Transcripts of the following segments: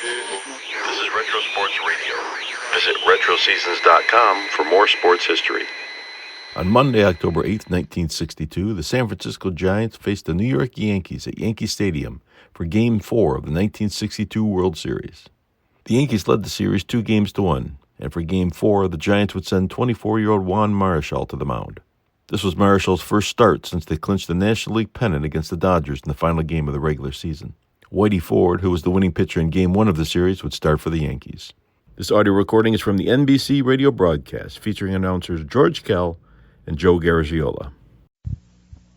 This is Retro Sports Radio. Visit RetroSeasons.com for more sports history. On Monday, October 8th, 1962, the San Francisco Giants faced the New York Yankees at Yankee Stadium for Game 4 of the 1962 World Series. The Yankees led the series 2-1, and for Game 4, the Giants would send 24-year-old Juan Marichal to the mound. This was Marichal's first start since they clinched the National League pennant against the Dodgers in the final game of the regular season. Whitey Ford, who was the winning pitcher in Game 1 of the series, would start for the Yankees. This audio recording is from the NBC radio broadcast, featuring announcers George Kell and Joe Garagiola.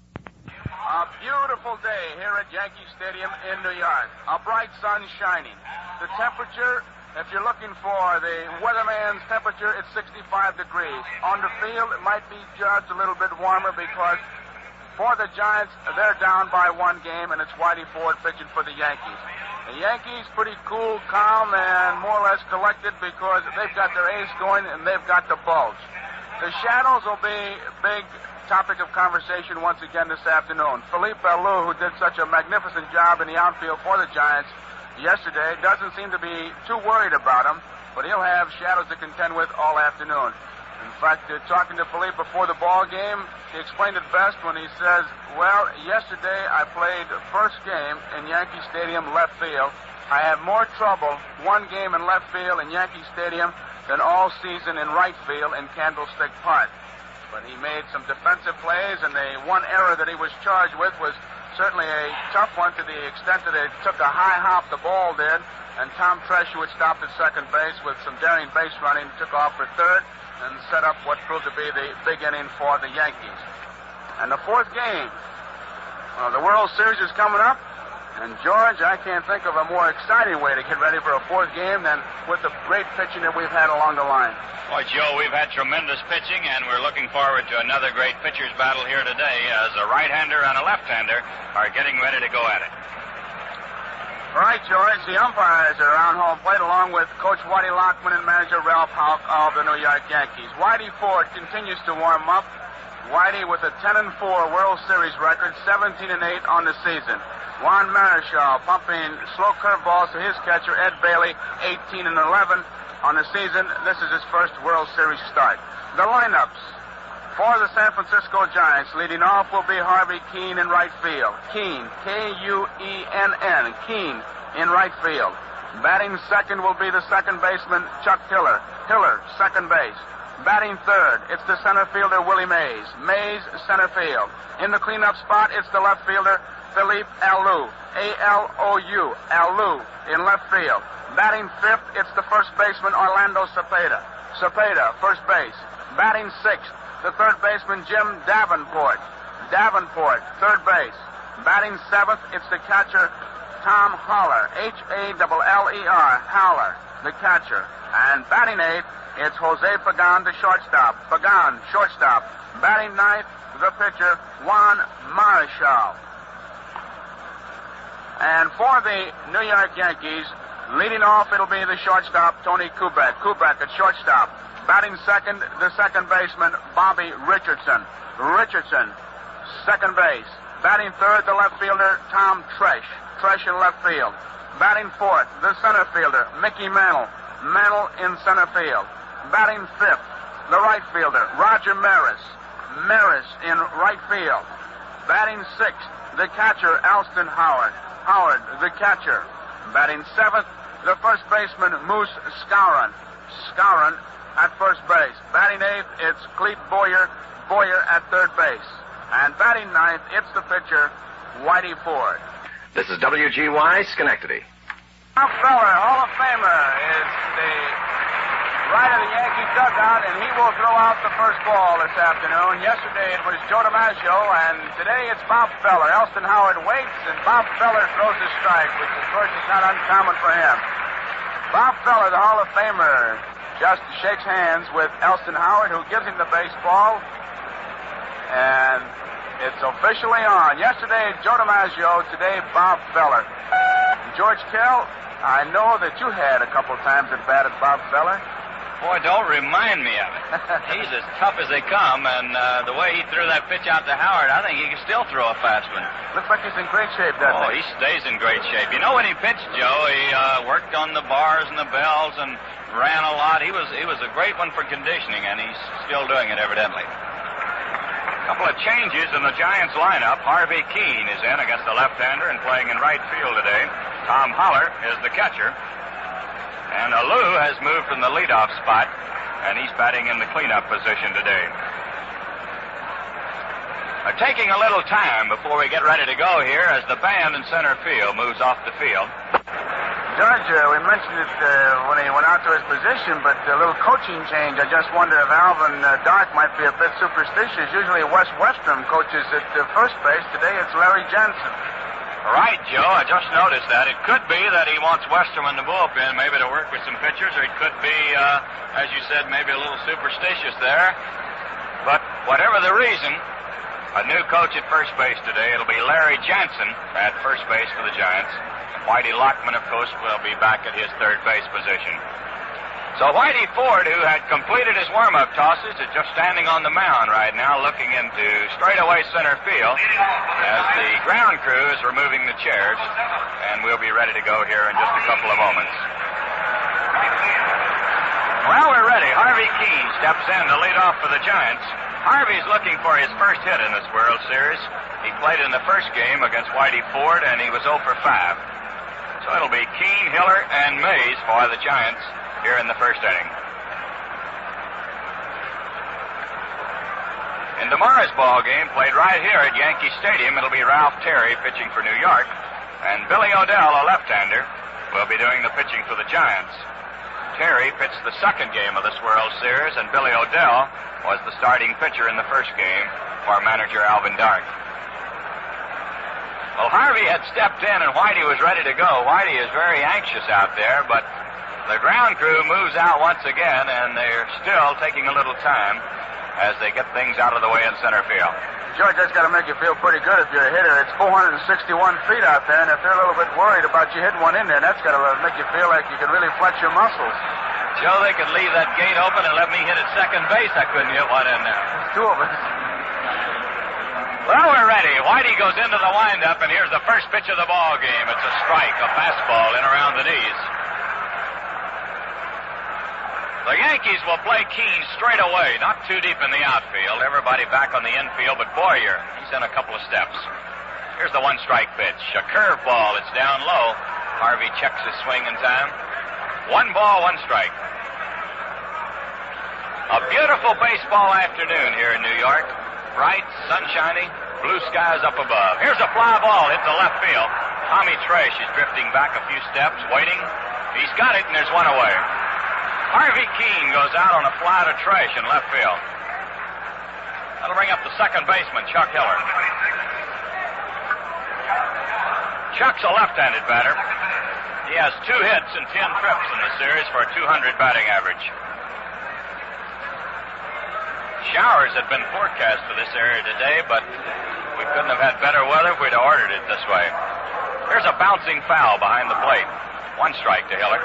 A beautiful day here at Yankee Stadium in New York. A bright sun shining. The temperature, if you're looking for the weatherman's temperature, it's 65 degrees. On the field, it might be just a little bit warmer because for the Giants, they're down by 1 game, and it's Whitey Ford pitching for the Yankees. The Yankees pretty cool, calm, and more or less collected because they've got their ace going and they've got the bulge. The shadows will be a big topic of conversation once again this afternoon. Philippe Alou, who did such a magnificent job in the outfield for the Giants yesterday, doesn't seem to be too worried about him, but he'll have shadows to contend with all afternoon. In fact, talking to Philippe before the ball game, he explained it best when he says, well, yesterday I played the first game in Yankee Stadium left field. I have more trouble 1 game in left field in Yankee Stadium than all season in right field in Candlestick Park. But he made some defensive plays, and the one error that he was charged with was certainly a tough one to the extent that it took a high hop, the ball did, and Tom Tresh, who had stopped at second base with some daring base running, took off for third and set up what proved to be the big inning for the Yankees. And the 4th game, the World Series is coming up, and George, I can't think of a more exciting way to get ready for a 4th game than with the great pitching that we've had along the line. Boy, Joe, we've had tremendous pitching, and we're looking forward to another great pitcher's battle here today as a right-hander and a left-hander are getting ready to go at it. All right, George, the umpires are around home plate along with Coach Whitey Lockman and manager Ralph Houck of the New York Yankees. Whitey Ford continues to warm up. Whitey with a 10-4 World Series record, 17-8 on the season. Juan Marichal pumping slow curveballs to his catcher, Ed Bailey, 18-11 on the season. This is his first World Series start. The lineups for the San Francisco Giants, leading off will be Harvey Kuenn in right field. Kuenn, K-U-E-N-N, Kuenn in right field. Batting second will be the second baseman, Chuck Hiller. Hiller, second base. Batting third, it's the center fielder, Willie Mays. Mays, center field. In the cleanup spot, it's the left fielder, Philippe Alou. A-L-O-U, Alou in left field. Batting fifth, it's the first baseman, Orlando Cepeda. Cepeda, first base. Batting sixth, the third baseman, Jim Davenport. Davenport, third base. Batting seventh, it's the catcher, Tom Haller. H-A-L-L-E-R, Haller, the catcher. And batting eighth, it's Jose Pagan, the shortstop. Pagan, shortstop. Batting ninth, the pitcher, Juan Marichal. And for the New York Yankees, leading off, it'll be the shortstop, Tony Kubek. Kubek at shortstop. Batting second, the second baseman, Bobby Richardson. Richardson, second base. Batting third, the left fielder, Tom Tresh. Tresh in left field. Batting fourth, the center fielder, Mickey Mantle. Mantle in center field. Batting fifth, the right fielder, Roger Maris. Maris in right field. Batting sixth, the catcher, Alston Howard. Howard, the catcher. Batting seventh, the first baseman, Moose Skowron. Skowron at first base. Batting eighth, it's Clete Boyer. Boyer at third base. And batting ninth, it's the pitcher, Whitey Ford. This is WGY Schenectady. Bob Feller, Hall of Famer, is the right of the Yankee dugout, and he will throw out the first ball this afternoon. Yesterday it was Joe DiMaggio, and today it's Bob Feller. Elston Howard waits, and Bob Feller throws a strike, which of course is not uncommon for him. Bob Feller, the Hall of Famer, just shakes hands with Elston Howard, who gives him the baseball, and it's officially on. Yesterday, Joe DiMaggio. Today, Bob Feller. George Kell, I know that you had a couple times at bat at Bob Feller. Boy, don't remind me of it. He's as tough as they come, and the way he threw that pitch out to Howard, I think he can still throw a fast one. Looks like he's in great shape, doesn't he? Oh, he stays in great shape. You know, when he pitched, Joe, he worked worked on the bars and the bells and ran a lot. He was a great one for conditioning, and he's still doing it evidently. A couple of changes in the Giants lineup. Harvey Keene is in against the left-hander and playing in right field today. Tom Holler is the catcher. And Alou has moved from the leadoff spot, and he's batting in the cleanup position today. We're taking a little time before we get ready to go here as the band in center field moves off the field. George, we mentioned it when he went out to his position, but a little coaching change. I just wonder if Alvin Dark might be a bit superstitious. Usually Wes Westrom coaches at first base. Today it's Larry Jensen. Right, Joe. I just noticed that. It could be that he wants Westrom in the bullpen, maybe to work with some pitchers, or it could be, as you said, maybe a little superstitious there. But whatever the reason, a new coach at first base today. It'll be Larry Jansen at first base for the Giants. Whitey Lockman, of course, will be back at his third base position. So Whitey Ford, who had completed his warm-up tosses, is just standing on the mound right now, looking into straightaway center field as the ground crew is removing the chairs, and we'll be ready to go here in just a couple of moments. Well, we're ready. Harvey Keene steps in to lead off for the Giants. Harvey's looking for his first hit in this World Series. He played in the first game against Whitey Ford, and he was 0 for 5. So it'll be Keene, Hiller, and Mays for the Giants here in the first inning. In tomorrow's ball game, played right here at Yankee Stadium, it'll be Ralph Terry pitching for New York, and Billy O'Dell, a left-hander, will be doing the pitching for the Giants. Terry pitched the second game of this World Series, and Billy O'Dell was the starting pitcher in the first game for manager Alvin Dark. Well, Harvey had stepped in, and Whitey was ready to go. Whitey is very anxious out there, but the ground crew moves out once again, and they're still taking a little time as they get things out of the way in center field. George, that's got to make you feel pretty good if you're a hitter. It's 461 feet out there, and if they're a little bit worried about you hitting one in there, that's got to make you feel like you can really flex your muscles. Joe, they could leave that gate open and let me hit at second base. I couldn't hit one in there. Two of us. Well, we're ready. Whitey goes into the windup, and here's the first pitch of the ball game. It's a strike, a fastball in around the knees. The Yankees will play Keene straight away, not too deep in the outfield. Everybody back on the infield, but Boyer, he's in a couple of steps. Here's the one-strike pitch, a curveball. It's down low. Harvey checks his swing in time. 1 ball, 1 strike. A beautiful baseball afternoon here in New York. Bright, sunshiny, blue skies up above. Here's a fly ball hit to left field. Tommy Tresh is drifting back a few steps, waiting. He's got it, and there's one away. Harvey Keene goes out on a fly to Tresh in left field. That'll bring up the second baseman, Chuck Hiller. Chuck's a left-handed batter. He has 2 hits and 10 trips in the series for a .200 batting average. Showers had been forecast for this area today, but we couldn't have had better weather if we'd have ordered it this way. Here's a bouncing foul behind the plate. 1 strike to Hiller.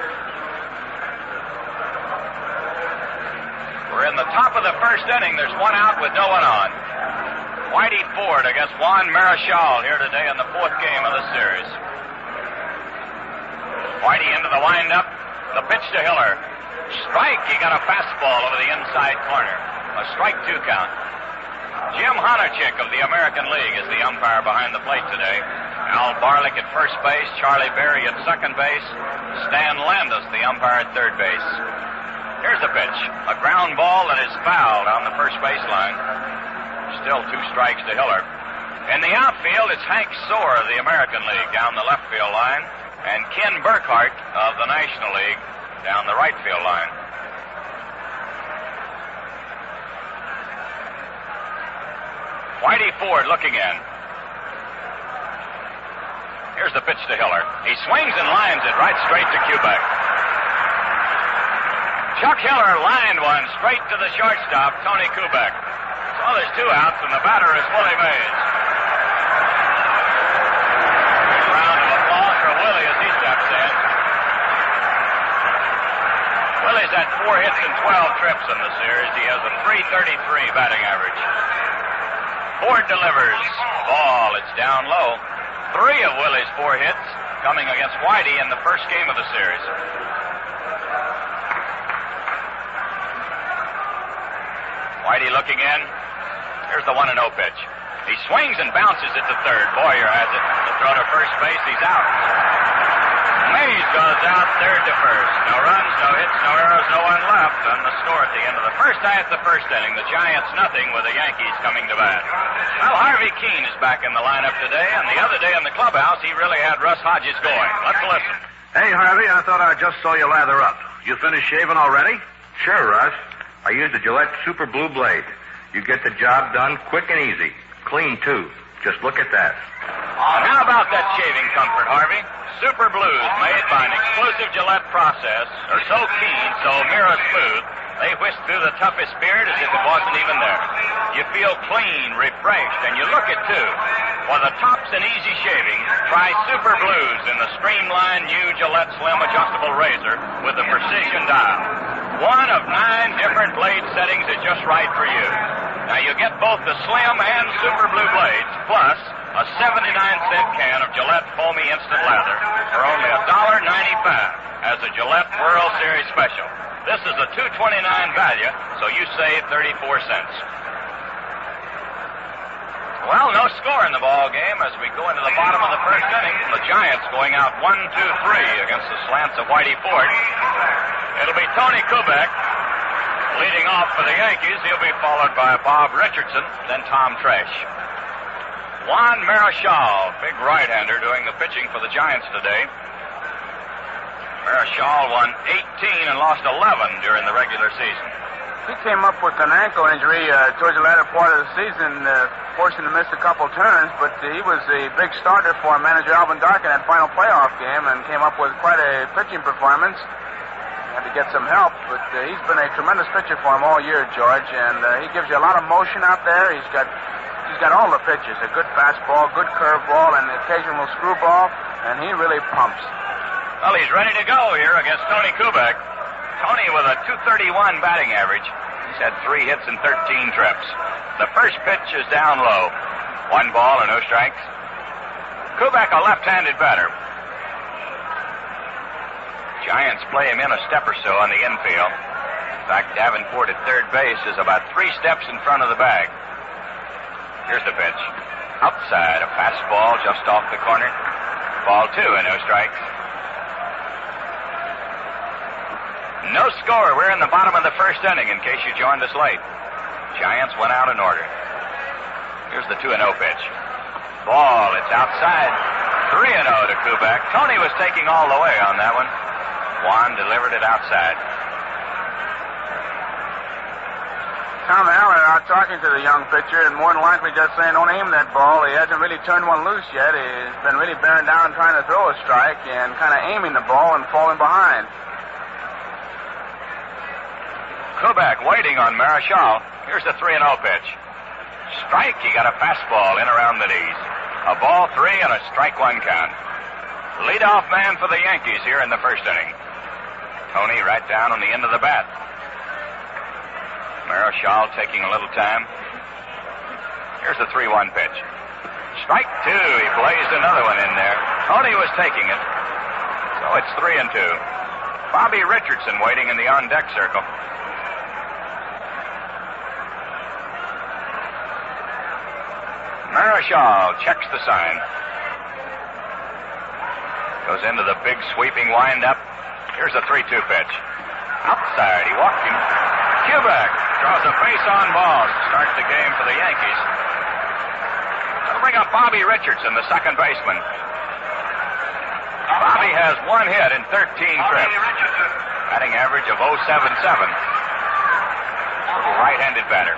We're in the top of the first inning. There's 1 out with no one on. Whitey Ford against Juan Marichal here today in the 4th game of the series. Whitey into the windup. The pitch to Hiller. Strike. He got a fastball over the inside corner. A strike 2 count. Jim Honachik of the American League is the umpire behind the plate today. Al Barlick at first base. Charlie Berry at second base. Stan Landis, the umpire at third base. Here's the pitch. A ground ball that is fouled on the first baseline. Still 2 strikes to Hiller. In the outfield, it's Hank Soar of the American League down the left field line, and Ken Burkhart of the National League down the right field line. Whitey Ford looking in. Here's the pitch to Hiller. He swings and lines it right straight to Kubek. Chuck Hiller lined one straight to the shortstop, Tony Kubek. So there's 2 outs, and the batter is Willie Mays. Big round of applause for Willie as he steps in. Willie's had 4 hits and 12 trips in the series. He has a .333 batting average. Ford delivers. Ball, it's down low. 3 of Willie's 4 hits coming against Whitey in the first game of the series. looking in. Here's the 1-0 pitch. He swings and bounces it to third. Boyer has it. The throw to first base. He's out. Mays goes out third to first. No runs, no hits, no errors, no one left. And the score at the end of the first half, the first inning. The Giants nothing with the Yankees coming to bat. Well, Harvey Keene is back in the lineup today, and the other day in the clubhouse, he really had Russ Hodges going. Let's listen. Hey, Harvey, I thought I just saw you lather up. You finished shaving already? Sure, Russ. I used the Gillette Super Blue Blade. You get the job done quick and easy. Clean, too. Just look at that. And how about that shaving comfort, Harvey? Super Blues, made by an exclusive Gillette process, are so keen, so mirror smooth, they whisk through the toughest beard as if it wasn't even there. You feel clean, refreshed, and you look it, too. For the tops and easy shaving, try Super Blues in the streamlined new Gillette Slim Adjustable Razor with the precision dial. One of 9 different blade settings is just right for you. Now, you get both the Slim and Super Blue blades, plus a 79-cent can of Gillette Foamy Instant Lather for only $1.95 as a Gillette World Series special. This is a $2.29 value, so you save 34 cents. Well, no score in the ball game as we go into the bottom of the first inning. The Giants going out 1-2-3 against the slants of Whitey Ford. It'll be Tony Kubek leading off for the Yankees. He'll be followed by Bob Richardson, then Tom Tresh. Juan Marichal, big right-hander, doing the pitching for the Giants today. Marichal won 18 and lost 11 during the regular season. He came up with an ankle injury towards the latter part of the season, forcing him to miss a couple turns, but he was a big starter for manager Alvin Dark in that final playoff game and came up with quite a pitching performance. Had to get some help, but he's been a tremendous pitcher for him all year, George, and he gives you a lot of motion out there. He's got all the pitches, a good fastball, good curveball, and the occasional screwball, and he really pumps. Well, he's ready to go here against Tony Kubek. Tony with a .231 batting average. He's had 3 hits and 13 trips. The first pitch is down low. 1 ball and no strikes. Kubek, a left-handed batter. Giants play him in a step or so on the infield. In fact, Davenport at third base is about 3 steps in front of the bag. Here's the pitch. Outside, a fastball just off the corner. Ball 2 and no strikes. No score. We're in the bottom of the first inning, in case you joined us late. Giants went out in order. Here's the 2-0 pitch. Ball, it's outside. 3-0 to Kubek. Tony was taking all the way on that one. Juan delivered it outside. Tom Haller out talking to the young pitcher and more than likely just saying, don't aim that ball. He hasn't really turned one loose yet. He's been really bearing down trying to throw a strike and kind of aiming the ball and falling behind. Kubek waiting on Marichal. Here's the 3-0 pitch. Strike. He got a fastball in around the knees. A ball 3 and a strike 1 count. Leadoff man for the Yankees here in the first inning. Tony right down on the end of the bat. Marichal taking a little time. Here's the 3-1 pitch. Strike 2. He blazed another one in there. Tony was taking it. So it's 3-2. Bobby Richardson waiting in the on-deck circle. Marichal checks the sign. Goes into the big sweeping windup. Here's a 3-2 pitch. Outside, he walked him. Kubek draws a base-on ball to start the game for the Yankees. They'll bring up Bobby Richardson, the second baseman. Bobby has 1 hit in 13 trips. Batting average of .077. Little right-handed batter.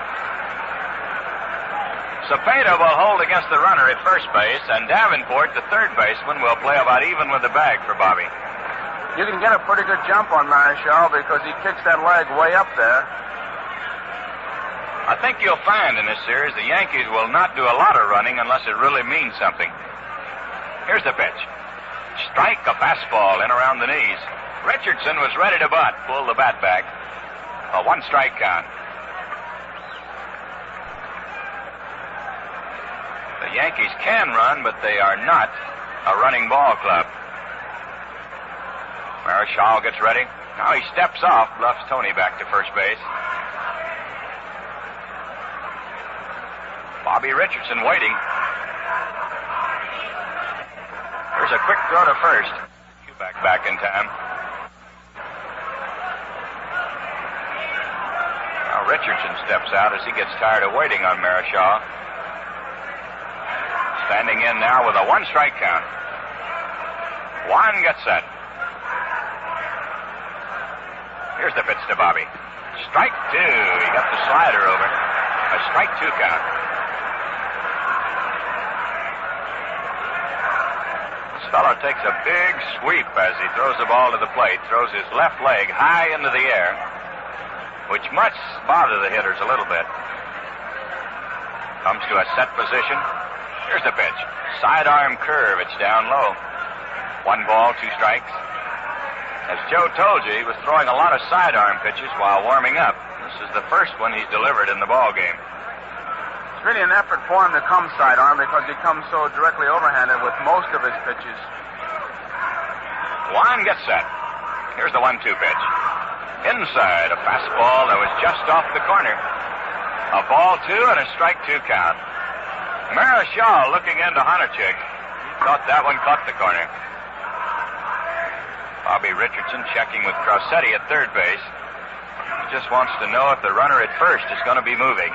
Cepeda will hold against the runner at first base, and Davenport, the third baseman, will play about even with the bag for Bobby. You can get a pretty good jump on Marichal because he kicks that leg way up there. I think you'll find in this series the Yankees will not do a lot of running unless it really means something. Here's the pitch. Strike, a fastball in around the knees. Richardson was ready to butt, pull the bat back. A 1-strike count. The Yankees can run, but they are not a running ball club. Marichal gets ready. Now he steps off, bluffs Tony back to first base. Bobby Richardson waiting. There's a quick throw to first. Back in time. Now Richardson steps out as he gets tired of waiting on Marichal. Standing in now with a 1-strike count. Juan gets set. Here's the pitch to Bobby. Strike 2. He got the slider over. A strike 2 count. This fellow takes a big sweep as he throws the ball to the plate. Throws his left leg high into the air, which must bother the hitters a little bit. Comes to a set position. Here's the pitch. Sidearm curve. It's down low. 1 ball, 2 strikes. As Joe told you, he was throwing a lot of sidearm pitches while warming up. This is the first one he's delivered in the ball game. It's really an effort for him to come sidearm because he comes so directly overhanded with most of his pitches. Juan gets set. Here's the 1-2 pitch. Inside, a fastball that was just off the corner. A ball 2 and a strike 2 count. Marichal looking into Honachik. He thought that one caught the corner. Bobby Richardson checking with Crossetti at third base. He just wants to know if the runner at first is going to be moving.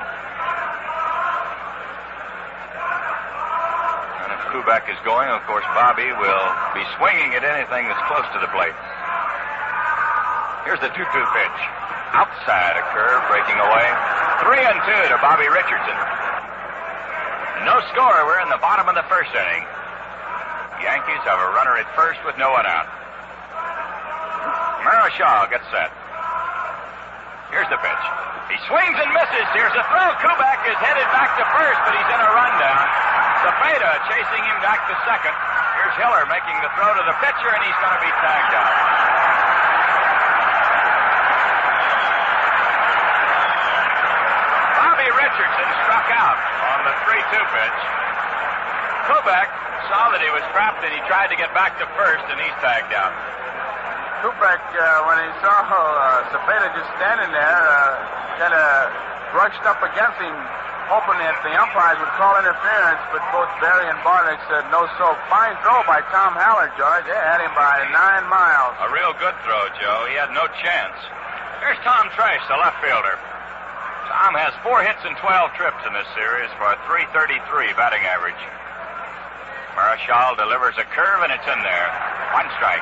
And if Kubek is going, of course, Bobby will be swinging at anything that's close to the plate. Here's the 2-2 pitch. Outside, a curve breaking away. 3-2 to Bobby Richardson. No score. We're in the bottom of the first inning. Yankees have a runner at first with no one out. Marichal gets set. Here's the pitch. He swings and misses. Here's a throw. Kubek is headed back to first, but he's in a rundown. Cepeda chasing him back to second. Here's Hiller making the throw to the pitcher, and he's going to be tagged out. Bobby Richardson struck out on the 3-2 pitch. Kubek saw that he was trapped, and he tried to get back to first, and he's tagged out. Kubek, when he saw Cepeda just standing there, kind of brushed up against him, hoping that the umpires would call interference, but both Barry and Barnick said no. So fine throw by Tom Haller, George. They had him by 9 miles. A real good throw, Joe. He had no chance. Here's Tom Tresh, the left fielder. Tom has 4 hits and 12 trips in this series for a .333 batting average. Marichal delivers a curve, and it's in there. 1 strike.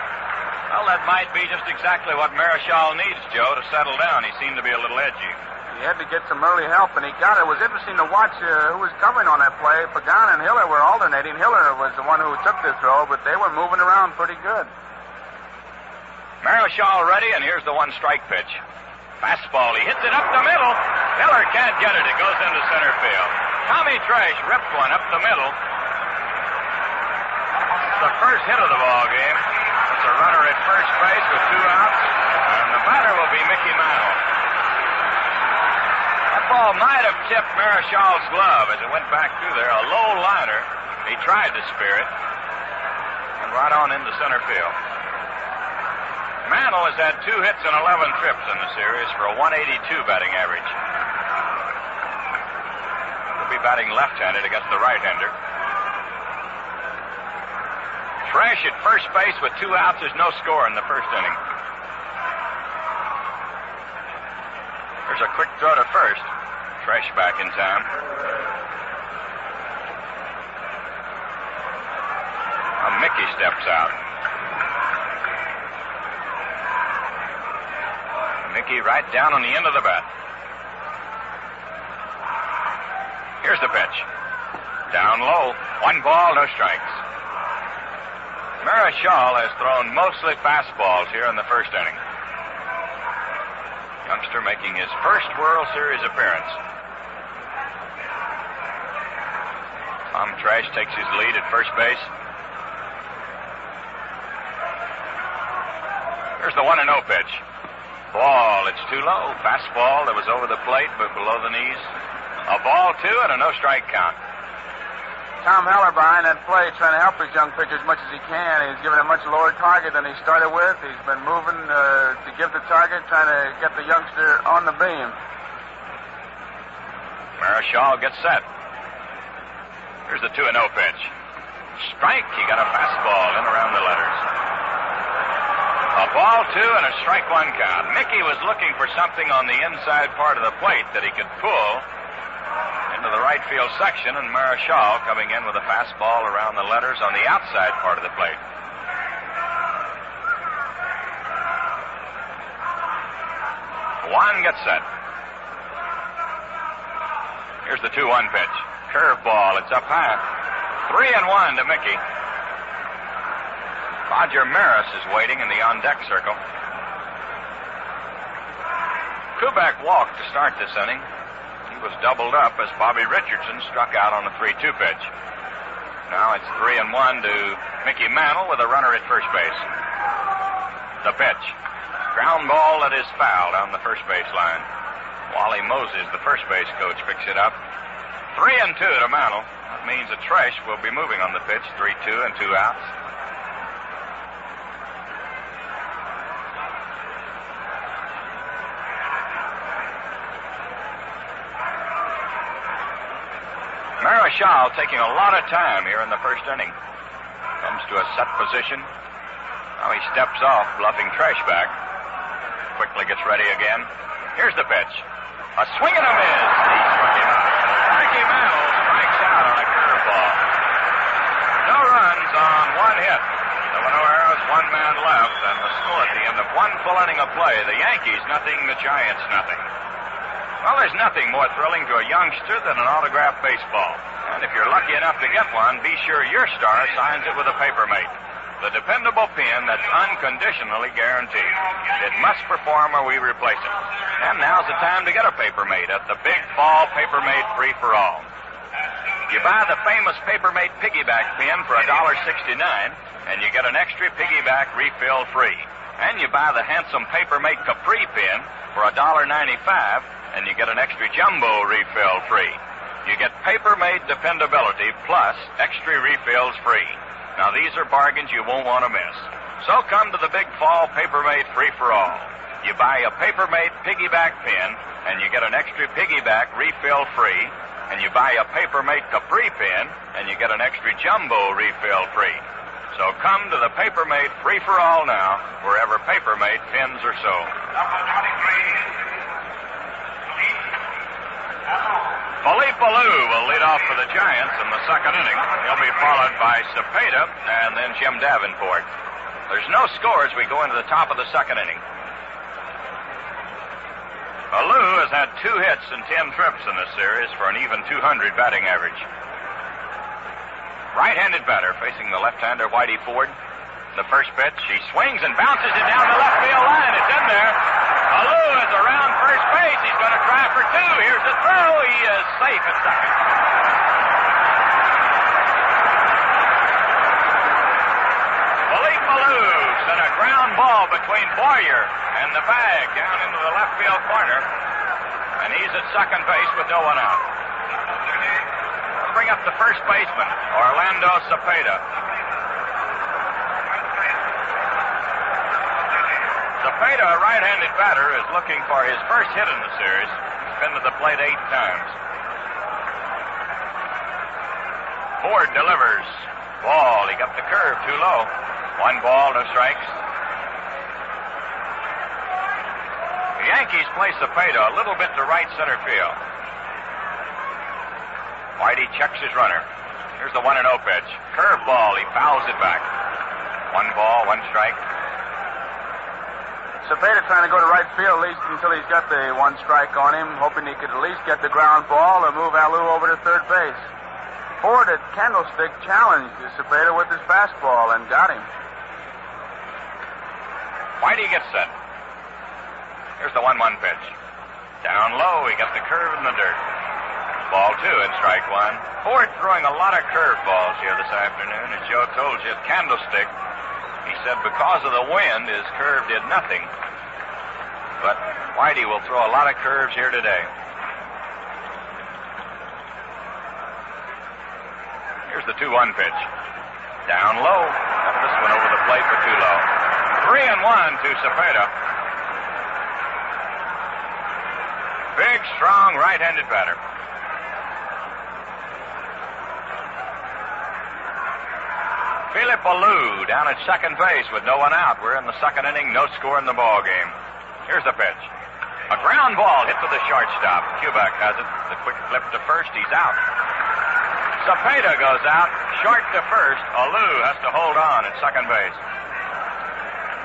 Well, that might be just exactly what Marichal needs, Joe, to settle down. He seemed to be a little edgy. He had to get some early help, and he got it. It was interesting to watch who was covering on that play. Pagan and Hiller were alternating. Hiller was the one who took the throw, but they were moving around pretty good. Marichal ready, and here's the 1-strike pitch. Fastball. He hits it up the middle. Hiller can't get it. It goes into center field. Tommy Tresh ripped one up the middle. It's the first hit of the ball game. It's a runner at first base with 2 outs, and the batter will be Mickey Mantle. That ball might have tipped Marichal's glove as it went back through there. A low liner. He tried to spear it, and right on into center field. Mantle has had 2 hits and 11 trips in the series for a .182 batting average. He'll be batting left-handed against the right-hander. Tresh at first base with 2 outs. There's no score in the first inning. There's a quick throw to first. Tresh back in time. Mickey steps out. Mickey right down on the end of the bat. Here's the pitch. Down low. 1 ball, no strikes. Marichal has thrown mostly fastballs here in the first inning. Youngster making his first World Series appearance. Tom Tresh takes his lead at first base. Here's the 1-0 pitch. Ball, it's too low. Fastball that was over the plate but below the knees. A ball 2 and a no-strike count. Tom Haller behind that plate trying to help his young pitcher as much as he can. He's given a much lower target than he started with. He's been moving to give the target, trying to get the youngster on the beam. Marichal gets set. Here's the 2-0 pitch. Strike. He got a fastball in around the letters. A ball 2 and a strike 1 count. Mickey was looking for something on the inside part of the plate that he could pull into the right field section, and Marichal coming in with a fastball around the letters on the outside part of the plate. Juan gets set. Here's the 2-1 pitch. Curveball. It's up high. 3-1 to Mickey. Roger Maris is waiting in the on-deck circle. Kubek walked to start this inning. He was doubled up as Bobby Richardson struck out on a 3-2 pitch. Now it's 3-1 to Mickey Mantle with a runner at first base. The pitch. Ground ball that is foul down the first base line. Wally Moses, the first base coach, picks it up. 3-2 to Mantle. That means a Tresh will be moving on the pitch. 3-2 and 2 outs. Marichal taking a lot of time here in the first inning. Comes to a set position. Now he steps off, bluffing Tresh back. Quickly gets ready again. Here's the pitch. A swing and a miss. He struck him out. Mickey Mantle strikes out on a curveball. No runs on 1 hit. There were no errors, 1 man left, and the score at the end of 1 full inning of play. The Yankees nothing, the Giants nothing. Well, there's nothing more thrilling to a youngster than an autographed baseball. And if you're lucky enough to get one, be sure your star signs it with a paper mate. The dependable pen that's unconditionally guaranteed. It must perform or we replace it. And now's the time to get a paper mate at the Big Fall Paper Mate Free-for-All. You buy the famous Paper Mate piggyback pen for $1.69, and you get an extra piggyback refill free. And you buy the handsome Paper Mate Capri pen for $1.95, and you get an extra jumbo refill free. You get Paper Mate dependability plus extra refills free. Now, these are bargains you won't want to miss. So come to the Big Fall Paper Mate Free-for-All. You buy a Paper Mate piggyback pen, and you get an extra piggyback refill free. And you buy a Paper Mate Capri pen, and you get an extra jumbo refill free. So come to the Paper Mate Free-for-All now, wherever Paper Mate pens are sold. Number 23. Philippe Alou will lead off for the Giants in the second inning. He'll be followed by Cepeda and then Jim Davenport. There's no score as we go into the top of the second inning. Alou has had 2 hits and 10 trips in this series for an even .200 batting average. Right-handed batter facing the left-hander Whitey Ford. The first pitch, he swings and bounces it down the left field line. It's in there. Alou is around first base. He's going to try for 2. Here's the throw. He is safe at second. Philippe Alou sent a ground ball between Boyer and the bag down into the left field corner. And he's at second base with no one out. We'll bring up the first baseman, Orlando Cepeda. Cepeda, a right-handed batter, is looking for his first hit in the series. He's been to the plate 8 times. Ford delivers. Ball. He got the curve too low. 1 ball, no strikes. The Yankees play Cepeda a little bit to right center field. Whitey checks his runner. Here's the 1-0 pitch. Curve ball. He fouls it back. 1 ball, 1 strike. Cepeda trying to go to right field at least until he's got the 1 strike on him, hoping he could at least get the ground ball or move Alou over to third base. Ford at Candlestick challenged Cepeda with his fastball and got him. Whitey gets set. Here's the 1-1 pitch. Down low, he got the curve in the dirt. Ball 2 and strike 1. Ford throwing a lot of curveballs here this afternoon. As Joe told you, at Candlestick, he said because of the wind, his curve did nothing. But Whitey will throw a lot of curves here today. Here's the 2-1 pitch. Down low. Got this one over the plate for too low. 3-1 to Cepeda. Big, strong, right-handed batter. Philip Alou down at second base with no one out. We're in the second inning, no score in the ball game. Here's the pitch. A ground ball hit to the shortstop. Kubek has it. The quick flip to first. He's out. Cepeda goes out. Short to first. Alou has to hold on at second base.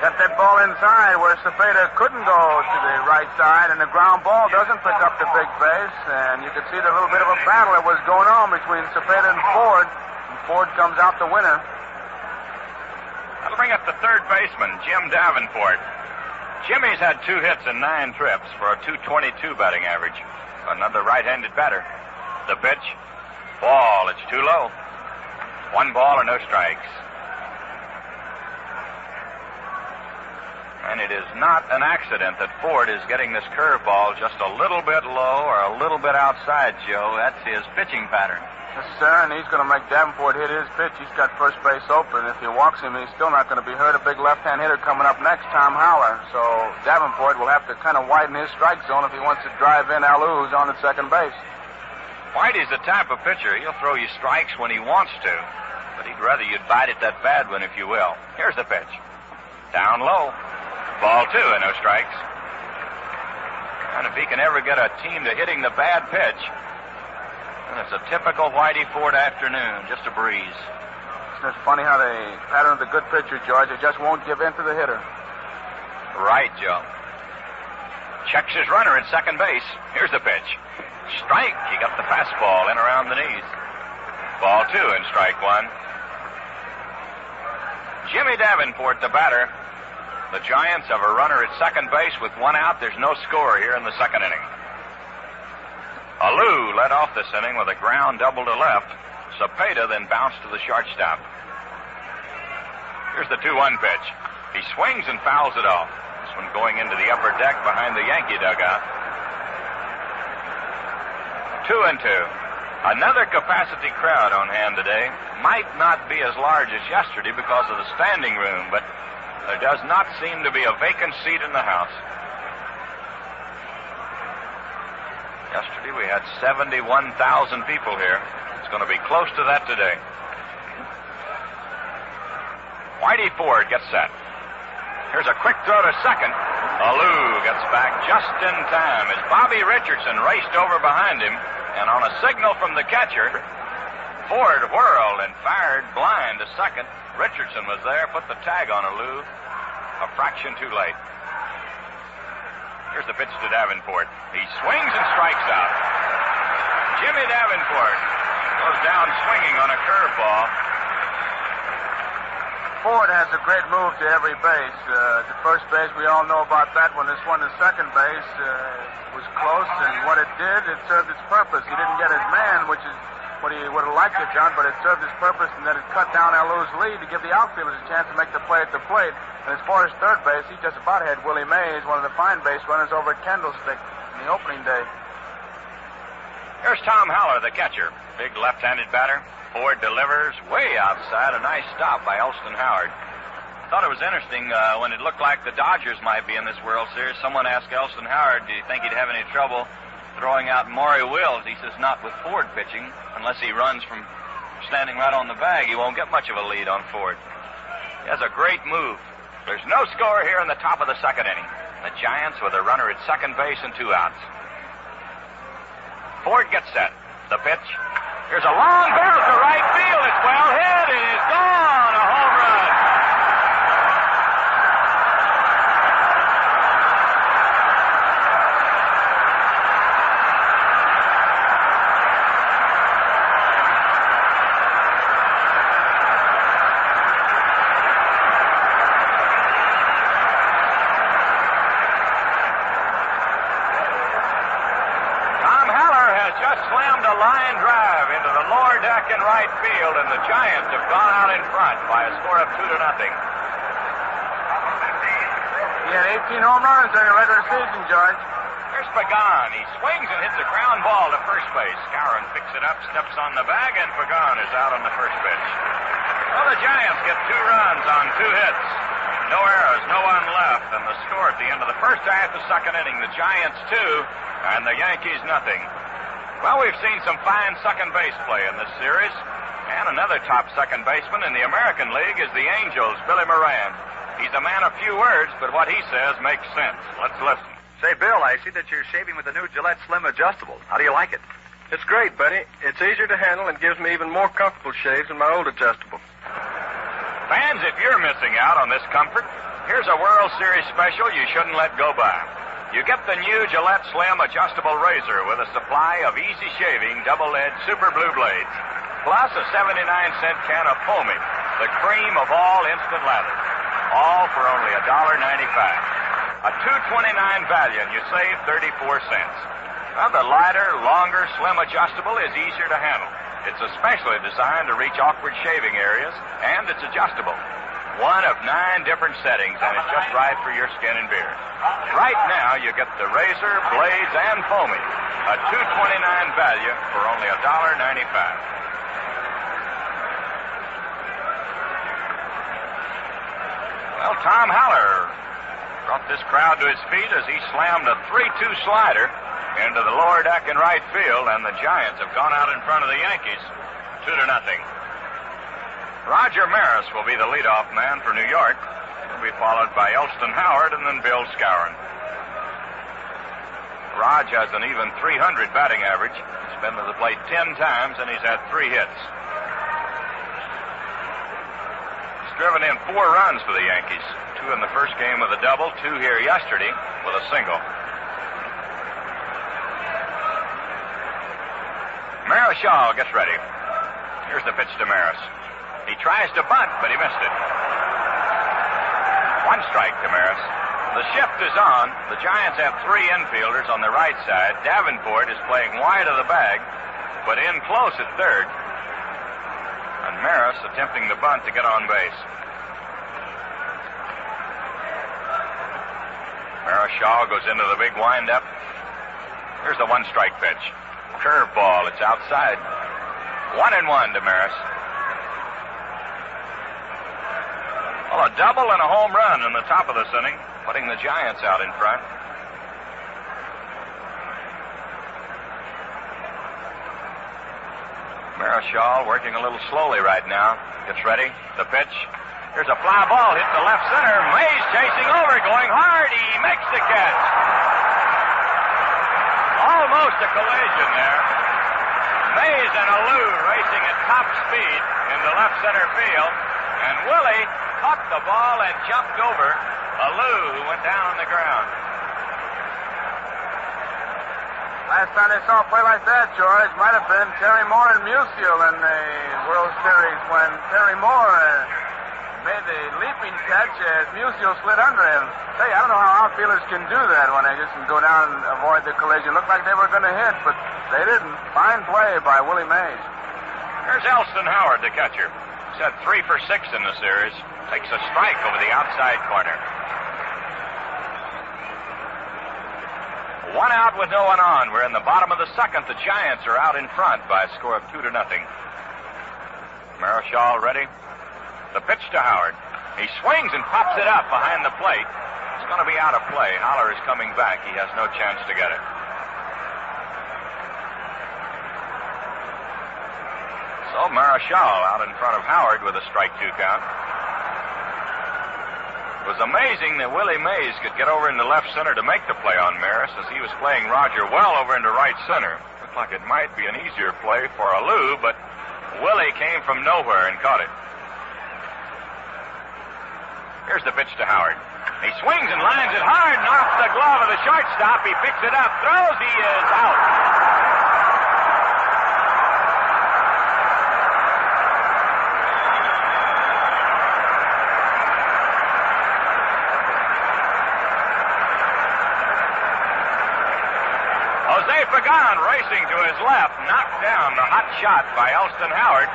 Got that ball inside where Cepeda couldn't go to the right side, and the ground ball doesn't pick up the big base. And you can see the little bit of a battle that was going on between Cepeda and Ford. And Ford comes out the winner. That'll bring up the third baseman, Jim Davenport. Jimmy's had 2 hits and 9 trips for a .222 batting average. Another right-handed batter. The pitch. Ball. It's too low. 1 ball or no strikes. And it is not an accident that Ford is getting this curveball just a little bit low or a little bit outside, Joe. That's his pitching pattern. Yes, sir, and he's going to make Davenport hit his pitch. He's got first base open. If he walks him, he's still not going to be hurt. A big left-hand hitter coming up next, Tom Howler. So Davenport will have to kind of widen his strike zone if he wants to drive in Alou, who's on at second base. Whitey's the type of pitcher. He'll throw you strikes when he wants to, but he'd rather you'd bite at that bad one, if you will. Here's the pitch. Down low. Ball 2 and no strikes. And if he can ever get a team to hitting the bad pitch, then it's a typical Whitey Ford afternoon, just a breeze. It's funny how they pattern the good pitcher, George. They just won't give in to the hitter. Right, Joe. Checks his runner at second base. Here's the pitch. Strike. He got the fastball in around the knees. Ball 2 and strike 1. Jimmy Davenport, the batter. The Giants have a runner at second base with 1 out. There's no score here in the second inning. Alou led off this inning with a ground double to left. Cepeda then bounced to the shortstop. Here's the 2-1 pitch. He swings and fouls it off. This one going into the upper deck behind the Yankee dugout. 2-2. Another capacity crowd on hand today. Might not be as large as yesterday because of the standing room, but there does not seem to be a vacant seat in the house. Yesterday we had 71,000 people here. It's going to be close to that today. Whitey Ford gets set. Here's a quick throw to second. Alou gets back just in time as Bobby Richardson raced over behind him, and on a signal from the catcher, Ford whirled and fired blind to second. Richardson was there, put the tag on Alou a fraction too late. Here's the pitch to Davenport. He swings and strikes out. Jimmy Davenport goes down swinging on a curveball. Ford has a great move to every base. To first base, we all know about that one. This one to second base was close, and what it did, it served its purpose. He didn't get his man, which is what he would have liked to have done, but it served its purpose in that it cut down Alou's lead to give the outfielders a chance to make the play at the plate. And as far as third base, he just about had Willie Mays, one of the fine base runners, over at Candlestick in the opening day. Here's Tom Howler, the catcher. Big left-handed batter. Ford delivers way outside. A nice stop by Elston Howard. Thought it was interesting when it looked like the Dodgers might be in this World Series. Someone asked Elston Howard, do you think he'd have any trouble throwing out Maury Wills? He says not with Ford pitching. Unless he runs from standing right on the bag, he won't get much of a lead on Ford. He has a great move. There's no score here in the top of the second inning. The Giants with a runner at second base and 2 outs. Ford gets set. The pitch. Here's a long barrel to right field. It's well hit. It is gone. A home run. Slammed a line drive into the lower deck in right field, and the Giants have gone out in front by a score of 2-0. He had 18 home runs during the regular season, George. Here's Pagan. He swings and hits a ground ball to first base. Skowron picks it up, steps on the bag, and Pagan is out on the first pitch. Well, the Giants get 2 runs on 2 hits. No errors, no one left, and the score at the end of the first half of the second inning, the Giants 2 and the Yankees nothing. Well, we've seen some fine second base play in this series, And another top second baseman in the American League is the Angels' Billy Moran. He's a man of few words, but what he says makes sense. Let's listen. Say, Bill, I see that you're shaving with the new Gillette Slim Adjustable. How do you like it? It's great, Benny. It's easier to handle and gives me even more comfortable shaves than my old adjustable. Fans, if you're missing out on this comfort, here's a World Series special you shouldn't let go by. You get the new Gillette Slim Adjustable Razor with a supply of easy-shaving double-edged super blue blades, plus a 79-cent can of Foamy, the cream of all instant lather. All for only $1.95. A $2.29 value, and you save 34 cents. Now, the lighter, longer, slim adjustable is easier to handle. It's especially designed to reach awkward shaving areas, and it's adjustable. One of 9 different settings, and it's just right for your skin and beard. Right now, you get the razor, blades, and Foamy. A $2.29 value for only $1.95. Well, Tom Haller brought this crowd to his feet as he slammed a 3-2 slider into the lower deck in right field, and the Giants have gone out in front of the Yankees 2-0. Roger Maris will be the leadoff man for New York. He'll be followed by Elston Howard and then Bill Skowron. Raj has an even .300 batting average. He's been to the plate 10 times, and he's had 3 hits. Driven in 4 runs for the Yankees. 2 in the first game with a double, 2 here yesterday with a single. Marichal gets ready. Here's the pitch to Maris. He tries to bunt, but he missed it. 1 strike to Maris. The shift is on. The Giants have 3 infielders on the right side. Davenport is playing wide of the bag, but in close at third. And Maris attempting the bunt to get on base. Marichal goes into the big windup. Here's the 1-strike pitch. Curveball. It's outside. 1-1 to Maris. Well, a double and a home run in the top of this inning, putting the Giants out in front. Marichal working a little slowly right now. Gets ready. The pitch. Here's a fly ball hit to left center. Mays chasing over, going hard. He makes the catch. Almost a collision there. Mays and Alou racing at top speed into left center field. And Willie caught the ball and jumped over Alou, who went down on the ground. Last time they saw a play like that, George, might have been Terry Moore and Musial in the World Series when Terry Moore made the leaping catch as Musial slid under him. Say, I don't know how outfielders can do that when they just can go down and avoid the collision. Looked like they were going to hit, but they didn't. Fine play by Willie Mays. Here's Elston Howard, the catcher. He's had 3 for 6 in the series. Takes a strike over the outside corner. 1 out with no one on. We're in the bottom of the second. The Giants are out in front by a score of 2-0. Marichal ready. The pitch to Howard. He swings and pops it up behind the plate. It's going to be out of play. Haller is coming back. He has no chance to get it. So Marichal out in front of Howard with a strike 2 count. It was amazing that Willie Mays could get over into left center to make the play on Maris as he was playing Roger well over into right center. Looked like it might be an easier play for Alou, but Willie came from nowhere and caught it. Here's the pitch to Howard. He swings and lines it hard and off the glove of the shortstop. He picks it up, throws, he is out. Pagan racing to his left, knocked down the hot shot by Elston Howard,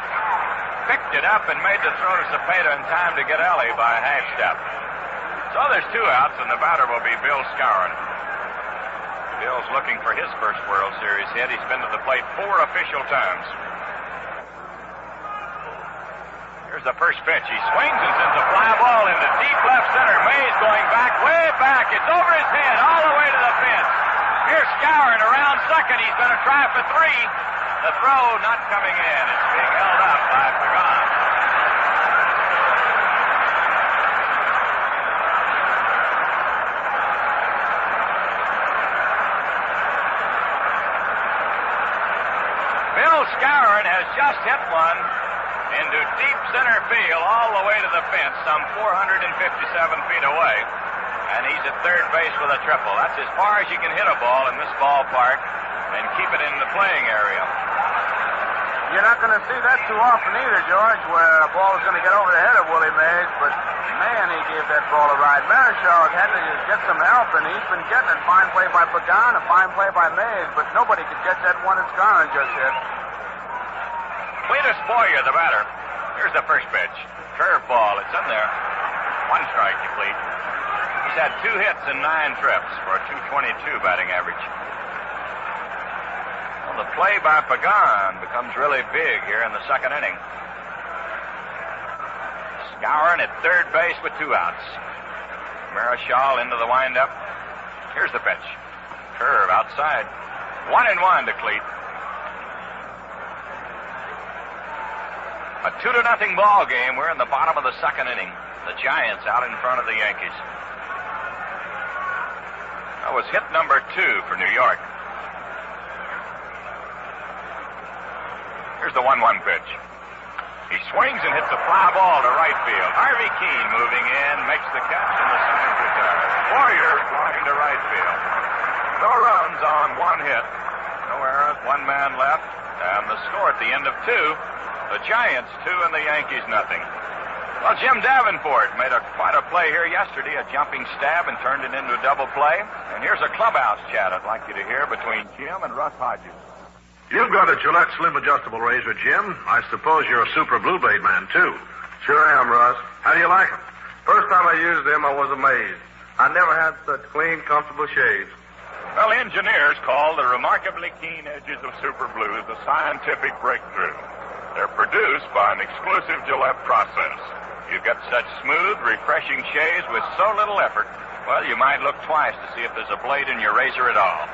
picked it up and made the throw to Cepeda in time to get Ellie by a half step. So there's 2 outs, and the batter will be Bill Skowron. Bill's looking for his first World Series hit. He's been to the plate 4 official times. Here's the first pitch. He swings and sends a fly ball into deep left center. Mays going back, way back. It's over his head, all the way to the fence. Here's Skowron around second. He's going to try for 3. The throw not coming in. It's being held up by Pagan. Bill Skowron has just hit one into deep center field all the way to the fence, some 457 feet away. And he's at third base with a triple. That's as far as you can hit a ball in this ballpark and keep it in the playing area. You're not going to see that too often either, George, where a ball is going to get over the head of Willie Mays, but man, he gave that ball a ride. Marichal had to get some help, and he's been getting it. Fine play by Pagan, a fine play by Mays, but nobody could get that one that Skowron just hit. Cletus Boyer, the batter. Here's the first pitch. Curveball. It's in there. One strike to Cleet. He's had 2 hits and 9 trips for a .222 batting average. Well, the play by Pagan becomes really big here in the second inning. Skowron at third base with 2 outs. Marichal into the windup. Here's the pitch. Curve outside. 1-1 to Cleet. A 2-0 ball game. We're in the bottom of the second inning. The Giants out in front of the Yankees. That was hit number 2 for New York. Here's the 1-1 pitch. He swings and hits a fly ball to right field. Harvey Keene moving in, makes the catch, and the sign's retired. Boyer flying to right field. No runs on 1 hit. No errors, 1 man left. And the score at the end of 2. The Giants 2 and the Yankees nothing. Well, Jim Davenport made quite a play here yesterday, a jumping stab, and turned it into a double play. And here's a clubhouse chat I'd like you to hear between Jim and Russ Hodges. You've got a Gillette Slim Adjustable Razor, Jim. I suppose you're a Super Blue Blade man, too. Sure am, Russ. How do you like them? First time I used them, I was amazed. I never had such clean, comfortable shaves. Well, engineers call the remarkably keen edges of Super Blue the scientific breakthrough. They're produced by an exclusive Gillette process. You get such smooth, refreshing shaves with so little effort, well, you might look twice to see if there's a blade in your razor at all.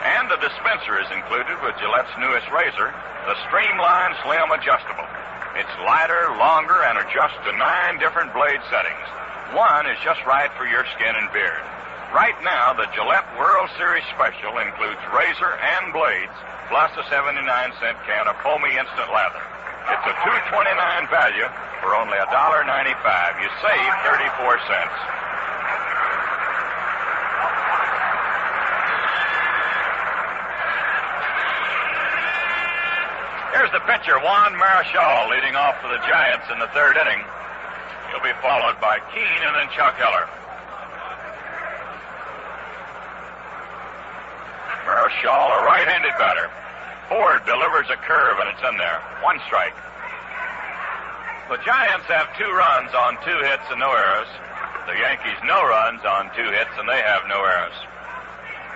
And the dispenser is included with Gillette's newest razor, the Streamline Slim Adjustable. It's lighter, longer, and adjusts to 9 different blade settings. One is just right for your skin and beard. Right now, the Gillette World Series Special includes razor and blades, plus a 79-cent can of foamy instant lather. It's a $2.29 value for only $1.95. You save 34 cents. Here's the pitcher, Juan Marichal, leading off for the Giants in the third inning. He'll be followed by Keene and then Chuck Heller. Marichal, a right-handed batter. Ford delivers a curve, and it's in there. 1 strike. The Giants have 2 runs on 2 hits and no errors. The Yankees no runs on 2 hits, and they have no errors.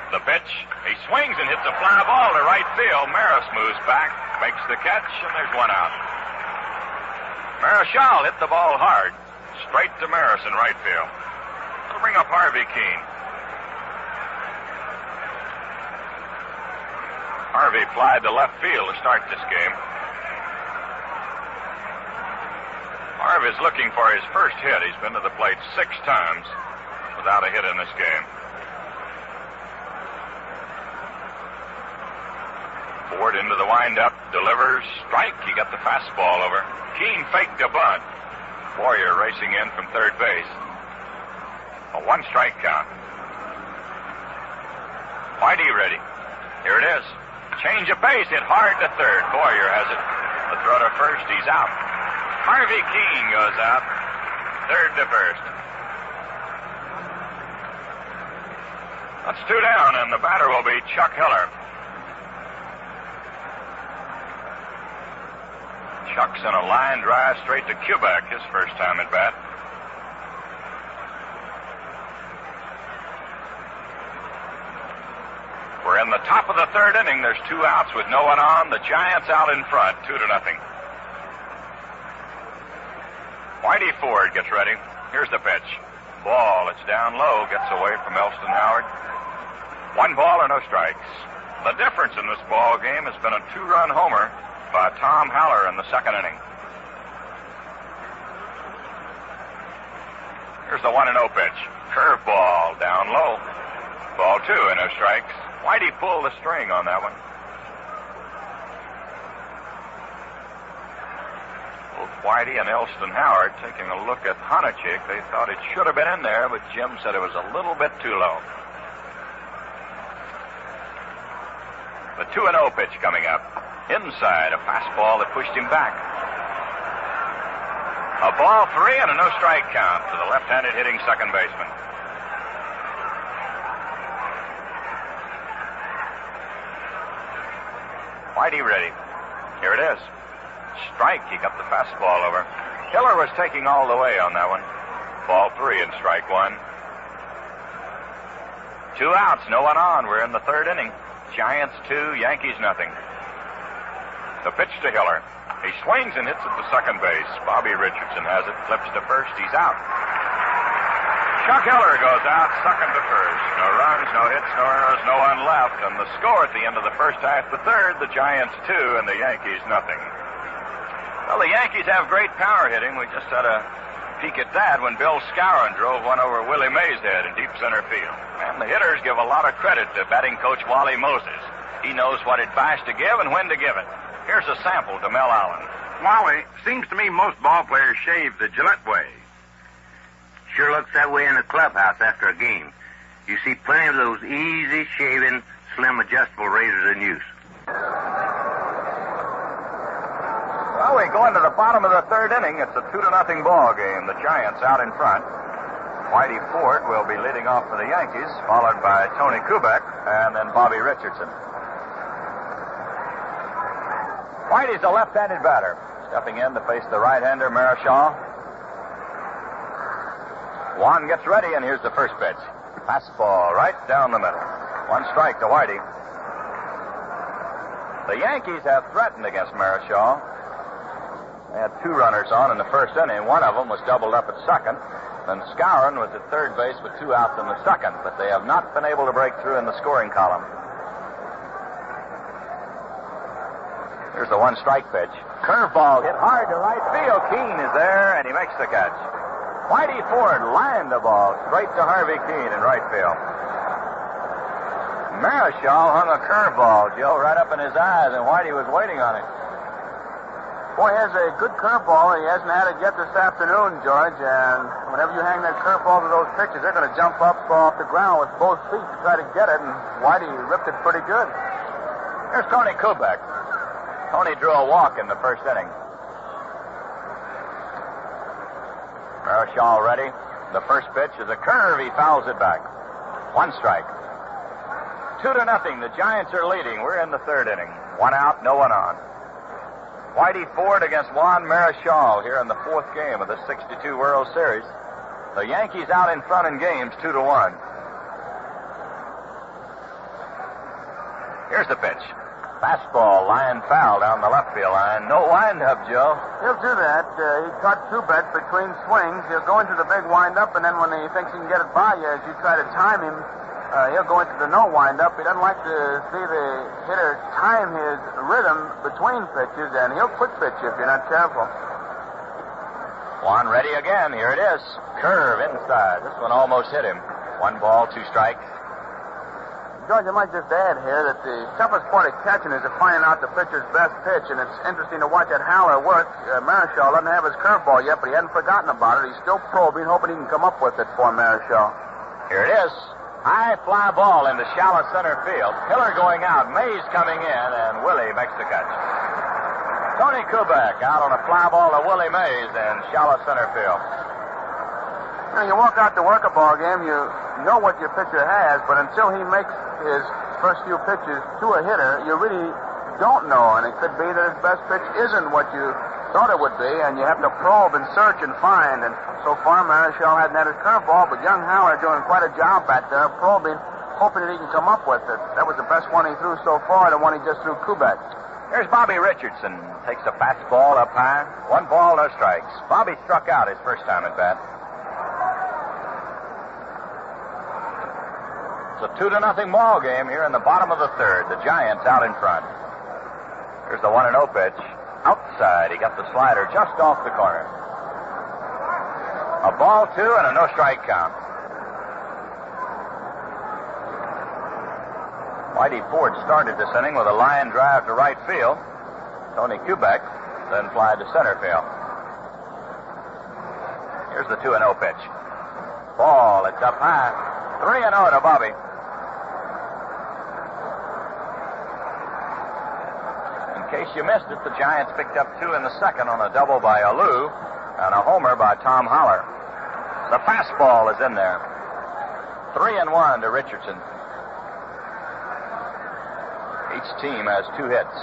The pitch, he swings and hits a fly ball to right field. Maris moves back, makes the catch, and there's 1 out. Marichal hit the ball hard, straight to Maris in right field. It'll bring up Harvey Keene. Harvey flied to left field to start this game. Harvey's looking for his first hit. He's been to the plate 6 times without a hit in this game. Ford into the windup, delivers, strike. He got the fastball over. Keene faked a bunt. Boyer racing in from third base. A 1-strike count. Whitey ready. Here it is. Change of pace, hit hard to third. Boyer has it. The throw to first, he's out. Harvey Keene goes out. Third to first. That's 2 down, and the batter will be Chuck Heller. Chuck's in a line drive straight to Quebec, his first time at bat. We're in the top of the third inning. There's 2 outs with no one on. The Giants out in front, 2-0. Whitey Ford gets ready. Here's the pitch. Ball, it's down low, gets away from Elston Howard. 1 ball or no strikes. The difference in this ball game has been a 2-run homer by Tom Haller in the second inning. Here's the 1-0 pitch. Curveball down low. Ball 2 and no strikes. Whitey pulled the string on that one. Both Whitey and Elston Howard taking a look at Honachik. They thought it should have been in there, but Jim said it was a little bit too low. The 2-0 pitch coming up. Inside, a fastball that pushed him back. A ball 3 and a no-strike count to the left-handed hitting second baseman. Whitey ready. Here it is. Strike. He got the fastball over. Hiller was taking all the way on that one. Ball 3 and strike 1. 2 outs, no one on. We're in the third inning. Giants 2, Yankees nothing. The pitch to Hiller. He swings and hits at the second base. Bobby Richardson has it, flips to first. He's out. Chuck Hiller goes out, second to first. No runs, no hits, no errors, no one left. And the score at the end of the first half, the third, the Giants 2 and the Yankees nothing. Well, the Yankees have great power hitting. We just had a peek at that when Bill Skowron drove one over Willie Mays' head in deep center field. And the hitters give a lot of credit to batting coach Wally Moses. He knows what advice to give and when to give it. Here's a sample to Mel Allen. Wally, seems to me most ball players shave the Gillette way. Sure looks that way in the clubhouse after a game. You see plenty of those easy-shaving, slim, adjustable razors in use. Well, we go into the bottom of the third inning. It's a 2-0 ball game. The Giants out in front. Whitey Ford will be leading off for the Yankees, followed by Tony Kubek and then Bobby Richardson. Whitey's a left-handed batter. Stepping in to face the right-hander, Marichal. Juan gets ready, and here's the first pitch. Fastball right down the middle. 1 strike to Whitey. The Yankees have threatened against Marichal. They had 2 runners on in the first inning. One of them was doubled up at second. Then Skowron was at third base with 2 outs in the second, but they have not been able to break through in the scoring column. Here's the 1 strike pitch. Curveball hit hard to right field. Keene is there, and he makes the catch. Whitey Ford lined the ball straight to Harvey Keene in right field. Marichal hung a curveball, Joe, right up in his eyes, and Whitey was waiting on it. Boy, he has a good curveball. He hasn't had it yet this afternoon, George, and whenever you hang that curveball to those pitches, they're going to jump up off the ground with both feet to try to get it, and Whitey ripped it pretty good. Here's Tony Kubek. Tony drew a walk in the first inning. Marichal ready. The first pitch is a curve. He fouls it back. 1 strike. 2-0. The Giants are leading. We're in the third inning. 1 out, no one on. Whitey Ford against Juan Marichal here in the 4th game of the 62 World Series. The Yankees out in front in games 2-1. Here's the pitch. Fastball, line foul down the left field line. No windup, Joe. He'll do that. He caught Kubek between swings. He'll go into the big windup, and then when he thinks he can get it by you, as you try to time him, he'll go into the no windup. He doesn't like to see the hitter time his rhythm between pitches, and he'll quick pitch you if you're not careful. Juan ready again. Here it is. Curve inside. This one almost hit him. 1 ball, 2 strikes. George, I might just add here that the toughest part of catching is finding out the pitcher's best pitch, and it's interesting to watch that Haller work. Marichal doesn't have his curveball yet, but he hadn't forgotten about it. He's still probing, hoping he can come up with it for Marichal. Here it is. High fly ball into shallow center field. Hiller going out. Mays coming in, and Willie makes the catch. Tony Kubek out on a fly ball to Willie Mays in shallow center field. Now, you walk out to work a ball game, you know what your pitcher has, but until he makes his first few pitches to a hitter, you really don't know, and it could be that his best pitch isn't what you thought it would be, and you have to probe and search and find, and so far Marichal hadn't had his curveball, but young Howard doing quite a job back there, probing, hoping that he can come up with it. That was the best one he threw so far, the one he just threw Kubek. Here's Bobby Richardson. Takes a fastball up high. 1 ball, no strikes. Bobby struck out his first time at bat. a 2-0 ball game here in the bottom of the third. The Giants out in front. Here's the 1-0 pitch. Outside. He got the slider just off the corner. A ball, 2, and a no-strike count. Whitey Ford started this inning with a line drive to right field. Tony Kubek then flied to center field. Here's the 2-0 pitch. Ball, it's up high. 3-0 to Bobby. In case you missed it, the Giants picked up 2 in the second on a double by Alou and a homer by Tom Holler. The fastball is in there. 3-1 to Richardson. Each team has 2 hits.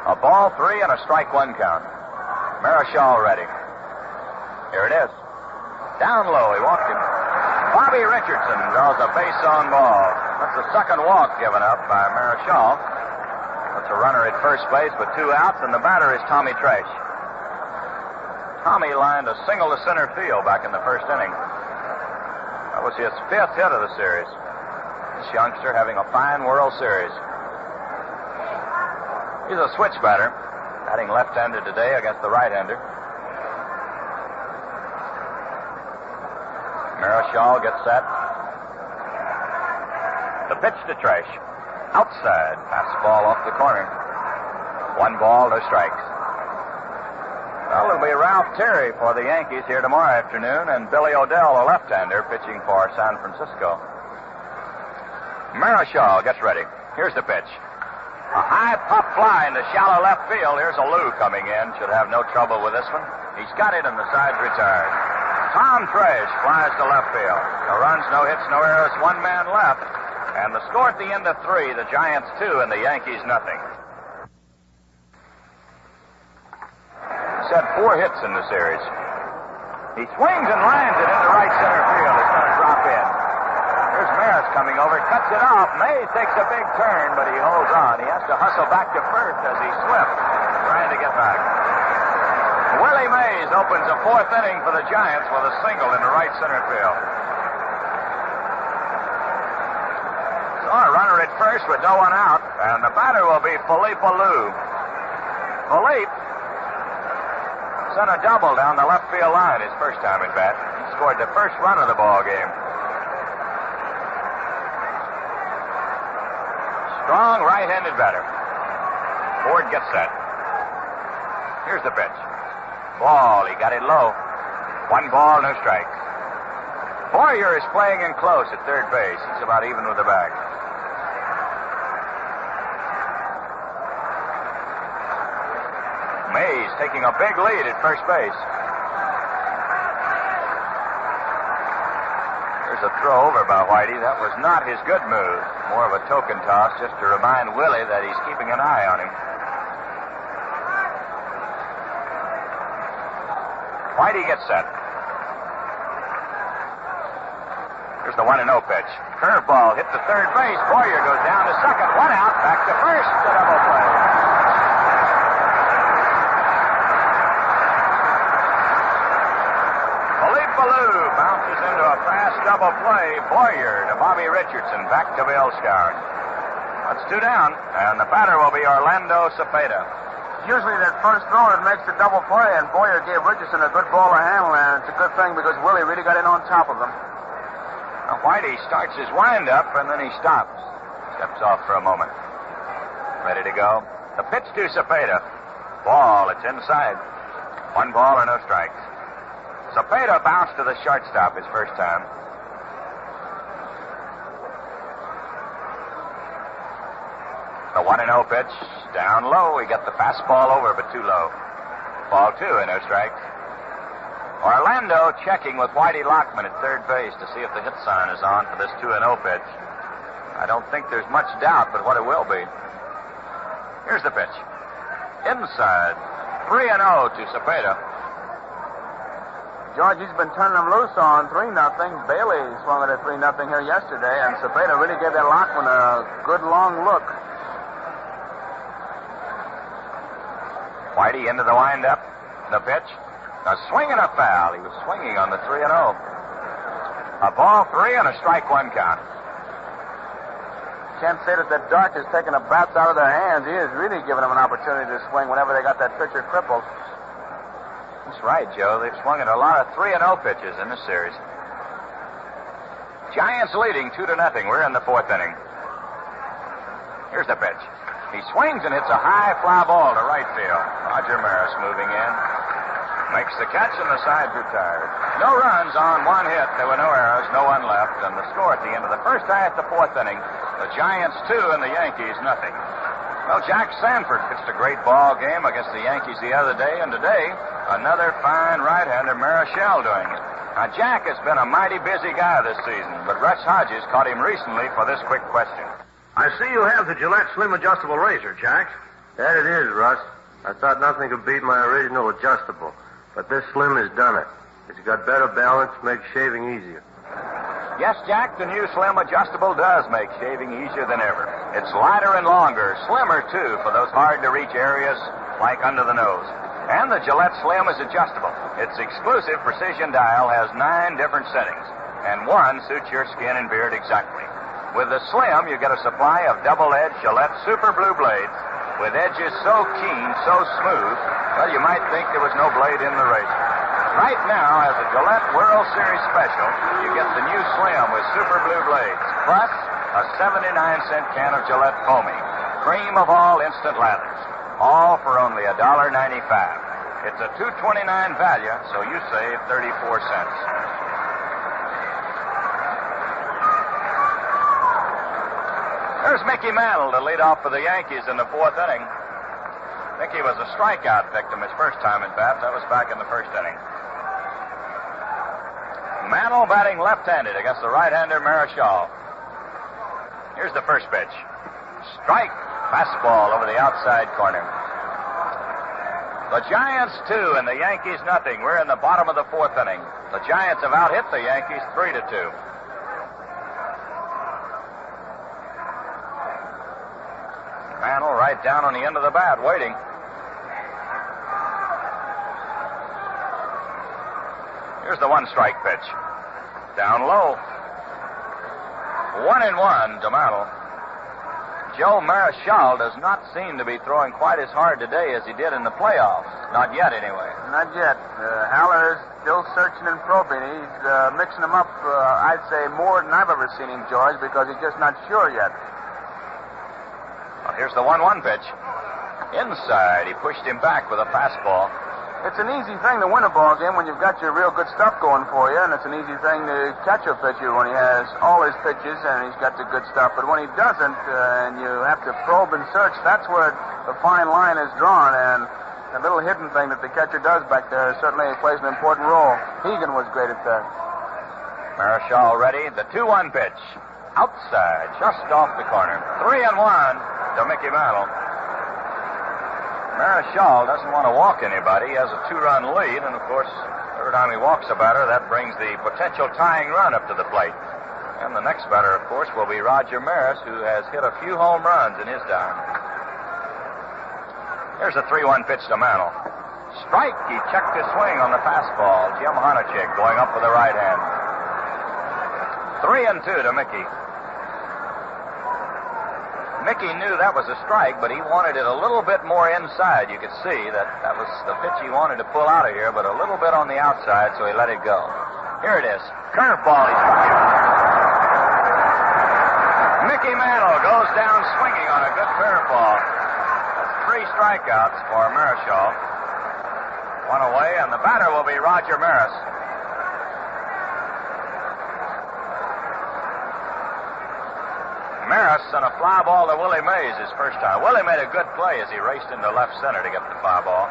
A ball, 3, and a strike 1 count. Marichal ready. Here it is. Down low, he walked him. Bobby Richardson draws a base on ball. That's the second walk given up by Marichal. That's a runner at first base with 2 outs, and the batter is Tommy Tresh. Tommy lined a single to center field back in the first inning. That was his 5th hit of the series. This youngster having a fine World Series. He's a switch batter, batting left-handed today against the right-hander. Marichal gets set. The pitch to Tresh. Outside. Fastball off the corner. 1 ball, no strikes. Well, it'll be Ralph Terry for the Yankees here tomorrow afternoon, and Billy O'Dell, a left-hander, pitching for San Francisco. Marichal gets ready. Here's the pitch. A high pop fly into shallow left field. Here's Alou coming in. Should have no trouble with this one. He's got it, and the side's retired. Tom Tresh flies to left field. No runs, no hits, no errors. 1 man left. And the score at the end of 3, the Giants 2 and the Yankees nothing. He's had 4 hits in the series. He swings and lines it into right center field. It's going to drop in. Here's Maris coming over, cuts it off. Mays takes a big turn, but he holds on. He has to hustle back to first as he slips, trying to get back. Willie Mays opens a 4th inning for the Giants with a single into right center field. So a runner at first with no one out, and the batter will be Philippe Alou. Philippe sent a double down the left field line his first time at bat. He scored the first run of the ball game. Strong right-handed batter. Ford gets set. Here's the pitch. Ball, he got it low. 1 ball, no strikes. Boyer is playing in close at third base. He's about even with the bag. Mays taking a big lead at first base. There's a throw over by Whitey. That was not his good move. More of a token toss just to remind Willie that he's keeping an eye on him. Whitey gets set. Here's the 1-0 pitch. Curveball hit the third base. Boyer goes down to second. 1 out. Back to first. A double play. Philippe Alou bounces into a fast double play. Boyer to Bobby Richardson. Back to Bill Scour. That's 2 down, and the batter will be Orlando Cepeda. Usually that first throw that makes the double play, and Boyer gave Richardson a good ball to handle, and it's a good thing because Willie really got in on top of him. Now, Whitey starts his windup, and then he stops. Steps off for a moment. Ready to go. The pitch to Cepeda. Ball, it's inside. 1 ball or no strikes. Cepeda bounced to the shortstop his first time. The 1-0 pitch, down low. He got the fastball over, but too low. Ball 2 and no strikes. Orlando checking with Whitey Lockman at third base to see if the hit sign is on for this 2-0 pitch. I don't think there's much doubt but what it will be. Here's the pitch. Inside. 3-0 to Cepeda. George, he's been turning them loose on 3-0. Bailey swung it at 3-0 here yesterday, and Cepeda really gave that Lockman a good long look. Whitey into the windup. The pitch. A swing and a foul. He was swinging on the 3-0. A ball 3 and a strike 1 count. Can't say that Dark is taking the bats out of their hands. He is really giving them an opportunity to swing whenever they got that pitcher crippled. That's right, Joe. They've swung at a lot of 3-0 pitches in this series. Giants leading 2-0. We're in the 4th inning. Here's the pitch. He swings and hits a high fly ball to right field. Roger Maris moving in. Makes the catch and the side's retired. No runs on 1 hit. There were no errors, no one left. And the score at the end of the first half, the 4th inning, the Giants 2 and the Yankees nothing. Well, Jack Sanford pitched a great ball game against the Yankees the other day, and today, another fine right-hander, Marichal, doing it. Now, Jack has been a mighty busy guy this season, but Russ Hodges caught him recently for this quick question. I see you have the Gillette Slim Adjustable Razor, Jack. That it is, Russ. I thought nothing could beat my original adjustable, but this Slim has done it. It's got better balance, makes shaving easier. Yes, Jack, the new Slim Adjustable does make shaving easier than ever. It's lighter and longer, slimmer, too, for those hard-to-reach areas like under the nose. And the Gillette Slim is adjustable. Its exclusive precision dial has 9 different settings, and one suits your skin and beard exactly. With the Slim, you get a supply of double-edged Gillette Super Blue blades with edges so keen, so smooth, well, you might think there was no blade in the razor. Right now, as a Gillette World Series special, you get the new Slim with Super Blue blades, plus a 79-cent can of Gillette Foamy, cream of all instant lathers, all for only $1.95. It's a $2.29 value, so you save 34 cents. There's Mickey Mantle to lead off for the Yankees in the 4th inning. Mickey was a strikeout victim his first time at bat. That was back in the 1st inning. Mantle batting left-handed against the right-hander Marichal. Here's the first pitch. Strike. Fastball over the outside corner. The Giants 2 and the Yankees nothing. We're in the bottom of the 4th inning. The Giants have out-hit the Yankees 3-2. Mantle right down on the end of the bat, waiting. Here's the 1-strike pitch. Down low. 1-1 to Mantle. Joe Marichal does not seem to be throwing quite as hard today as he did in the playoffs. Not yet, anyway. Not yet. Haller is still searching and probing. He's mixing them up, I'd say, more than I've ever seen him, George, because he's just not sure yet. Well, here's the 1-1 pitch. Inside, he pushed him back with a fastball. It's an easy thing to win a ball game when you've got your real good stuff going for you, and it's an easy thing to catch a pitcher when he has all his pitches and he's got the good stuff. But when he doesn't, and you have to probe and search, that's where the fine line is drawn, and the little hidden thing that the catcher does back there certainly plays an important role. Hegan was great at that. Marichal ready. The 2-1 pitch. Outside, just off the corner. 3-1 to Mickey Mantle. Marichal doesn't want to walk anybody. He has a 2-run lead, and, of course, every time he walks a batter, that brings the potential tying run up to the plate. And the next batter, of course, will be Roger Maris, who has hit a few home runs in his time. Here's a 3-1 pitch to Mantle. Strike. He checked his swing on the fastball. Jim Honachek going up with the right hand. 3-2 to Mickey. Mickey knew that was a strike, but he wanted it a little bit more inside. You could see that was the pitch he wanted to pull out of here, but a little bit on the outside, so he let it go. Here it is. Curveball. He struck it. Mickey Mantle goes down swinging on a good curveball. That's 3 strikeouts for Marichal. 1 away, and the batter will be Roger Maris. Maris sent a fly ball to Willie Mays his first time. Willie made a good play as he raced into left center to get the fly ball.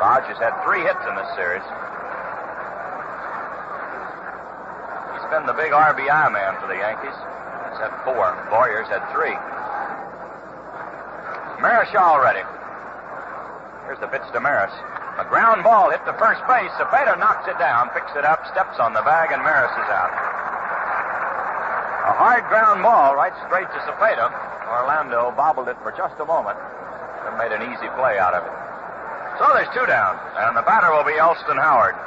Rogers had 3 hits in this series. He's been the big RBI man for the Yankees. He's had 4. Boyers had 3. Marichal ready. Here's the pitch to Maris. A ground ball hit to first base. Cepeda knocks it down, picks it up, steps on the bag, and Maris is out. A hard ground ball right straight to Cepeda. Orlando bobbled it for just a moment and made an easy play out of it. So there's 2 down, and the batter will be Elston Howard.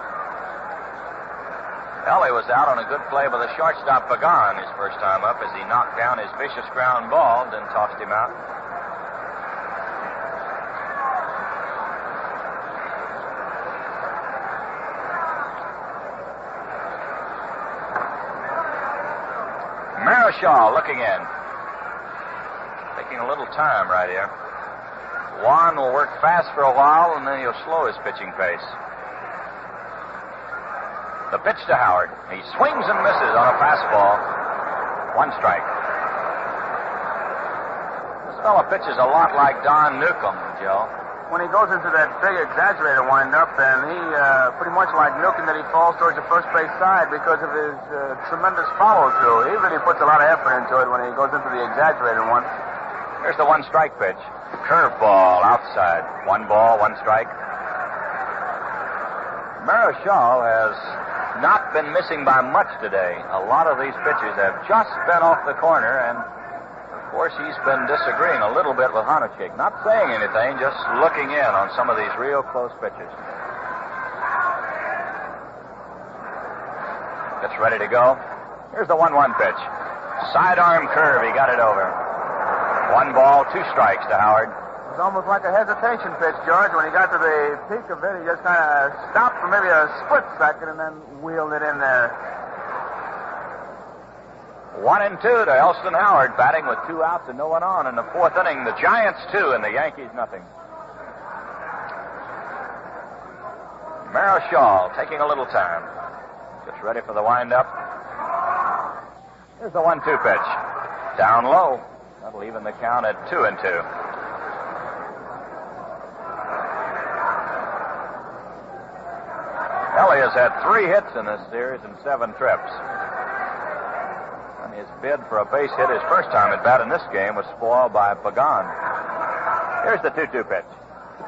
Ellie was out on a good play by the shortstop Pagan his first time up as he knocked down his vicious ground ball and then tossed him out. Marichal looking in. Taking a little time right here. Juan will work fast for a while and then he'll slow his pitching pace. The pitch to Howard. He swings and misses on a fastball. 1 strike. This fella pitches a lot like Don Newcomb, Joe. When he goes into that big exaggerated windup, then he pretty much like Newcomb that he falls towards the first base side because of his tremendous follow-through. He really puts a lot of effort into it when he goes into the exaggerated one. Here's the 1 strike pitch. Curveball outside. 1 ball, 1 strike. Marichal has not been missing by much today. A lot of these pitches have just been off the corner, and of course he's been disagreeing a little bit with Honachik. Not saying anything, just looking in on some of these real close pitches. Gets ready to go. Here's the 1-1 pitch. Sidearm curve, he got it over. 1 ball, 2 strikes to Howard. It was almost like a hesitation pitch, George. When he got to the peak of it, he just kind of stopped for maybe a split second and then wheeled it in there. 1-2 to Elston Howard, batting with 2 outs and no one on in the 4th inning. The Giants 2 and the Yankees nothing. Marichal taking a little time. Gets ready for the windup. Here's the 1-2 pitch. Down low. That'll even the count at 2-2. Ellie has had 3 hits in this series and 7 trips. And his bid for a base hit his first time at bat in this game was spoiled by Pagan. Here's the 2-2 pitch.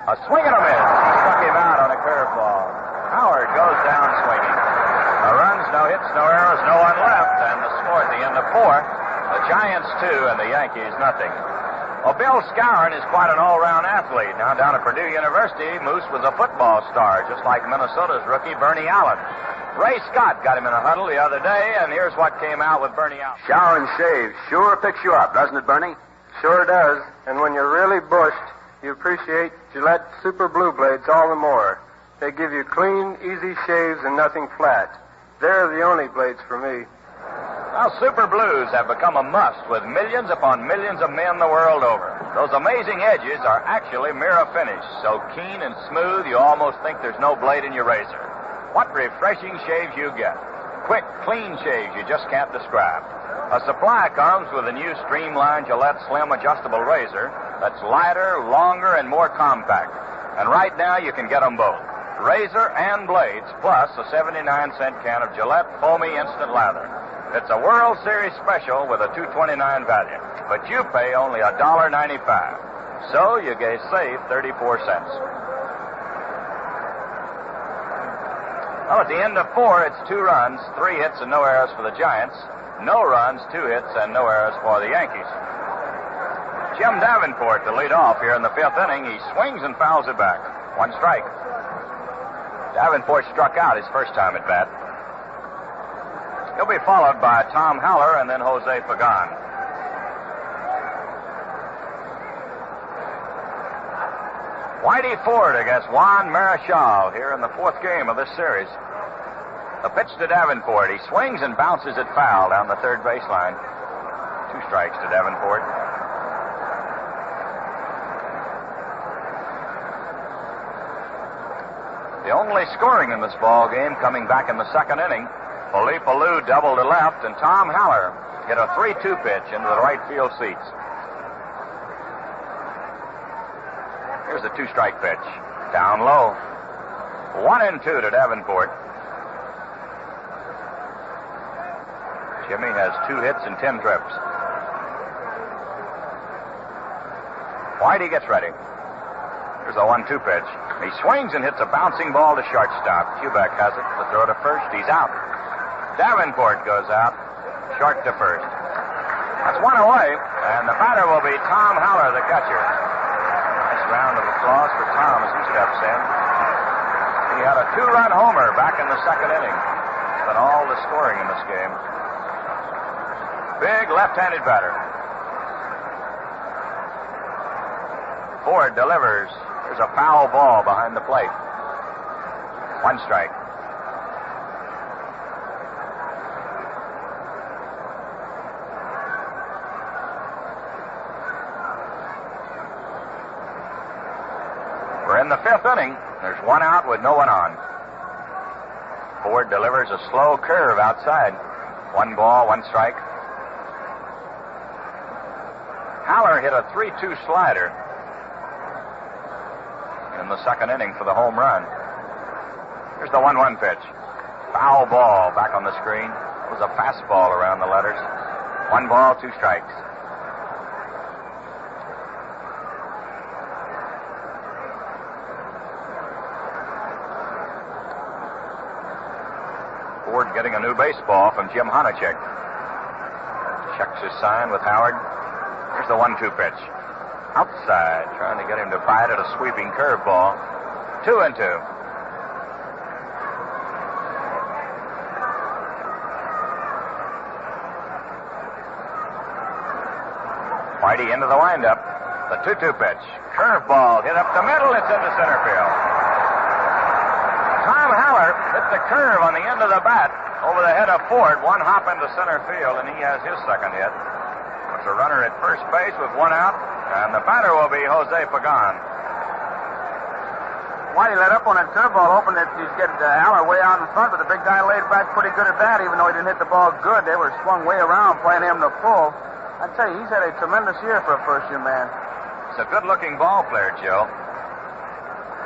A swing and a miss. Struck him out on a curveball. Howard goes down swinging. No runs, no hits, no errors, no one left. And the score at the end of 4, the Giants 2 and the Yankees nothing. Well, Bill Skowron is quite an all-round athlete. Now down at Purdue University, Moose was a football star, just like Minnesota's rookie Bernie Allen. Ray Scott got him in a huddle the other day, and here's what came out with Bernie Allen. Shower and shave sure picks you up, doesn't it, Bernie? Sure does. And when you're really bushed, you appreciate Gillette Super Blue Blades all the more. They give you clean, easy shaves and nothing flat. They're the only blades for me. Well, Super Blues have become a must with millions upon millions of men the world over. Those amazing edges are actually mirror finish, so keen and smooth you almost think there's no blade in your razor. What refreshing shaves you get. Quick, clean shaves you just can't describe. A supply comes with a new streamlined Gillette Slim Adjustable Razor that's lighter, longer, and more compact. And right now you can get them both. Razor and blades, plus a 79-cent can of Gillette Foamy Instant Lather. It's a World Series special with a $2.29 value, but you pay only $1.95. So you save 34 cents. Well, at the end of 4, it's 2 runs, 3 hits, and no errors for the Giants. No runs, 2 hits, and no errors for the Yankees. Jim Davenport to lead off here in the 5th inning. He swings and fouls it back. 1 strike. Davenport struck out his first time at bat. He'll be followed by Tom Haller and then Jose Pagan. Whitey Ford against Juan Marichal here in the 4th game of this series. The pitch to Davenport. He swings and bounces it foul down the 3rd baseline. 2 strikes to Davenport. The only scoring in this ball game coming back in the 2nd inning. Philippe Alou doubled to left, and Tom Haller hit a 3-2 pitch into the right field seats. Here's the 2-strike pitch. Down low. 1-2 to Davenport. Jimmy has 2 hits and 10 trips. Whitey gets ready. Here's a 1-2 pitch. He swings and hits a bouncing ball to shortstop. Kubek has it. The throw to first. He's out. Davenport goes out. Short to first. That's 1 away, and the batter will be Tom Haller, the catcher. Nice round of applause for Tom as he steps in. He had a 2-run homer back in the 2nd inning. than all the scoring in this game. Big left-handed batter. Ford delivers. There's a foul ball behind the plate. 1 strike. We're in the 5th inning. There's 1 out with no one on. Ford delivers a slow curve outside. 1 ball, 1 strike. Haller hit a 3-2 slider in the 2nd inning for the home run. Here's the 1-1 pitch. Foul ball back on the screen. It was a fastball around the letters. 1 ball, 2 strikes. Ford getting a new baseball from Jim Honachek. Checks his sign with Howard. Here's the 1-2 pitch. Outside, trying to get him to bite at a sweeping curveball. 2-2. Whitey into the windup. The 2-2 pitch. Curveball hit up the middle. It's into center field. Tom Haller hit the curve on the end of the bat over the head of Ford. 1 hop into center field, and he has his 2nd hit. There's a runner at first base with 1 out, and the batter will be Jose Pagan. Whitey let up on that curveball, hoping that he'd get Haller way out in front, but the big guy laid back pretty good at that, even though he didn't hit the ball good. They were swung way around, playing him to full. I tell you, he's had a tremendous year for a first-year man. He's a good-looking ball player, Joe.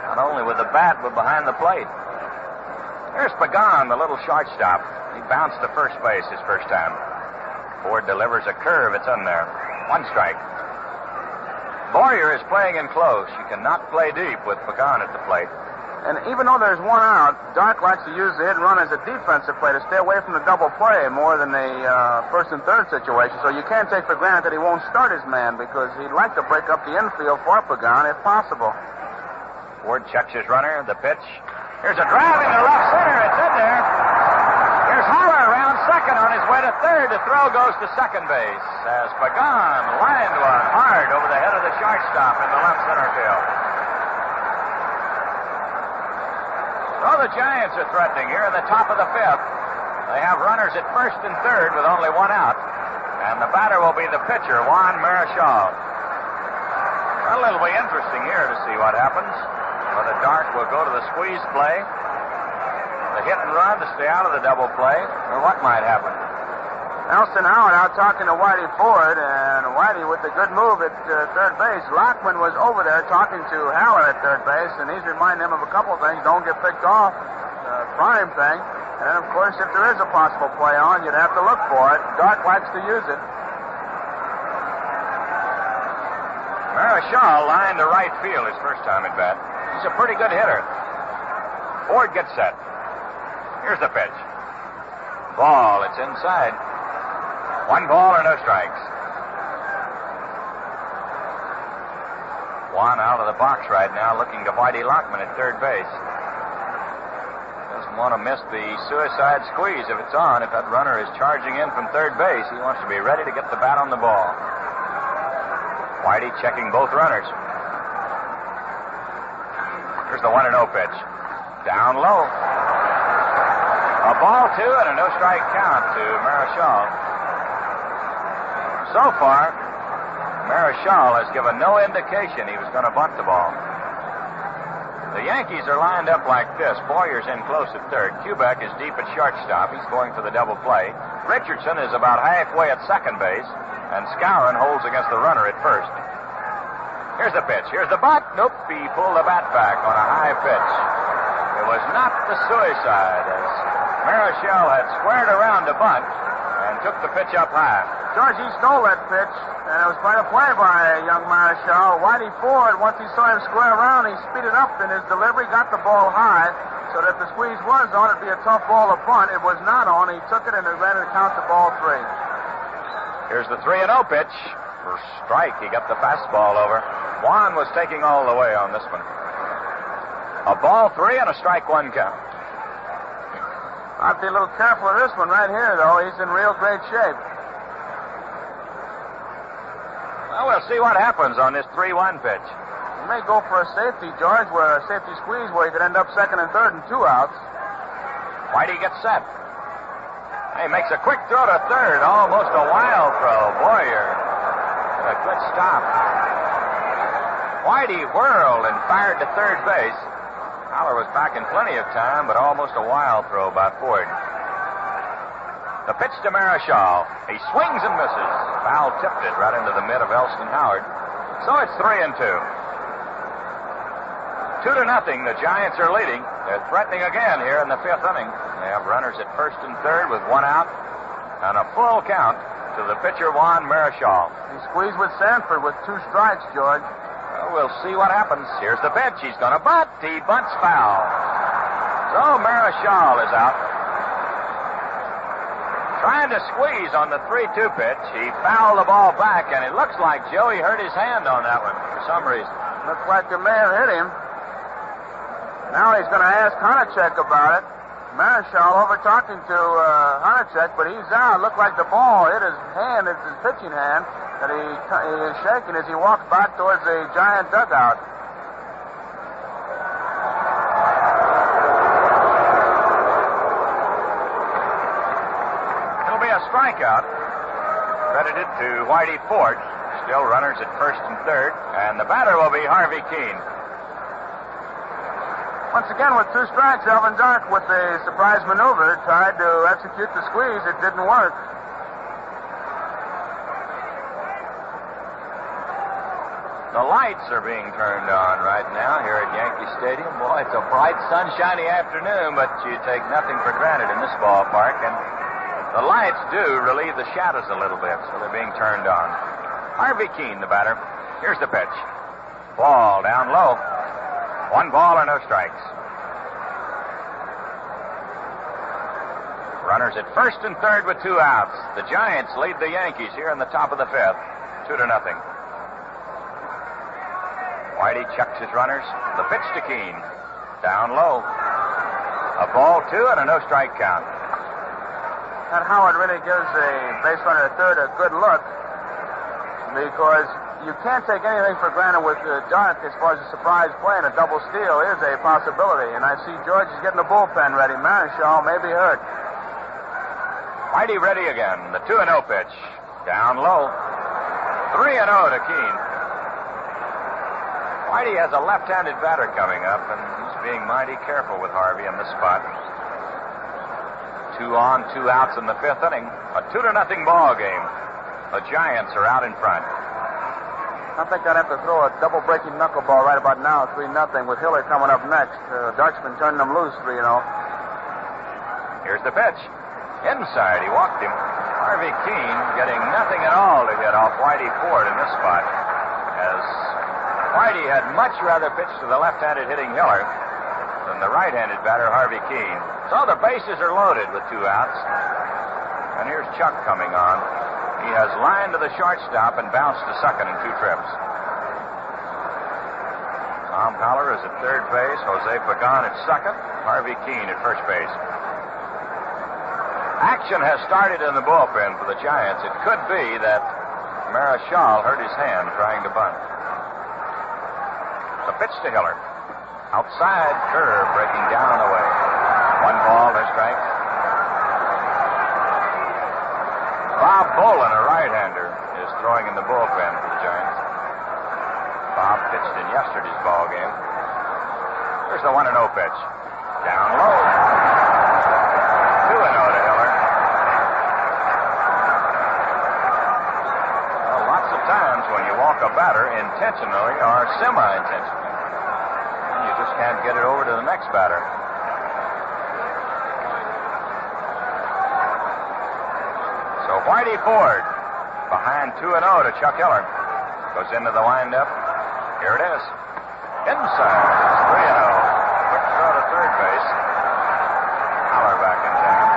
Not only with the bat, but behind the plate. Here's Pagan, the little shortstop. He bounced to first base his first time. Ford delivers a curve. It's in there. 1 strike. Boyer is playing in close. You cannot play deep with Pagan at the plate. And even though there's 1 out, Dark likes to use the hit and run as a defensive play to stay away from the double play more than the 1st and 3rd situation. So you can't take for granted that he won't start his man because he'd like to break up the infield for Pagan if possible. Ford checks his runner. The pitch. Here's a drive into left center. It's in there. Here's Haller around second on his way to 3rd. The throw goes to 2nd base as Pagan lined one hard over the head of the shortstop into left center field. So the Giants are threatening here in the top of the 5th. They have runners at 1st and 3rd with only 1 out. And the batter will be the pitcher, Juan Marichal. Well, it'll be interesting here to see what happens. Whether Dark will go to the squeeze play, the hit and run to stay out of the double play, or what might happen. Nelson Howard out talking to Whitey Ford, and Whitey with a good move at 3rd base. Lockman was over there talking to Haller at 3rd base, and he's reminding him of a couple of things. Don't get picked off, prime thing. And then, of course, if there is a possible play on, you'd have to look for it. Dark likes to use it. Marichal lined to right field his first time at bat. He's a pretty good hitter. Ford gets set. Here's the pitch. Ball, it's inside. 1 ball or no strikes. Juan out of the box right now, looking to Whitey Lockman at 3rd base. Doesn't want to miss the suicide squeeze if it's on. If that runner is charging in from 3rd base, he wants to be ready to get the bat on the ball. Whitey checking both runners. Here's the 1-0 pitch. Down low. A ball, 2, and a no-strike count to Marichal. So far, Marichal has given no indication he was going to bunt the ball. The Yankees are lined up like this. Boyer's in close at 3rd. Kubek is deep at shortstop. He's going for the double play. Richardson is about halfway at 2nd base, and Skowron holds against the runner at 1st. Here's the pitch. Here's the bunt. Nope, he pulled the bat back on a high pitch. It was not the suicide, as Marichal had squared around to bunt and took the pitch up high. George, he stole that pitch, and it was quite a play by young Marichal. Whitey Ford, once he saw him square around, he speeded up in his delivery, got the ball high, so that if the squeeze was on, it'd be a tough ball to bunt. It was not on. He took it and it ran to count the ball 3. Here's the 3-0 pitch. For strike, he got the fastball over. Juan was taking all the way on this one. A ball 3 and a strike 1 count. I'll have to be a little careful of this one right here, though. He's in real great shape. Well, we'll see what happens on this 3-1 pitch. He may go for a safety, George, where a safety squeeze where he could end up second and third and 2 outs. Whitey gets set. He makes a quick throw to third. Almost a wild throw. Boyer. A good stop. Whitey whirled and fired to third base. Haller was back in plenty of time, but almost a wild throw by Ford. The pitch to Marichal. He swings and misses. Foul tipped it right into the mid of Elston Howard. So it's 3-2. 2-0. The Giants are leading. They're threatening again here in the 5th inning. They have runners at first and third with 1 out and a full count to the pitcher Juan Marichal. He squeezed with Sanford with 2 strikes, George. Well, we'll see what happens. Here's the pitch. He's going to bunt. He bunts foul. So Marichal is out. Trying to squeeze on the 3-2 pitch. He fouled the ball back, and it looks like Joey hurt his hand on that one for some reason. Looks like it may have hit him. Now he's going to ask Hunacek about it. Marichal over talking to Hunacek, but he's out. Looked like the ball hit his hand. It's his pitching hand that he is shaking as he walks back towards the Giant dugout. It'll be a strikeout credited to Whitey Ford. Still runners at first and third, and the batter will be Harvey Keene. Once again, with 2 strikes, Elvin Dark, with a surprise maneuver, tried to execute the squeeze. It didn't work. The lights are being turned on right now here at Yankee Stadium. Boy, it's a bright, sunshiny afternoon, but you take nothing for granted in this ballpark. And the lights do relieve the shadows a little bit, so they're being turned on. Harvey Keene, the batter. Here's the pitch. Ball down low. 1 ball and no strikes. Runners at first and third with 2 outs. The Giants lead the Yankees here in the top of the 5th. 2-0. Whitey checks his runners. The pitch to Keene. Down low. A ball 2 and a no strike count. That Howard really gives a base runner at third a good look, because you can't take anything for granted with Dark as far as a surprise play, and a double steal is a possibility. And I see George is getting the bullpen ready. Marichal may be hurt. Whitey ready again. The 2-0 pitch. Down low. 3-0 to Keene. Whitey has a left-handed batter coming up, and he's being mighty careful with Harvey in this spot. 2 on, 2 outs in the 5th inning. A 2-0 ball game. The Giants are out in front. I think I'd have to throw a double-breaking knuckleball right about now, 3-0, with Hiller coming up next. Dark's been turning them loose, 3-0. Here's the pitch. Inside, he walked him. Harvey Keene getting nothing at all to get off Whitey Ford in this spot, as Whitey had much rather pitch to the left-handed hitting Hiller than the right-handed batter, Harvey Keene. So the bases are loaded with 2 outs. And here's Chuck coming on. He has lined to the shortstop and bounced to second in 2 trips. Tom Haller is at third base. Jose Pagan at second. Harvey Keene at first base. Action has started in the bullpen for the Giants. It could be that Marichal hurt his hand trying to bunt. The pitch to Hiller. Outside, curve breaking down and away. 1 ball, no strike. Bob Bolin, a right-hander, is throwing in the bullpen for the Giants. Bob pitched in yesterday's ball game. Here's the 1-0 pitch. Down low. 2-0 to Hiller. Well, lots of times when you walk a batter intentionally or semi-intentionally, you just can't get it over to the next batter. So Whitey Ford behind 2-0 to Chuck Hiller. Goes into the windup. Here it is. Inside. 3-0. Quick throw to third base. Haller back in town.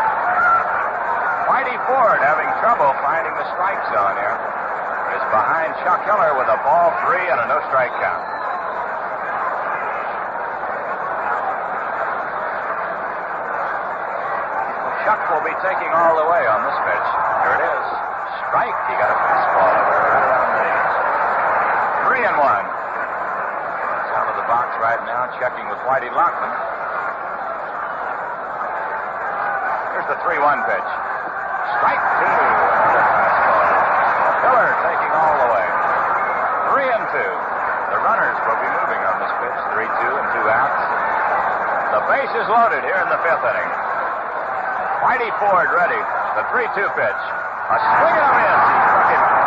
Whitey Ford having trouble finding the strike zone here. Is behind Chuck Hiller with a ball 3 and a no strike count. be taking all the way on this pitch. Here it is. Strike. He got a fastball over right on the knees. 3-1. He's out of the box right now, checking with Whitey Lockman. Here's the 3-1 pitch. Strike 2. Another fastball. Miller taking all the way. 3-2. The runners will be moving on this pitch. 3-2 and 2 outs. The base is loaded here in the 5th inning. Whitey Ford ready. The 3-2 pitch. A swing and a miss. He struck him out.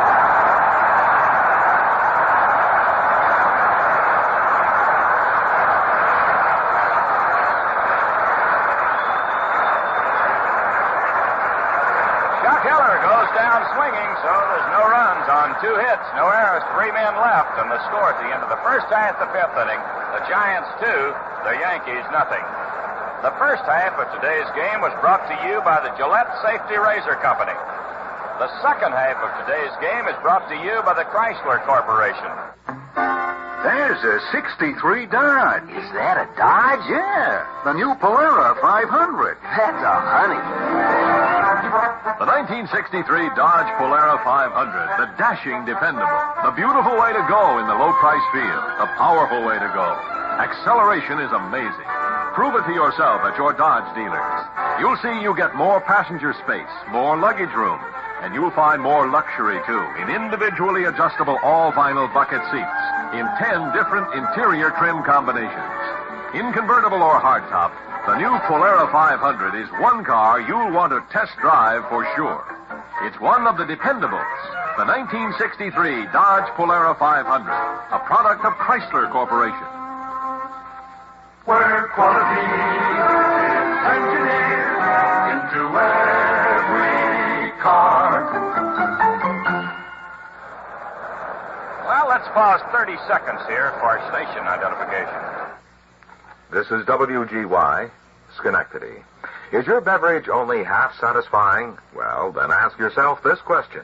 Chuck Heller goes down swinging, so there's no runs on 2 hits, no errors, 3 men left, and the score at the end of the first half, the 5th inning. The Giants 2, the Yankees nothing. The first half of today's game was brought to you by the Gillette Safety Razor Company. The second half of today's game is brought to you by the Chrysler Corporation. There's a 63 Dodge. Is that a Dodge? Yeah, the new Polara 500. That's a honey. The 1963 Dodge Polara 500, the dashing, dependable, the beautiful way to go in the low-price field, the powerful way to go. Acceleration is amazing. Prove it to yourself at your Dodge dealers. You'll see you get more passenger space, more luggage room, and you'll find more luxury, too, in individually adjustable all-vinyl bucket seats in 10 different interior trim combinations. In convertible or hardtop, the new Polara 500 is one car you'll want to test drive for sure. It's one of the dependables, the 1963 Dodge Polara 500, a product of Chrysler Corporation. Where quality is engineered into every car. Well, let's pause 30 seconds here for station identification. This is WGY, Schenectady. Is your beverage only half satisfying? Well, then ask yourself this question.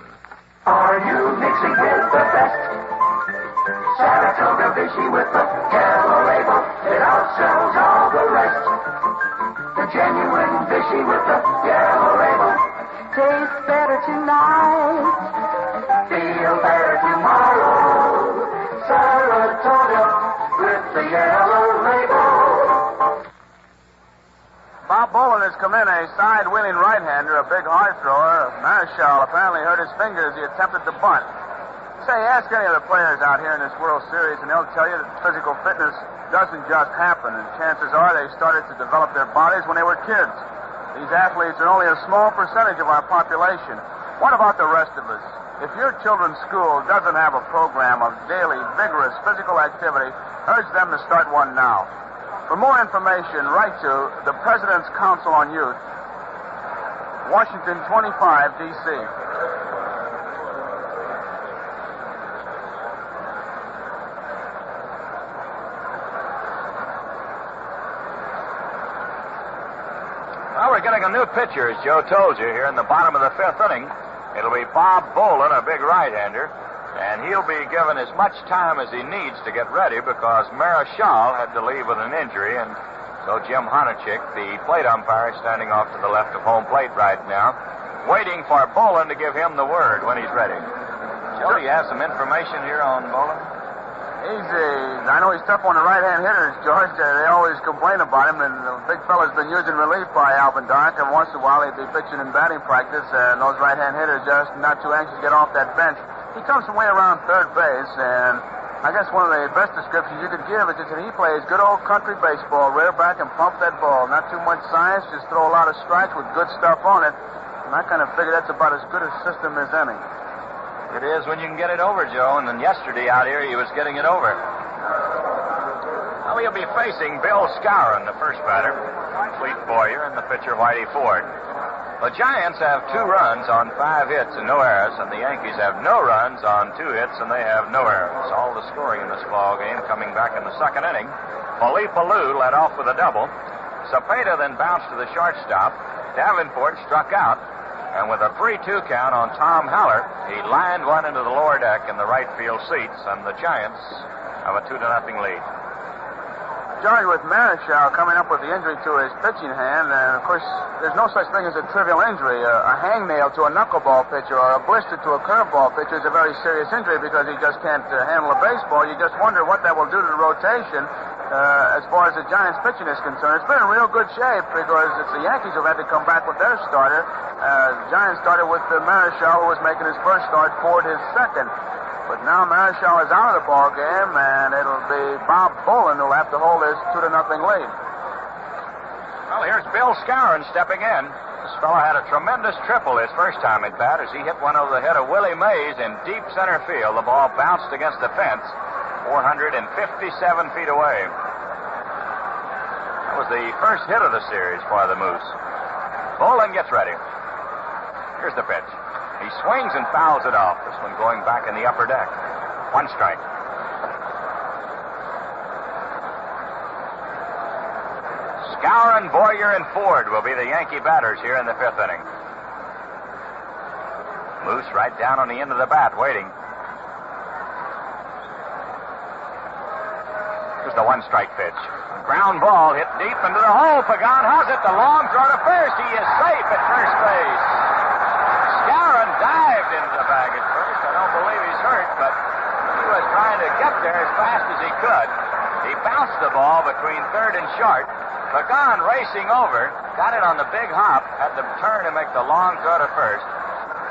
Are you mixing with the best? Saratoga Vichy with the yellow label, it outsells all the rest. The genuine Vichy with the yellow label tastes better tonight, feel better tomorrow. Saratoga with the yellow label. Bob Bolin has come in, a side-wheeling right-hander, a big hard thrower. Marichal apparently hurt his finger as he attempted to bunt. Say, ask any of the players out here in this World Series, and they'll tell you that physical fitness doesn't just happen, and chances are they started to develop their bodies when they were kids. These athletes are only a small percentage of our population. What about the rest of us? If your children's school doesn't have a program of daily, vigorous physical activity, urge them to start one now. For more information, write to the President's Council on Youth, Washington 25, D.C. Well, we're getting a new pitcher, as Joe told you, here in the bottom of the 5th inning. It'll be Bob Bolin, a big right-hander, and he'll be given as much time as he needs to get ready because Marichal had to leave with an injury, and so Jim Honachik, the plate umpire, is standing off to the left of home plate right now, waiting for Bolin to give him the word when he's ready. Joe, do you have some information here on Bolin? I know he's tough on the right-hand hitters, George. They always complain about him, and the big fella's been using relief by Alvin Dark. Every once in a while, he'd be pitching in batting practice, and those right-hand hitters just not too anxious to get off that bench. He comes from way around third base, and I guess one of the best descriptions you could give is that he plays good old country baseball, rear back and pump that ball. Not too much science, just throw a lot of strikes with good stuff on it. And I kind of figure that's about as good a system as any. It is when you can get it over, Joe, and then yesterday out here he was getting it over. Well, he'll be facing Bill Skowron, the first batter, Fleet Boyer, and the pitcher Whitey Ford. The Giants have 2 runs on 5 hits and no errors, and the Yankees have no runs on 2 hits and they have no errors. All the scoring in this ball game coming back in the 2nd inning. Felipe Alou led off with a double. Cepeda then bounced to the shortstop. Davenport struck out. And with a 3-2 count on Tom Haller, he lined one into the lower deck in the right field seats, and the Giants have a 2-0 lead. George, with Marichal coming up with the injury to his pitching hand, and of course, there's no such thing as a trivial injury. A hangnail to a knuckleball pitcher or a blister to a curveball pitcher is a very serious injury because he just can't handle a baseball. You just wonder what that will do to the rotation as far as the Giants' pitching is concerned. It's been in real good shape because it's the Yankees who've had to come back with their starter. The Giants started with Marichal, who was making his first start, Ford his second. But now Marichal is out of the ball game, and it'll be Bob Bolin who'll have to hold his 2-0 lead. Well, here's Bill Skowron stepping in. This fellow had a tremendous triple his first time at bat as he hit one over the head of Willie Mays in deep center field. The ball bounced against the fence 457 feet away. That was the first hit of the series for the Moose. Bolin gets ready. Here's the pitch. He swings and fouls it off. This one going back in the upper deck. 1 strike. Skowron, Boyer, and Ford will be the Yankee batters here in the 5th inning. Moose right down on the end of the bat, waiting. Here's the 1-strike pitch. Ground ball hit deep into the hole. Pagan has it. The long throw to first. He is safe at first base. Skowron dived into the bag at first. I don't believe he's hurt, but he was trying to get there as fast as he could. He bounced the ball between third and short. Pagan racing over, got it on the big hop, had to turn and make the long throw to first.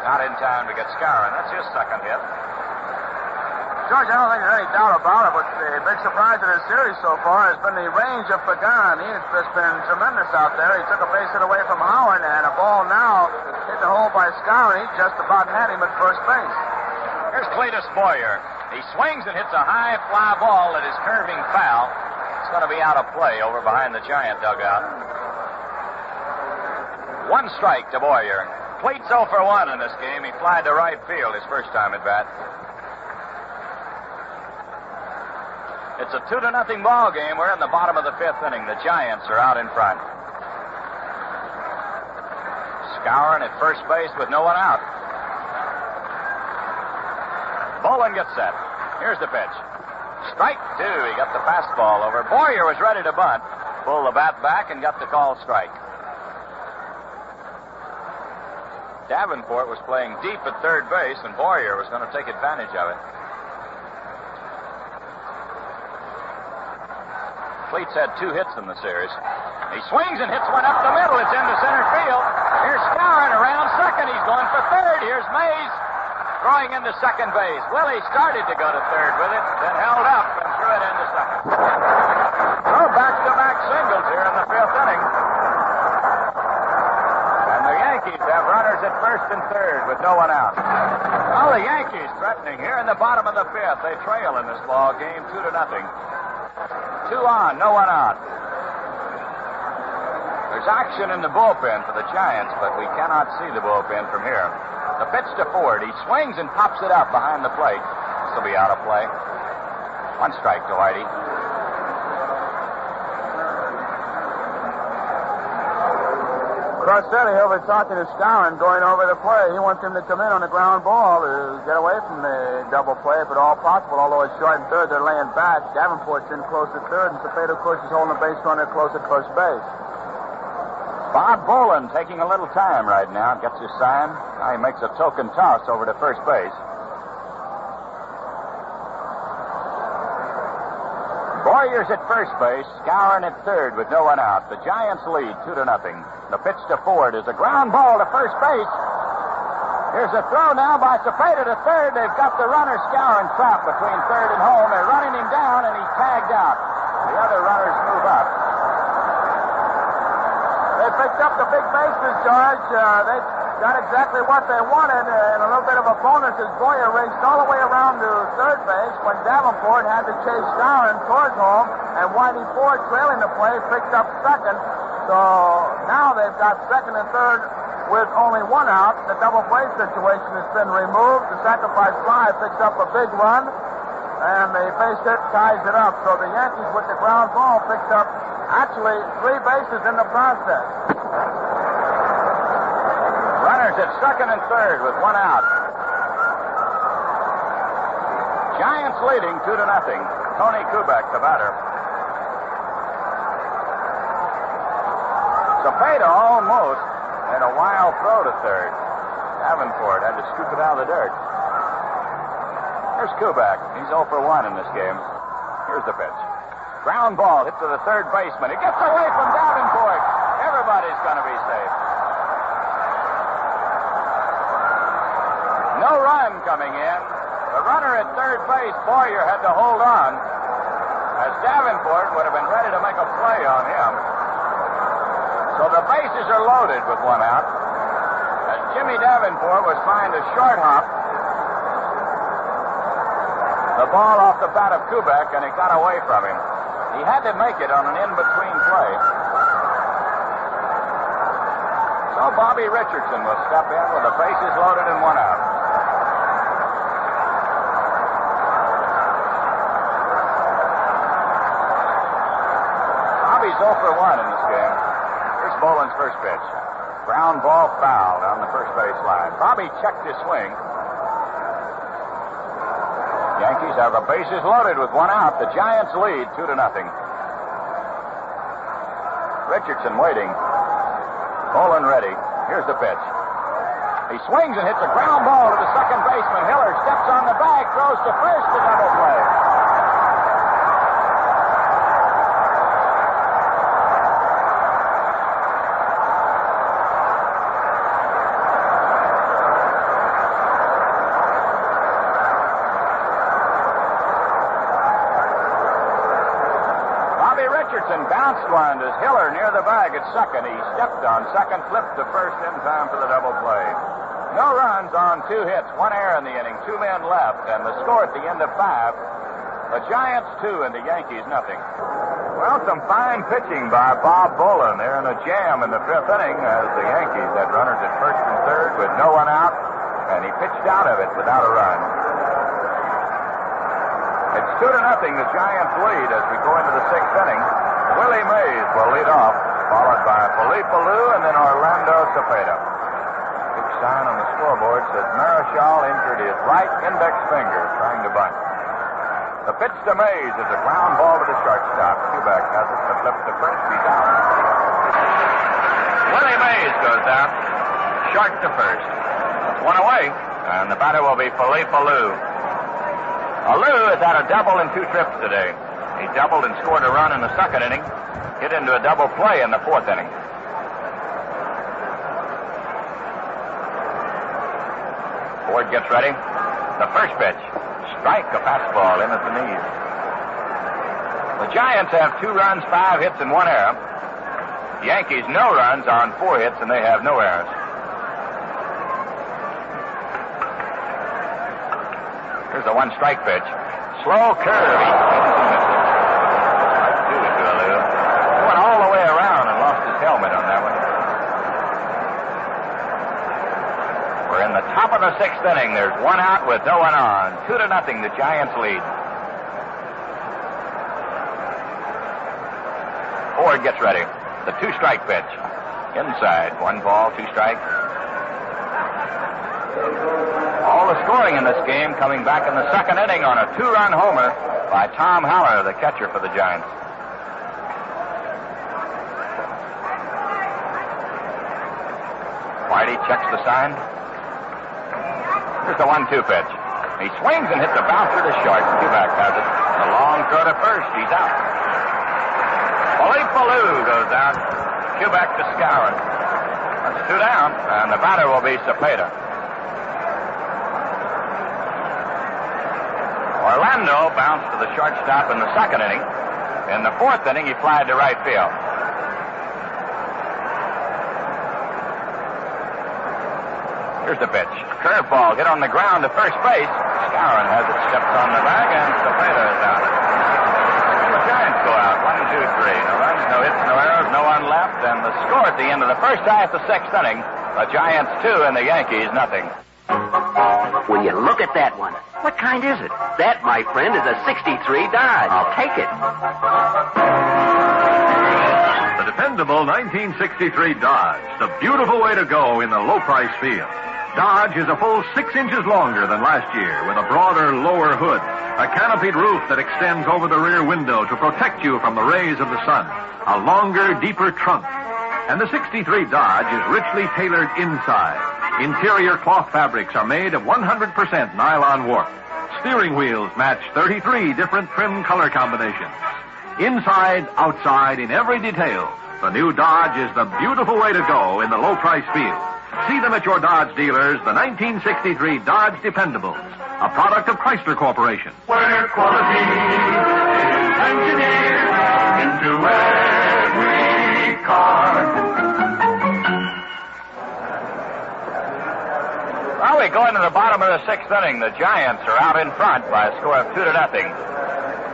Not in time to get Skowron. That's his second hit. George, I don't think there's any doubt about it, but the big surprise of this series so far has been the range of Pagan. He has just been tremendous out there. He took a base hit away from Howard, and a ball now hit the hole by Skowron. He just about had him at first base. Here's Cletus Boyer. He swings and hits a high fly ball that is curving foul. It's going to be out of play over behind the Giant dugout. 1 strike to Boyer. Cleats 0 for 1 in this game. He flied to right field his first time at bat. It's a 2-0 ball game. We're in the bottom of the 5th inning. The Giants are out in front. Skowron at first base with no one out. Bolin gets set. Here's the pitch. Strike 2. He got the fastball over. Boyer was ready to bunt. Pulled the bat back and got the call strike. Davenport was playing deep at third base, and Boyer was going to take advantage of it. Cleats had 2 hits in the series. He swings and hits one up the middle. It's into center field. Here's Skowron around second. He's going for third. Here's Mays throwing into second base. Willie started to go to third with it, then held up and threw it into second. So back-to-back singles here in the 5th inning. And the Yankees have runners at first and third with no one out. Well, the Yankees threatening here in the bottom of the 5th. They trail in this ball game 2-0. 2 on, no one out. There's action in the bullpen for the Giants, but we cannot see the bullpen from here. The pitch to Ford. He swings and pops it up behind the plate. This will be out of play. 1 strike to Whitey. Crossetti, he'll be talking to Skowron going over the play. He wants him to come in on the ground ball to get away from the double play if at all possible. Although it's short and third, they're laying back. Davenport's in close at third, and Cepeda, of course, is holding the base runner close at first base. Bob Bolin taking a little time right now. Gets his sign. Now he makes a token toss over to first base. Boyer's at first base. Skowron at third with no one out. The Giants lead 2-0. The pitch to Ford is a ground ball to first base. Here's a throw now by Cepeda to third. They've got the runner Skowron trapped between third and home. They're running him down, and he's tagged out. The other runners move up. They picked up the big bases, George. They got exactly what they wanted, and a little bit of a bonus as Boyer raced all the way around to third base when Davenport had to chase Skowron towards home, and Whitey Ford, trailing the play, picked up second. So now they've got second and third with only one out. The double play situation has been removed. The sacrifice fly picks up a big run, and the base hit ties it up. So the Yankees, with the ground ball, picked up actually 3 bases in the process. Runners at second and third with one out. Giants leading 2-0. Tony Kubek, the batter. Cepeda almost had a wild throw to third. Davenport had to scoop it out of the dirt. Here's Kubek. He's 0 for 1 in this game. Here's the pitch. Ground ball hit to the third baseman. It gets away from Davenport. Everybody's going to be safe. No run coming in. The runner at third base, Boyer, had to hold on, as Davenport would have been ready to make a play on him. So the bases are loaded with 1 out, as Jimmy Davenport was trying to short hop the ball off the bat of Kubek, and it got away from him. He had to make it on an in-between play. So Bobby Richardson will step in with the bases loaded and 1 out. Bobby's 0 for 1 in this game. Here's Boland's first pitch. Ground ball foul down the first base line. Bobby checked his swing. Yankees have the bases loaded with 1 out. The Giants lead 2-0. Richardson waiting. Boland ready. Here's the pitch. He swings and hits a ground ball to the second baseman. Hiller steps on the bag, throws to first, to double play. Richardson bounced one to Hiller near the bag at second. He stepped on second, flipped to first in time for the double play. No runs on 2 hits, 1 error in the inning, 2 men left, and the score at the end of 5. The Giants 2 and the Yankees nothing. Well, some fine pitching by Bob Boland there in a jam in the 5th inning as the Yankees had runners at first and third with no 1 out, and he pitched out of it without a run. It's 2-0, the Giants lead as we go into the 6th inning. Willie Mays will lead off, followed by Felipe Alou and then Orlando Cepeda. Big sign on the scoreboard says Marichal injured his right index finger trying to bunt. The pitch to Mays is a ground ball to the shortstop. Kubek has it to flip to first. He's out. Willie Mays goes out, short to first. 1 away, and the batter will be Felipe Alou. Alou has had a double in 2 trips today. He doubled and scored a run in the 2nd inning, hit into a double play in the 4th inning. Ford gets ready. The first pitch, strike, a fastball in at the knees. The Giants have 2 runs, 5 hits, and 1 error. The Yankees no runs on 4 hits, and they have no errors. Here's the 1 strike pitch. Slow curve. Strike 2 to Alou. He went all the way around and lost his helmet on that one. We're in the top of the 6th inning. There's 1 out with no 1 on. 2-0, the Giants lead. Ford gets ready. The 2 strike pitch. Inside. 1 ball, 2 strikes. All the scoring in this game coming back in the 2nd inning on a 2-run homer by Tom Haller, the catcher for the Giants. Whitey checks the sign. Here's the 1-2 pitch. He swings and hits a bouncer to short. Kubek has it. A long throw to first. He's out. Felipe Alou goes out. Kubek to Skowron. That's 2 down, and the batter will be Cepeda. Orlando bounced to the shortstop in the 2nd inning. In the 4th inning, he flied to right field. Here's the pitch. Curveball hit on the ground to first base. Skowron has it, steps on the bag, and Cepeda is out. The Giants go out. 1, 2, 3. No runs, no hits, no errors, no 1 left, and the score at the end of the first half of the 6th inning, the Giants 2 and the Yankees nothing. Will you look at that one? What kind is it? That, my friend, is a 63 Dodge. I'll take it. The dependable 1963 Dodge. The beautiful way to go in the low-price field. Dodge is a full 6 inches longer than last year with a broader, lower hood, a canopied roof that extends over the rear window to protect you from the rays of the sun, a longer, deeper trunk, And the 63 Dodge is richly tailored inside. Interior cloth fabrics are made of 100% nylon warp. Steering wheels match 33 different trim color combinations. Inside, outside, in every detail, the new Dodge is the beautiful way to go in the low-price field. See them at your Dodge dealers, the 1963 Dodge Dependables, a product of Chrysler Corporation. Where quality is engineered into every car. Well, we go into the bottom of the sixth inning. The Giants are out in front by a score of 2-0.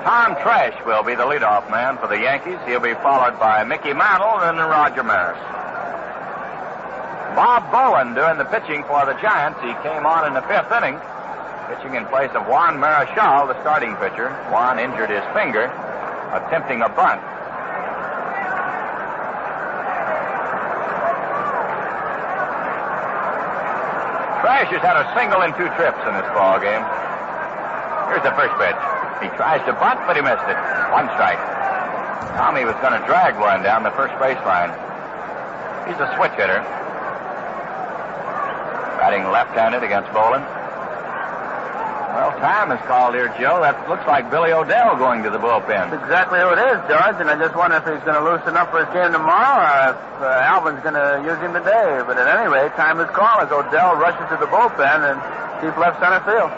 Tom Tresh will be the leadoff man for the Yankees. He'll be followed by Mickey Mantle and Roger Maris. Bob Bowen doing the pitching for the Giants. He came on in the fifth inning, pitching in place of Juan Marichal, the starting pitcher. Juan injured his finger, attempting a bunt. Tresh has had a single in 2 trips in this ball game. Here's the first pitch. He tries to bunt, but he missed it. 1 strike. Tommy was going to drag one down the first baseline. He's a switch hitter. Batting left-handed against Bolin. Well, time is called here, Joe. That looks like Billy O'Dell going to the bullpen. That's exactly who it is, George, and I just wonder if he's going to loosen up for his game tomorrow or if Alvin's going to use him today. But at any rate, time is called as O'Dell rushes to the bullpen and deep left center field.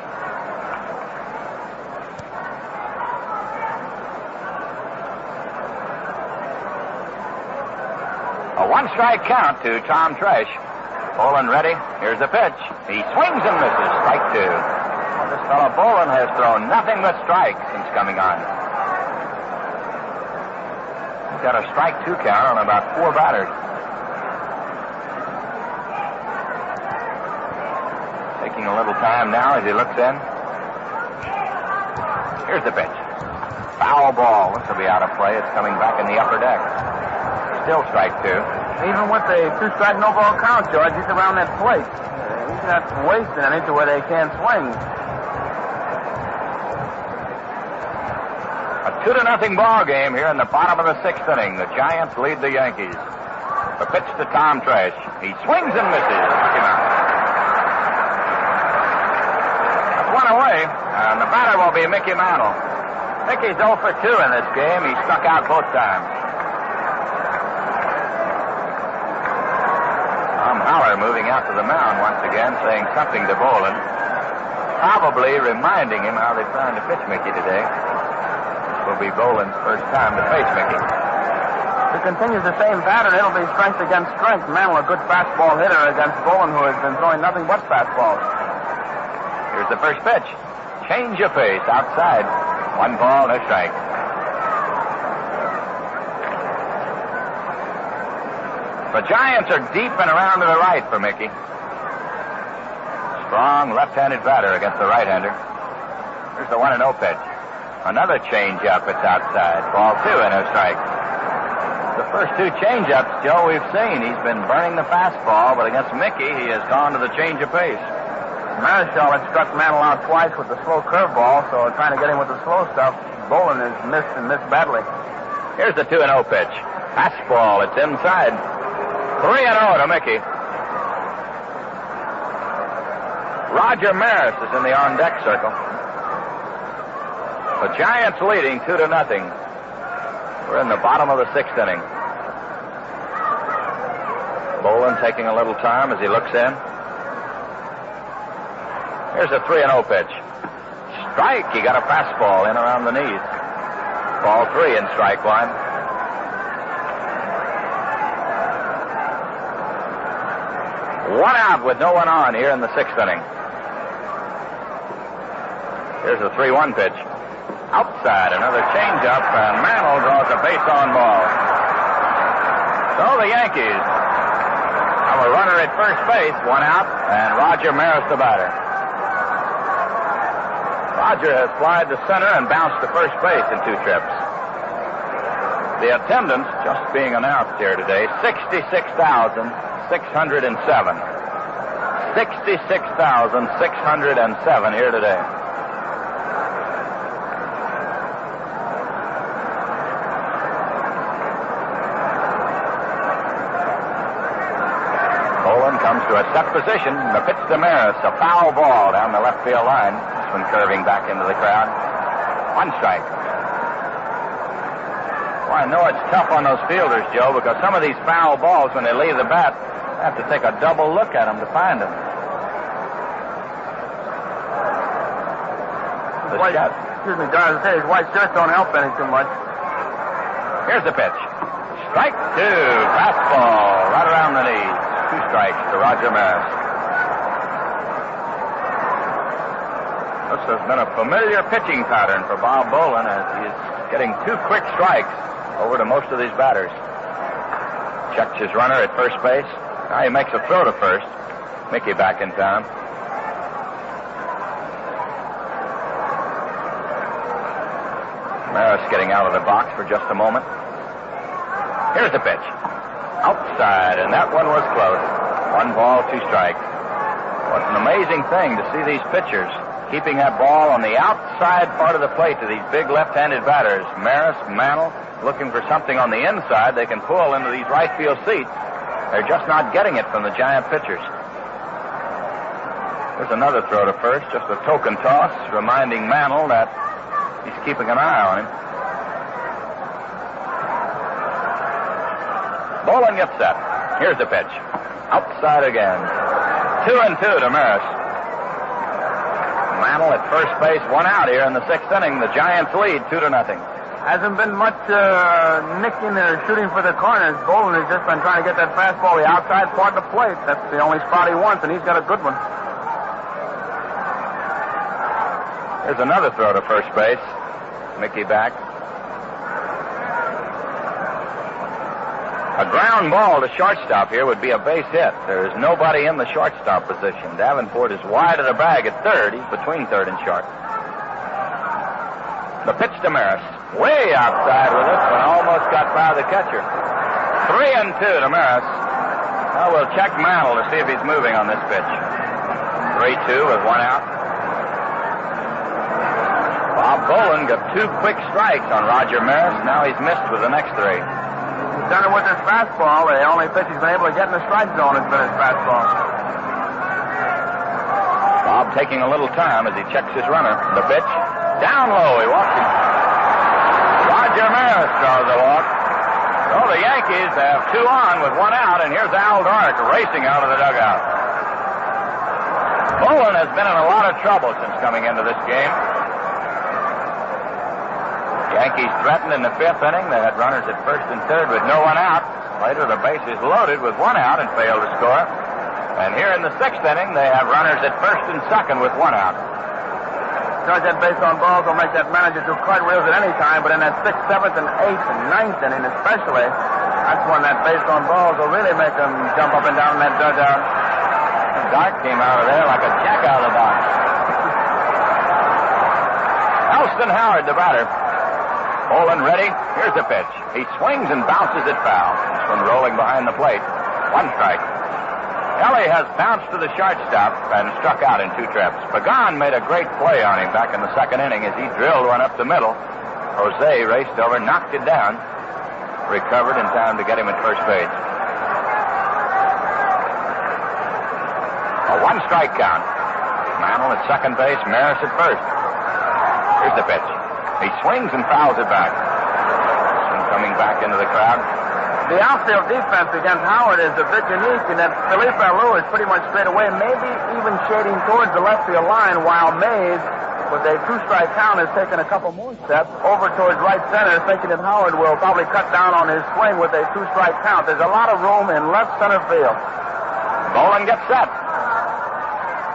A 1-strike count to Tom Tresh. Bolin ready. Here's the pitch. He swings and misses. Strike 2. Well, this fellow Bolin has thrown nothing but strikes since coming on. He's got a strike 2 count on about 4 batters. Taking a little time now as he looks in. Here's the pitch. Foul ball. This will be out of play. It's coming back in the upper deck. Still strike 2. Even with the 2-strike no-ball count, George, he's around that plate. He's not wasting any to where they can't swing. A 2-0 ball game here in the bottom of the sixth inning. The Giants lead the Yankees. The pitch to Tom Tresh. He swings and misses. That's 1 away, and the batter will be Mickey Mantle. Mickey's 0 for 2 in this game. He struck out both times. Haller moving out to the mound once again, saying something to Bolin, probably reminding him how they plan to pitch Mickey today. This will be Bolin's first time to face Mickey. If he continues the same pattern, it'll be strength against strength. Mantle, a good fastball hitter against Bolin, who has been throwing nothing but fastballs. Here's the first pitch. Change of pace outside. 1 ball, no strike. The Giants are deep and around to the right for Mickey. Strong left-handed batter against the right-hander. Here's the 1-0 pitch. Another change-up. It's outside. Ball 2 and a strike. The first 2 change-ups, Joe, we've seen. He's been burning the fastball, but against Mickey, he has gone to the change of pace. Marichal had struck Mantle out twice with the slow curveball, so trying to get him with the slow stuff, Bolin has missed and missed badly. Here's the 2-0 pitch. Fastball. It's inside. 3-0 to Mickey. Roger Maris is in the on-deck circle. The Giants leading 2-0. We're in the bottom of the sixth inning. Bolin taking a little time as he looks in. Here's a 3-0 pitch. Strike. He got a fastball in around the knees. Ball 3 and strike 1. One out with no one on here in the sixth inning. Here's a 3-1 pitch. Outside, another changeup, and Mantle draws a base-on ball. So the Yankees have a runner at first base, 1 out, and Roger Maris the batter. Roger has flied to center and bounced to first base in 2 trips. The attendance just being announced here today, 66,607. 66,607 here today. position. The pitch to Maris, a foul ball down the left field line. This one curving back into the crowd. One strike. Well, I know it's tough on those fielders, Joe, because some of these foul balls, when they leave the bat, they have to take a double look at them to find them. Excuse me, guys. His white shirts don't help any too much. Here's the pitch. Strike two. Fastball right around the knees. 2 strikes to Roger Maris. This has been a familiar pitching pattern for Bob Bolin as he is getting 2 quick strikes over to most of these batters. Checks his runner at first base. Now he makes a throw to first. Mickey back in town. Maris getting out of the box for just a moment. Here's the pitch. Outside, and that one was close. 1 ball, 2 strikes. Well, it's an amazing thing to see these pitchers keeping that ball on the outside part of the plate to these big left-handed batters. Maris, Mantle, looking for something on the inside they can pull into these right field seats. They're just not getting it from the Giant pitchers. There's another throw to first, just a token toss, reminding Mantle that he's keeping an eye on him. Bolin gets set. Here's the pitch. Outside again. 2-2 to Maris. Mantle at first base, 1 out here in the 6th inning. The Giants lead 2-0. Hasn't been much nicking or shooting for the corners. Bolin has just been trying to get that fastball the outside part of the plate. That's the only spot he wants, and he's got a good one. Here's another throw to first base. Mickey back. A ground ball to shortstop here would be a base hit. There is nobody in the shortstop position. Davenport is wide of the bag at third. He's between third and short. The pitch to Maris. Way outside with it, but almost got by the catcher. 3-2 to Maris. Now we'll check Mantle to see if he's moving on this pitch. 3-2 with 1 out. Bob Bolin got 2 quick strikes on Roger Maris. Now he's missed with the next 3. He's done it with his fastball. The only pitch he's been able to get in the strike zone has been his fastball. Bob taking a little time as he checks his runner. The pitch. Down low. He walks him. Roger Maris draws a walk. So the Yankees have 2 on with 1 out, and here's Al Dark racing out of the dugout. Bolin has been in a lot of trouble since coming into this game. Yankees threatened in the 5th inning. They had runners at first and third with no 1 out. Later, the bases loaded with 1 out and failed to score. And here in the 6th inning, they have runners at first and second with 1 out. Judge, that base on balls will make that manager do cartwheels at any time, but in that 6th, 7th, and 8th, and 9th inning especially, that's when that base on balls will really make them jump up and down in that dugout. Dark came out of there like a jack out of the box. Elston Howard, the batter. Bolin ready. Here's the pitch. He swings and bounces it foul. This one rolling behind the plate. 1 strike. Ellie has bounced to the shortstop and struck out in 2 trips. Pagan made a great play on him back in the 2nd inning as he drilled one up the middle. Jose raced over, knocked it down, recovered in time to get him at first base. A 1-strike count. Mantle at second base, Maris at first. Here's the pitch. He swings and fouls it back. This one coming back into the crowd. The outfield defense against Howard is a bit unique in that Felipe Alou is pretty much straight away, maybe even shading towards the left field line, while Mays, with a 2-strike count, has taken a couple more steps over towards right center, thinking that Howard will probably cut down on his swing with a 2-strike count. There's a lot of room in left center field. Bolin gets set.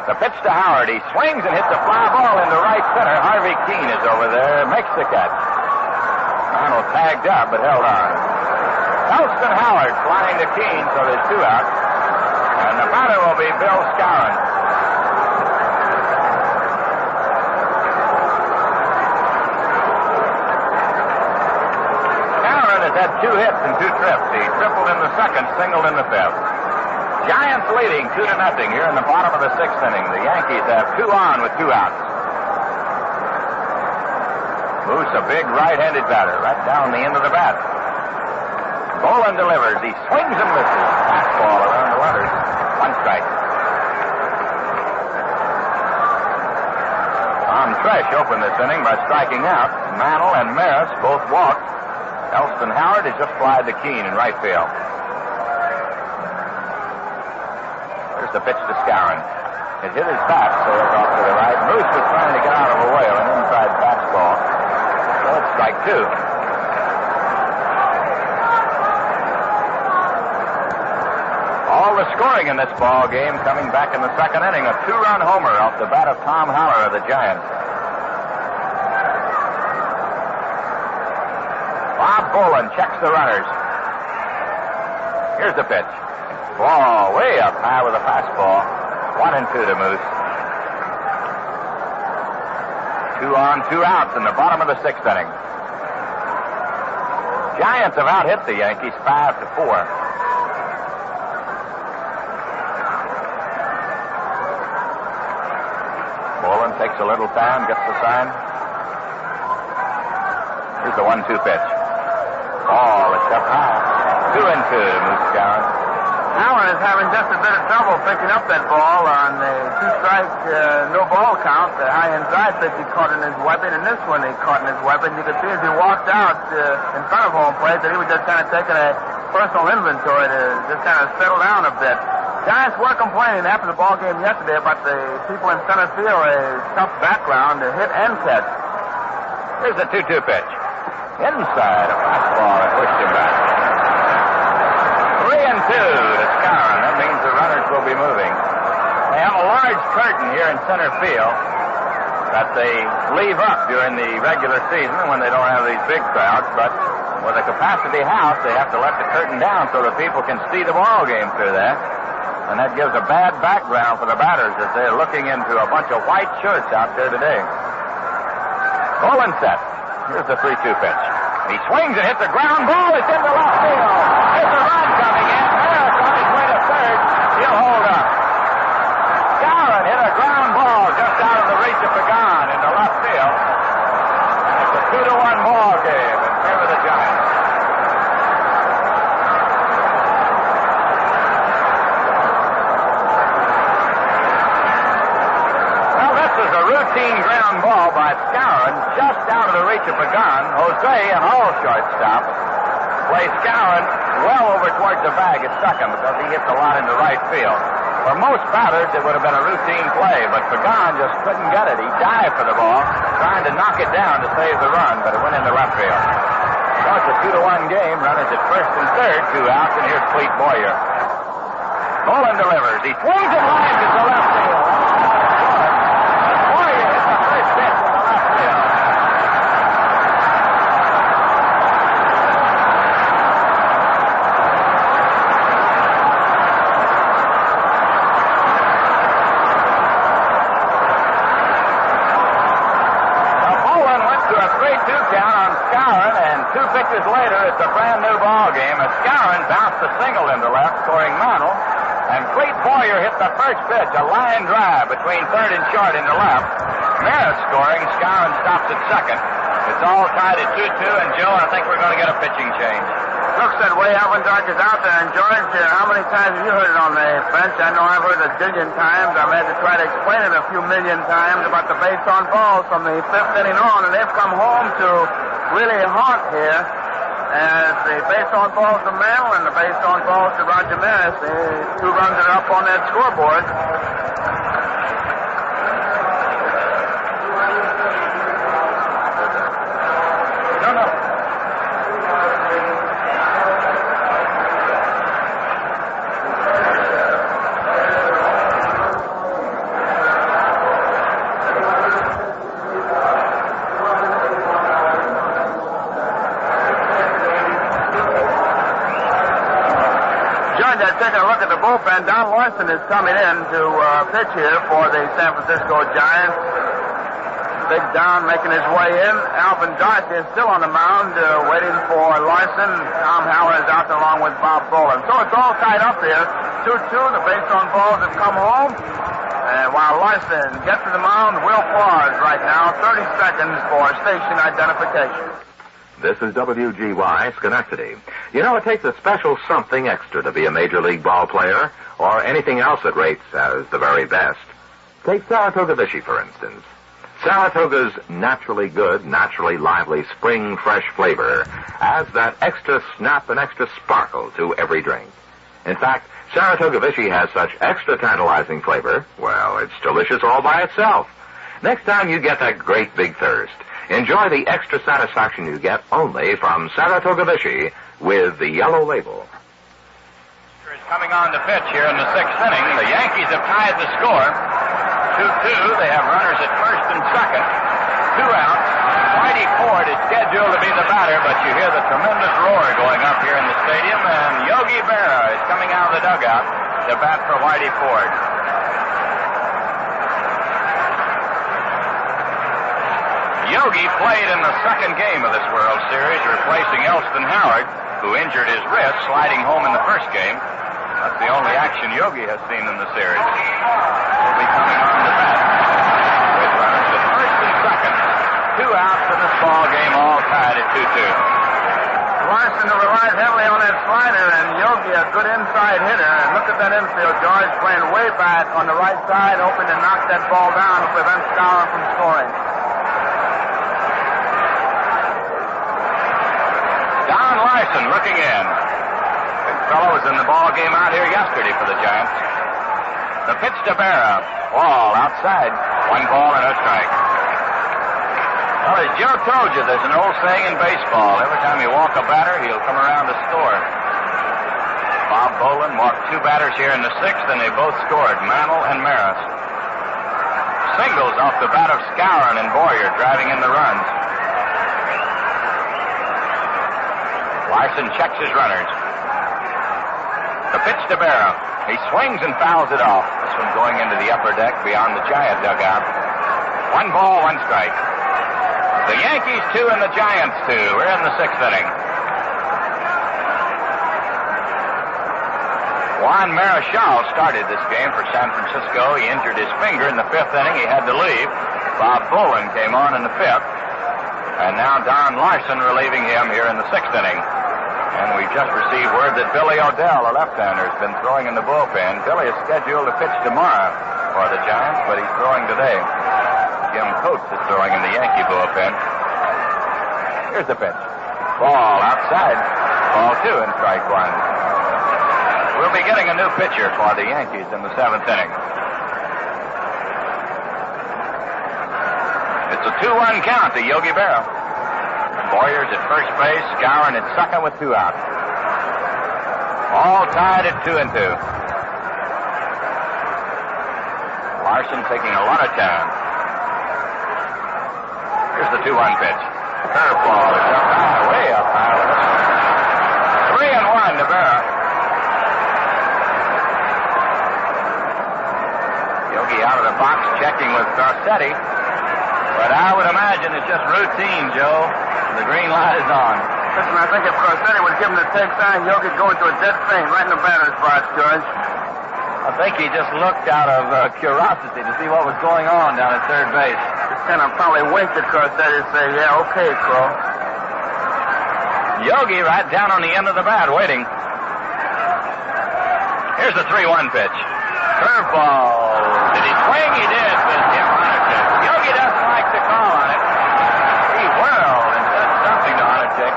The pitch to Howard. He swings and hits a fly ball into right center. Harvey Keene is over there, makes the catch. Mantle tagged up, but held on. Elston Howard flying to Keene, so there's 2 out. And the batter will be Bill Skowron. Skowron has had 2 hits and 2 trips. He tripled in the 2nd, singled in the 5th. Giants leading 2-0 here in the bottom of the 6th inning. The Yankees have 2 on with 2 outs. Moose, a big right-handed batter, right down the end of the bat. Bolin delivers. He swings and misses. Fastball around the letters. 1 strike. Fresh opened this inning by striking out. Mantle and Maris both walked. Elston Howard has just flied to Keene in right field. Here's the pitch to Skowron. It hit his bat, sails off to the right. Moose was trying to get out of a whale, an inside fastball. So it's strike two. All the scoring in this ball game coming back in the second inning. A two-run homer off the bat of Tom Haller of the Giants. Bob Boland checks the runners. Here's the pitch. Ball way up high with a fastball. 1-2 to Moose. 2 on, 2 outs in the bottom of the sixth inning. Giants have out-hit the Yankees 5-4. Boland takes a little time, gets the sign. Here's the 1-2 pitch. Ball, it's up high. 2-2 to Moose Skowron. Howard is having just a bit of trouble picking up that ball on the two-strike, no-ball count. The high inside pitch he caught in his weapon, and this one he caught in his weapon. You could see as he walked out in front of home plate that he was just kind of taking a personal inventory to just kind of settle down a bit. Giants were complaining after the ball game yesterday about the people in center field, a tough background to hit and catch. Here's the 2-2 pitch. Inside, a fastball that pushed him back. 3-2 to Skowron. That means the runners will be moving. They have a large curtain here in center field that they leave up during the regular season when they don't have these big crowds, but with a capacity house, they have to let the curtain down so that people can see the ball game through there. And that gives a bad background for the batters as they're looking into a bunch of white shirts out there today. Boland set. Here's the 3-2 pitch. He swings and hits a ground ball. It's into left field. There's a run coming in. Harris on his way to third. He'll hold up. Skowron hit a ground ball just out of the reach of Pagan into left field. And it's a 2-1 ball game in favor of the Giants. Routine ground ball by Skowron just out of the reach of Pagan. Jose, an all shortstop, plays Skowron well over towards the bag at second because he hits a lot into right field. For most batters, it would have been a routine play, but Pagan just couldn't get it. He dived for the ball, trying to knock it down to save the run, but it went into left field. So it's a 2-1 game. Runners at first and third, 2 outs, and here's Clete Boyer. Boland delivers. He swings and lines it to left field. Pitches later, it's a brand new ball game as Skowron bounced a single into left, scoring Mantle, and Clete Boyer hit the first pitch, a line drive between third and short into left. Maris scoring, Skowron stops at second. It's all tied at 2-2, and Joe, I think we're going to get a pitching change. Looks that way. Alvin Dark is out there, and George, how many times have you heard it on the bench? I know I've heard it a zillion times. I've had to try to explain it a few million times about the base on balls from the fifth inning on, and they've come home to really haunt here as the base on balls to Mantle and the base on balls to Roger Maris. The 2 runs are up on that scoreboard. Taking a look at the bullpen, Don Larson is coming in to pitch here for the San Francisco Giants. Big Don making his way in. Alvin Dark is still on the mound waiting for Larson. Tom Howard is out there along with Bob Boland. So it's all tied up here. 2-2. The base on balls have come home. And while Larson gets to the mound, we'll pause right now. 30 seconds for station identification. This is WGY Schenectady. You know, it takes a special something extra to be a major league ball player, or anything else that rates as the very best. Take Saratoga Vichy, for instance. Saratoga's naturally good, naturally lively spring fresh flavor adds that extra snap and extra sparkle to every drink. In fact, Saratoga Vichy has such extra tantalizing flavor, well, it's delicious all by itself. Next time you get that great big thirst, enjoy the extra satisfaction you get only from Saratoga Vichy with the yellow label. Coming on to pitch here in the sixth inning. The Yankees have tied the score. 2-2. They have runners at first and second. 2 outs. Whitey Ford is scheduled to be the batter, but you hear the tremendous roar going up here in the stadium, and Yogi Berra is coming out of the dugout to bat for Whitey Ford. Yogi played in the second game of this World Series, replacing Elston Howard, who injured his wrist sliding home in the first game. That's the only action Yogi has seen in the series. He'll be coming on to bat with runners at first and second. 2 outs in this ball game, all tied at 2-2. Larson relies heavily on that slider, and Yogi, a good inside hitter. And look at that infield, George, playing way back on the right side, hoping to knock that ball down to prevent Skowron from scoring. Don Larson looking in. Big fellow was in the ball game out here yesterday for the Giants. The pitch to Berra. Ball outside. 1 ball and a strike. Well, as Joe told you, there's an old saying in baseball. Every time you walk a batter, he'll come around to score. Bob Boland walked 2 batters here in the sixth, and they both scored, Mantle and Maris. Singles off the bat of Skowron and Boyer, driving in the runs. Larson checks his runners. The pitch to Berra. He swings and fouls it off. This one going into the upper deck beyond the Giant dugout. 1 ball, 1 strike. The Yankees 2 and the Giants 2. We're in the sixth inning. Juan Marichal started this game for San Francisco. He injured his finger in the 5th inning. He had to leave. Bob Boland came on in the 5th. And now Don Larson relieving him here in the 6th inning. And we just received word that Billy O'Dell, a left-hander, has been throwing in the bullpen. Billy is scheduled to pitch tomorrow for the Giants, but he's throwing today. Jim Coates is throwing in the Yankee bullpen. Here's the pitch. Ball outside. Ball 2 and strike 1. We'll be getting a new pitcher for the Yankees in the 7th inning. It's a 2-1 count to Yogi Berra. Boyer's at first base, Skowron at second with 2 outs. All tied at 2-2. Larson taking a lot of time. Here's the 2-1 pitch. Curveball is up high, way up high. 3-1 to Berra. Yogi out of the box checking with Garcetti. But I would imagine it's just routine, Joe. The green light is on. Listen, I think if Garcetti would give him the take sign, Yogi'd go into a dead faint right in the batter's box, George. I think he just looked out of curiosity to see what was going on down at third base. Just kind of probably winked at Garcetti and say, yeah, okay, Crow. Yogi right down on the end of the bat, waiting. Here's the 3-1 pitch. Curveball. Did he swing? He did, but Jim Hunter. Yogi doesn't like to call on it. He whirled and said something to Hunter.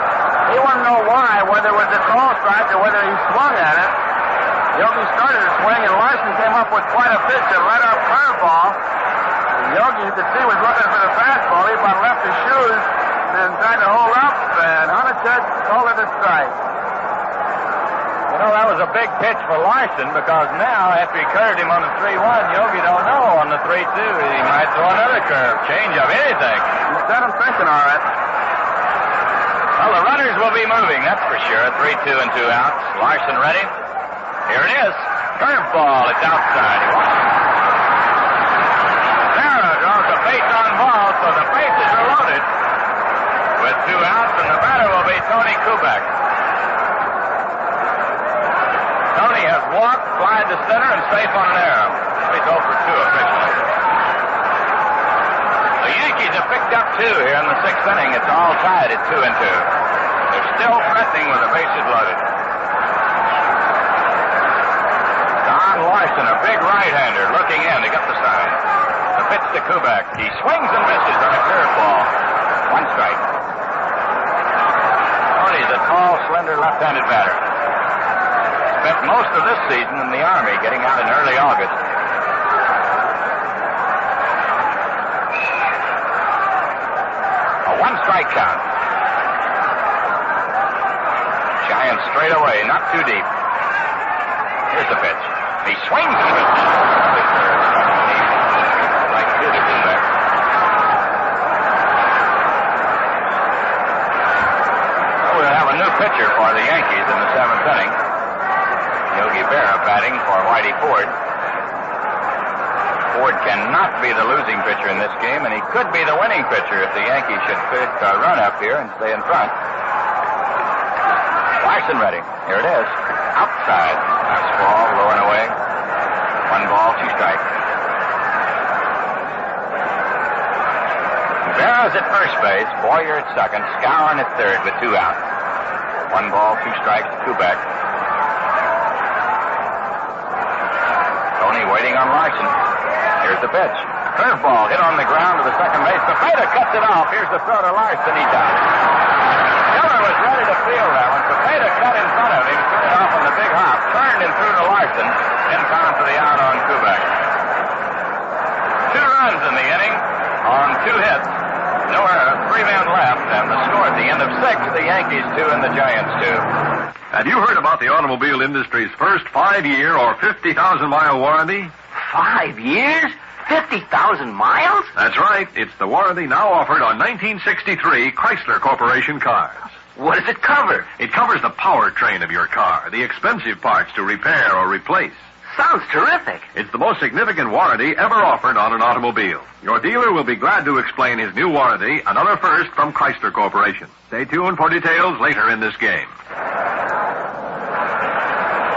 He wanted to know why, whether it was a call strike or whether he swung at it. Yogi started to swing, and Larson came up with quite a pitch, a right-up curveball. Yogi, you could see, was looking for the fastball. He about left his shoes and tried to hold up, and Hunter called it a strike. You know, that was a big pitch for Larson, because now, after he curved him on the 3-1, Yogi don't know on the 3-2. He might throw another curve, change of anything. You set him thinking, all right. Well, the runners will be moving, that's for sure. 3-2 and 2 outs. Larson ready. Here it is. Curveball. It's outside. Berra draws a base on ball, so the bases are loaded. With 2 outs, and the batter will be Tony Kubek. Tony has walked, flied to center, and safe on an error. He's 0 for 2 officially. The Yankees have picked up 2 here in the 6th inning. It's all tied at 2-2. They're still threatening with the bases loaded. Don Larson, a big right-hander, looking in to get the sign. The pitch to Kubek. He swings and misses on a curveball. One strike. Tony's a tall, slender, left-handed batter. Spent most of this season in the Army, getting out in early August. A one-strike count. Giants straight away, not too deep. Here's the pitch. He swings and misses. Strike two to Kubek. Well, we'll have a new pitcher for the Yankees in the seventh inning. Yogi Berra batting for Whitey Ford. Ford cannot be the losing pitcher in this game, and he could be the winning pitcher if the Yankees should pick a run up here and stay in front. Larson ready. Here it is. Outside. Fastball, low and away. 1 ball, 2 strikes. Berra's at first base. Boyer at second. Skowron at third with 2 outs. 1 ball, 2 strikes to Kubek. Tony waiting on Larson. Here's the pitch. Curveball hit on the ground to the second base. Cepeda cuts it off. Here's the throw to Larson. He does. Miller was ready to field that one. Cepeda cut in front of him. Threw it off on the big hop. Turned and threw to Larson. In time for the out on Kubek. 2 runs in the inning on 2 hits. No error. 3 men left. And the score at the end of 6. The Yankees 2 and the Giants 2. Have you heard about the automobile industry's first 5-year or 50,000-mile warranty? 5 years? 50,000 miles? That's right. It's the warranty now offered on 1963 Chrysler Corporation cars. What does it cover? It covers the powertrain of your car, the expensive parts to repair or replace. Sounds terrific. It's the most significant warranty ever offered on an automobile. Your dealer will be glad to explain his new warranty, another first from Chrysler Corporation. Stay tuned for details later in this game.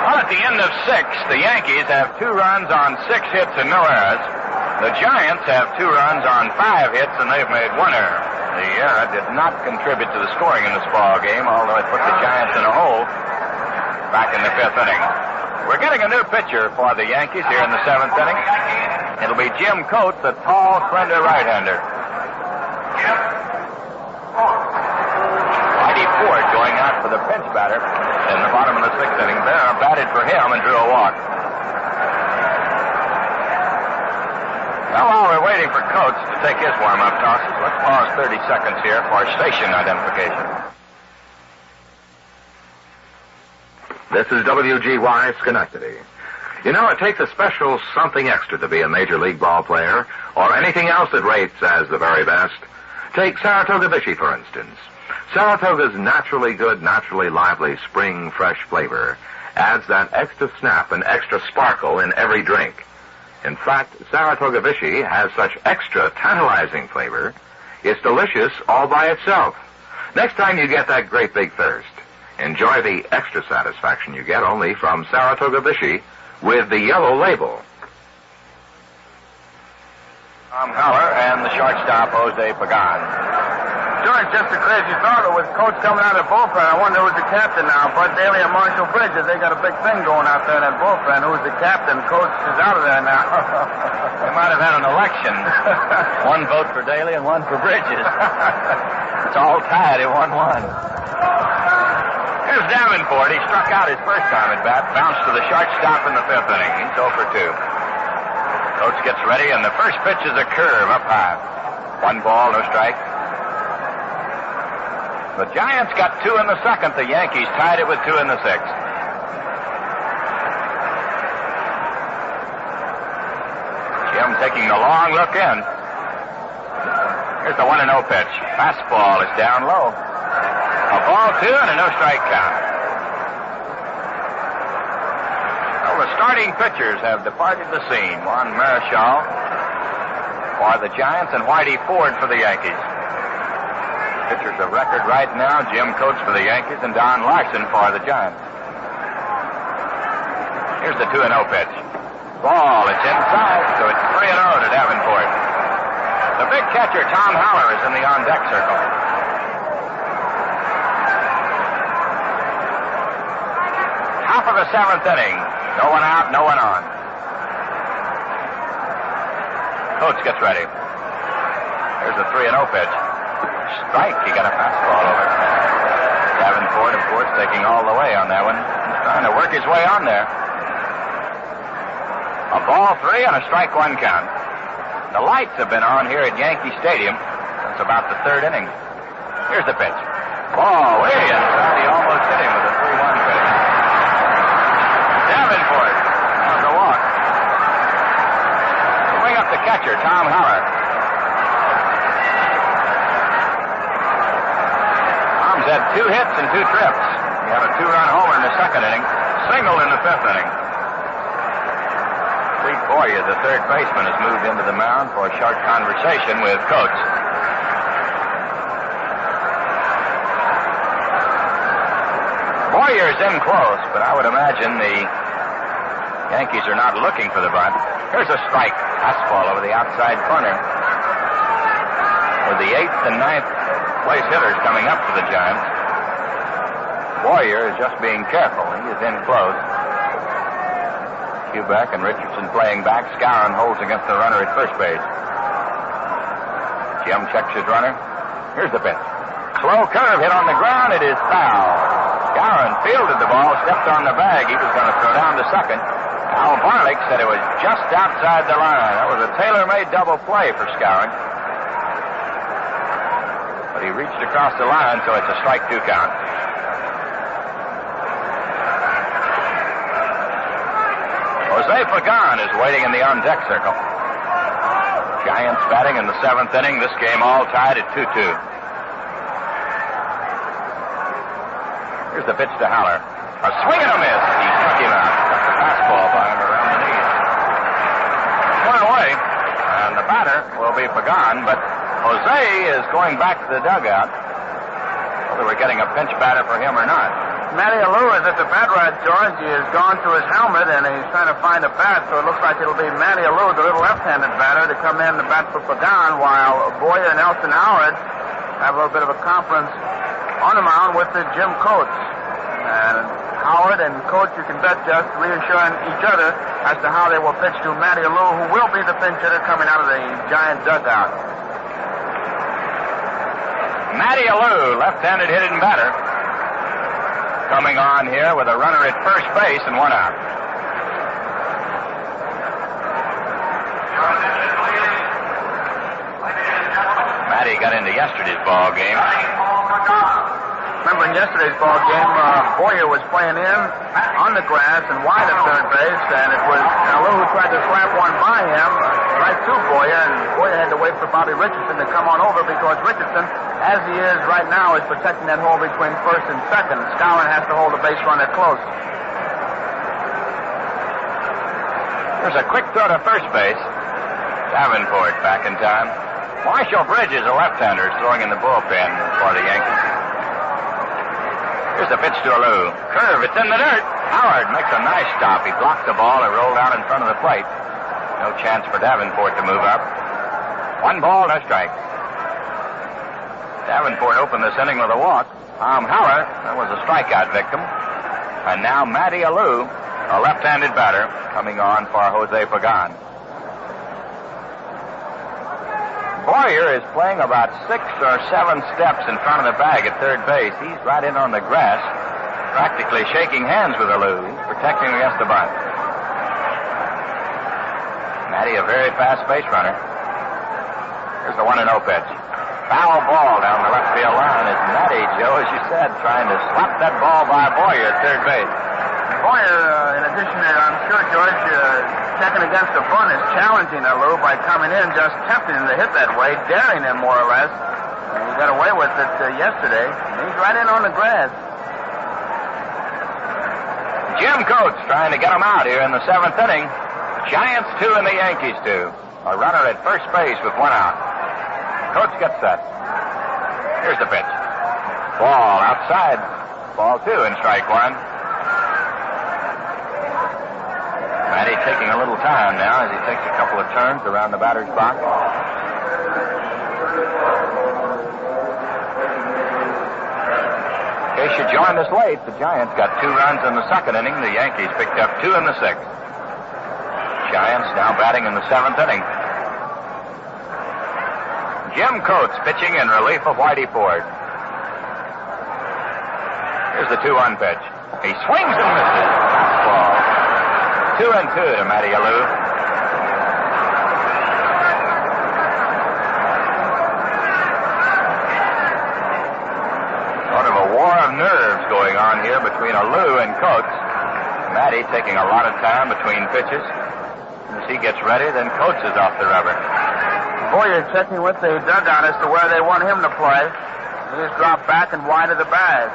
Well, at the end of 6, the Yankees have 2 runs on 6 hits and no errors. The Giants have 2 runs on 5 hits, and they've made 1 error. The error did not contribute to the scoring in this ball game, although it put the Giants in a hole back in the 5th inning. We're getting a new pitcher for the Yankees here in the 7th inning. It'll be Jim Coates, a tall, slender right-hander. Whitey Ford going out for the pinch batter in the bottom of the 6th inning. Berra batted for him and drew a walk. Now, while we're waiting for Coates to take his warm-up tosses, let's pause 30 seconds here for station identification. This is WGY Schenectady. You know, it takes a special something extra to be a major league ball player, or anything else that rates as the very best. Take Saratoga Vichy, for instance. Saratoga's naturally good, naturally lively spring fresh flavor adds that extra snap and extra sparkle in every drink. In fact, Saratoga Vichy has such extra tantalizing flavor, it's delicious all by itself. Next time you get that great big thirst, enjoy the extra satisfaction you get only from Saratoga Vichy with the yellow label. Tom Haller and the shortstop, Jose Pagan. Sure, it's just a crazy thought with Coach coming out of the bullpen. I wonder who's the captain now. Bud Daly and Marshall Bridges, they got a big thing going out there in that bullpen. Who's the captain? Coach is out of there now. They might have had an election. 1 vote for Daly and 1 for Bridges. It's all tied at 1-1. Here's Davenport. He struck out his first time at bat. Bounced to the shortstop in the 5th inning. He's 0 for 2. Coach gets ready, and the first pitch is a curve up high. 1 ball, no strike. The Giants got 2 in the 2nd. The Yankees tied it with 2 in the 6th. Jim taking the long look in. Here's the 1-0 pitch. Fastball is down low. A ball 2 and a no strike count. Well, the starting pitchers have departed the scene. Juan Marichal for the Giants and Whitey Ford for the Yankees. Pitchers of record right now, Jim Coates for the Yankees and Don Larson for the Giants. Here's the 2-0 pitch. Ball, it's inside, so it's 3-0 to Davenport. The big catcher, Tom Haller, is in the on-deck circle. Top of the 7th inning. No one out, no one on. Coates gets ready. There's a 3-0 pitch. Strike. He got a fastball over. Davenport, of course, taking all the way on that one. He's trying to work his way on there. A ball 3 and a strike 1 count. The lights have been on here at Yankee Stadium since about the 3rd inning. Here's the pitch. Ball way inside. He almost hit him with a 3-1 pitch. Davenport. That was a walk. Bring up the catcher, Tom Howard. Tom's had 2 hits and 2 trips. He had a 2-run homer in the 2nd inning, single in the 5th inning. Pete Boyer, the 3rd baseman, has moved into the mound for a short conversation with Coates. Boyer's in close, but I would imagine the Yankees are not looking for the bunt. Here's a strike. Fastball over the outside corner. With the 8th and 9th place hitters coming up for the Giants, Boyer is just being careful. He is in close. Kubek and Richardson playing back. Skowron holds against the runner at first base. Jim checks his runner. Here's the pitch. Slow curve hit on the ground. It is foul. Skowron fielded the ball, stepped on the bag. He was going to throw down to second. Al Barlick said it was just outside the line. That was a tailor-made double play for Skowron. But he reached across the line, so it's a strike 2 count. Jose Pagan is waiting in the on-deck circle. Giants batting in the 7th inning. This game all tied at 2-2. Here's the pitch to Haller. A swing and a miss. He struck him out. Got the fastball by him around the knees. One away. And the batter will be Pagan, but Jose is going back to the dugout. Whether we're getting a pinch batter for him or not. Matty Alou is at the bat right, George. He has gone to his helmet, and he's trying to find a bat, so it looks like it'll be Matty Alou, the little left-handed batter, to come in to bat for Pagan, while Boyer and Nelson Howard have a little bit of a conference on the mound with Jim Coates. And Howard and Coates, you can bet, just reassuring each other as to how they will pitch to Matty Alou, who will be the pinch hitter coming out of the Giant dugout. Matty Alou, left-handed hitting batter, coming on here with a runner at first base and 1 out. Matty got into yesterday's ball game. Remember in yesterday's ball game, Boyer was playing in on the grass and wide at third base, and it was Alou who tried to slap one by him right to Boyer, and Boyer had to wait for Bobby Richardson to come on over because Richardson, as he is right now, is protecting that hole between first and second. Skowron has to hold the base runner close. There's a quick throw to first base. Davenport back in time. Marshall Bridges, a left-hander, is throwing in the bullpen for the Yankees. Here's the pitch to Alou. Curve, it's in the dirt. Howard makes a nice stop. He blocked the ball and rolled out in front of the plate. No chance for Davenport to move up. 1 ball, no strike. Davenport opened this inning with a walk. Tom Howard, that was a strikeout victim. And now Matty Alou, a left-handed batter, coming on for Jose Pagan. Boyer is playing about 6 or 7 steps in front of the bag at third base. He's right in on the grass, practically shaking hands with Alou. He's protecting against the bunt. Matty, a very fast base runner. Here's the 1-0 pitch. Foul ball down the left field line is Matty, Joe, as you said, trying to slap that ball by Boyer at third base. Boyer, in addition to, I'm sure, George, checking against the bunt, is challenging Alou by coming in, just tempting him to hit that way, daring him more or less. And he got away with it yesterday. And he's right in on the grass. Jim Coates trying to get him out here in the 7th inning. Giants 2 and the Yankees 2. A runner at first base with 1 out. Coates gets set. Here's the pitch. Ball outside. Ball 2 and strike 1. Matty taking a little time now as he takes a couple of turns around the batter's box. In case you joined us late, the Giants got 2 runs in the 2nd inning. The Yankees picked up 2 in the 6th. Giants now batting in the 7th inning. Jim Coates pitching in relief of Whitey Ford. Here's the 2-1 pitch. He swings and misses. Ball. 2-2 to Matty Alou. Sort of a war of nerves going on here between Alou and Coates. Matty taking a lot of time between pitches. As he gets ready, then Coates is off the rubber. Boyer checking with the dugout as to where they want him to play. He just dropped back and wide of the bag.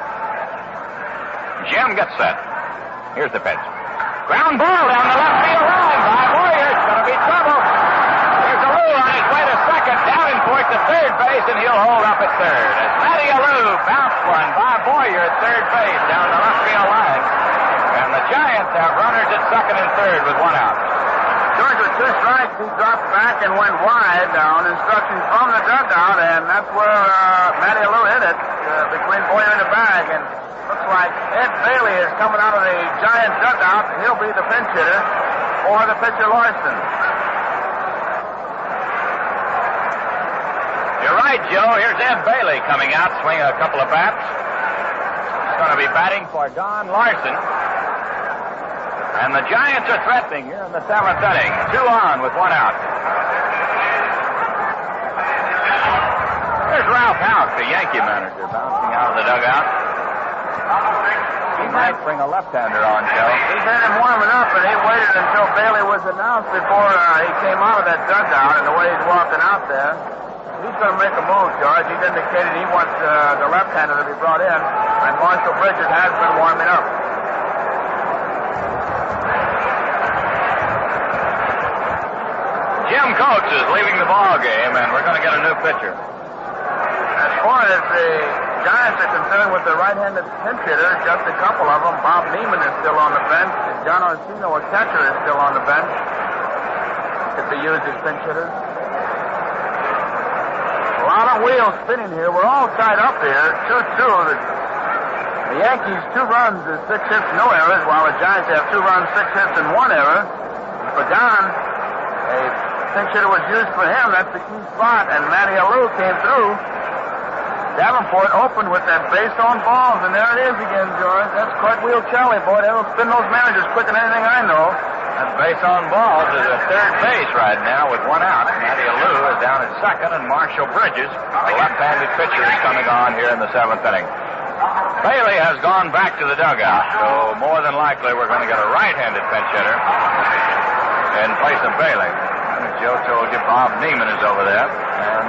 Jim gets set. Here's the pitch. Ground ball down the left field line by Boyer. It's going to be trouble. Here's Alou on his way to second. Davenport to third base, and he'll hold up at third. As Matty Alou bounced one by Boyer at third base down the left field line. And the Giants have runners at second and third with one out. George, with 2 strikes, he dropped back and went wide on instructions from the dugout, and that's where Matty Alou hit it, between Boyer and the bag. And looks like Ed Bailey is coming out of the Giant dugout. He'll be the pinch hitter for the pitcher Larson. You're right, Joe. Here's Ed Bailey coming out, swinging a couple of bats. He's going to be batting for Don Larson. And the Giants are threatening here in the 7th inning. 2 on with 1 out. There's Ralph Houk, the Yankee manager, bouncing out of the dugout. He might bring a left-hander on, Joe. He's had him warming up, and he waited until Bailey was announced before he came out of that dugout, and the way he's walking out there. He's going to make a move, George. He's indicated he wants the left-hander to be brought in, and Marshall Bridges has been warming up. Jim Coates is leaving the ball game, and we're going to get a new pitcher. As far as the Giants are concerned with the right-handed pinch hitter, just a couple of them. Bob Neiman is still on the bench. John Orsino, a catcher, is still on the bench. Could be used as pinch hitters. A lot of wheels spinning here. We're all tied up here. 2-2. The Yankees, 2 runs is 6 hits, no errors, while the Giants have 2 runs, 6 hits, and 1 error. For Don, a pinch hitter was used for him. That's the key spot. And Matty Alou came through. Davenport opened with that base on balls, and there it is again, George. That's cartwheel Charlie, boy. That'll spin those managers quick than anything I know. That base on balls is at third base right now with 1 out. Matty Alou is down at second, and Marshall Bridges, a left-handed pitcher, is coming on here in the 7th inning. Bailey has gone back to the dugout, so more than likely we're going to get a right-handed pinch hitter in place of Bailey. As Joe told you, Bob Neiman is over there, and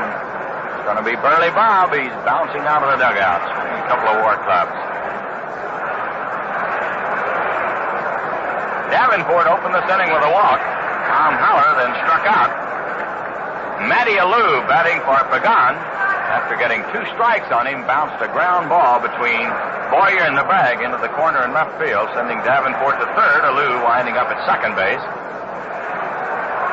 it's going to be Burley Bob. He's bouncing out of the dugouts. A couple of war clubs. Davenport opened this inning with a walk. Tom Haller then struck out. Matty Alou batting for Pagan. After getting 2 strikes on him, bounced a ground ball between Boyer and the bag into the corner in left field, sending Davenport to third. Alou winding up at second base.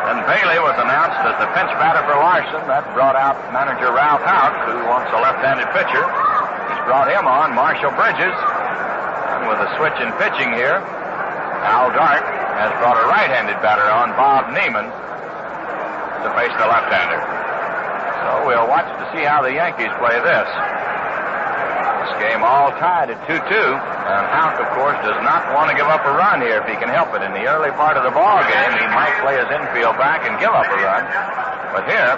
Then Bailey was announced as the pinch batter for Larson. That brought out manager Ralph Houk, who wants a left-handed pitcher. He's brought him on, Marshall Bridges. And with a switch in pitching here, Al Dark has brought a right-handed batter on, Bob Neiman, to face the left-hander. So we'll watch to see how the Yankees play this. This game all tied at 2-2, and Houk, of course, does not want to give up a run here if he can help it. In the early part of the ball game, he might play his infield back and give up a run. But here,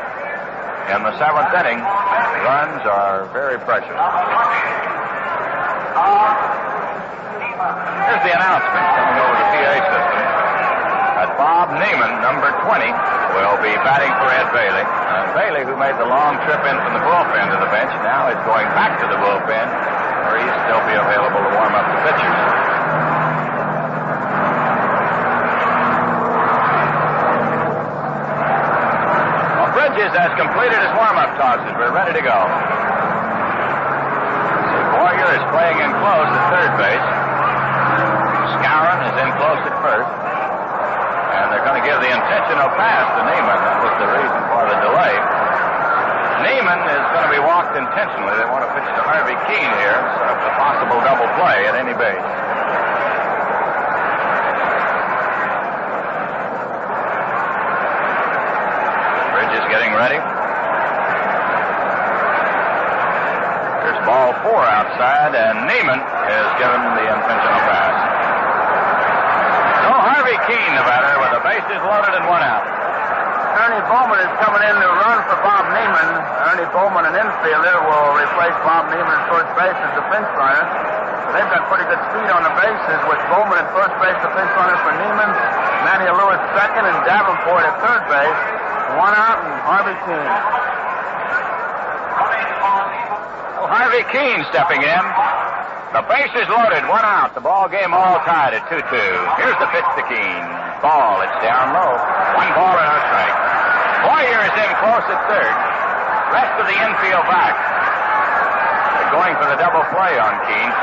in the 7th inning, runs are very precious. Here's the announcement coming over the PA system that Bob Neiman, number 20, will be batting for Ed Bailey. And Bailey, who made the long trip in from the bullpen to the bench, now is going back to the bullpen, where he'll still be available to warm up the pitchers. Well, Bridges has completed his warm-up tosses. We're ready to go. Boyer is playing in close at third base. Skowron is in close at first. And they're going to give the intentional pass to Neiman. That was the reason for the delay. Neiman is going to be walked intentionally. They want to pitch to Harvey Keene here, so it's a possible double play at any base. Bridges getting ready. ball 4 outside, and Neiman is given the intentional pass. So Harvey Keene, the batter, with the bases loaded and 1 out. Ernie Bowman is coming in to run for Bob Neiman. Ernie Bowman, an infielder, will replace Bob Neiman at first base as the pinch runner. They've got pretty good speed on the bases with Bowman at first base, the pinch runner for Neiman, Manny Lewis second, and Davenport at third base. 1 out, and Harvey Keene. Well, Harvey Keene stepping in. The bases loaded, 1 out. The ball game all tied at 2-2. Here's the pitch to Keene. Ball, it's down low. 1 ball and no strike. Boyer is in close at third. Rest of the infield back. They're going for the double play on Keene.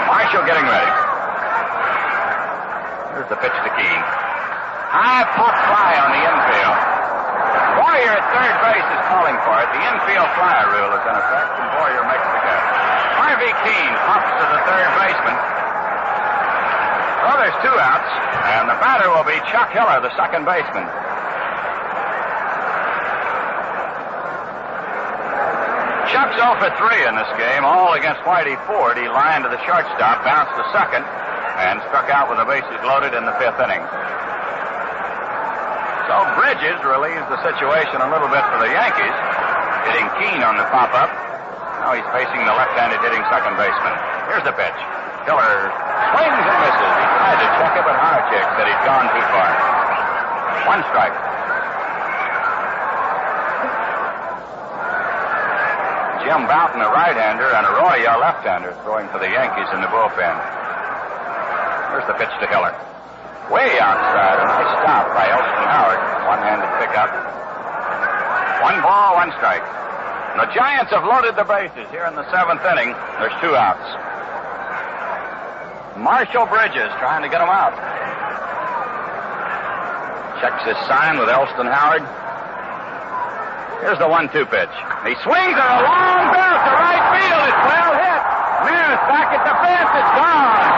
Marshall getting ready. Here's the pitch to Keene. High pop fly on the infield. Boyer at third base is calling for it. The infield fly rule is in effect, and Boyer makes the catch. Harvey Keene pops to the third baseman. Well, there's 2 outs, and the batter will be Chuck Hiller, the second baseman. Chuck's 0 for 3 in this game, all against Whitey Ford. He lined to the shortstop, bounced to second, and struck out with the bases loaded in the 5th inning. So Bridges relieves the situation a little bit for the Yankees, hitting Keene on the pop-up. Now he's facing the left-handed hitting second baseman. Here's the pitch. Hiller swings and misses. He tried to check it, but Marichal said he'd gone too far. 1 strike. Jim Boughton, a right-hander, and Arroyo, a left-hander, throwing for the Yankees in the bullpen. Here's the pitch to Hiller. Way outside, a nice stop by Elston Howard. One-handed pickup. 1 ball, 1 strike. The Giants have loaded the bases here in the 7th inning. There's 2 outs. Marshall Bridges trying to get him out. Checks his sign with Elston Howard. Here's the 1-2 pitch. He swings at a long bounce to right field. It's well hit. Muse back at the fence. It's gone.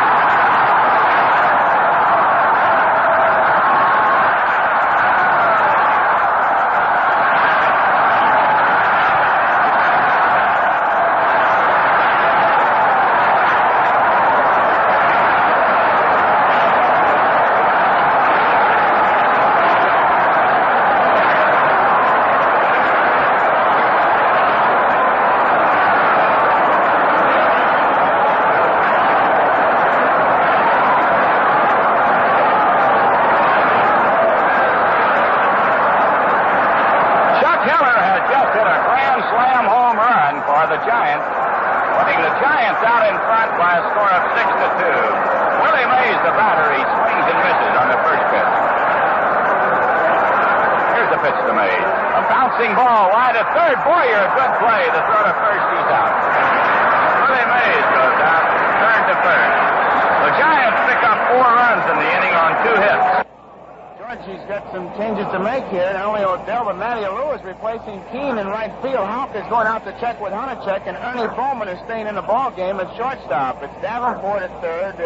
Willie Mays, the batter, he swings and misses on the first pitch. Here's the pitch to Mays. A bouncing ball wide to third. Boyer, a good play. The throw to first, he's out. Willie Mays goes out, turn to third. The Giants pick up 4 runs in the inning on 2 hits. Georgie's got some changes to make here. Not only Odell, but Matty Lewis replacing Keene in right field. Houck is going out to check with Hunacek, and Ernie Bowman is staying in the ball game at shortstop. It's Davenport at third,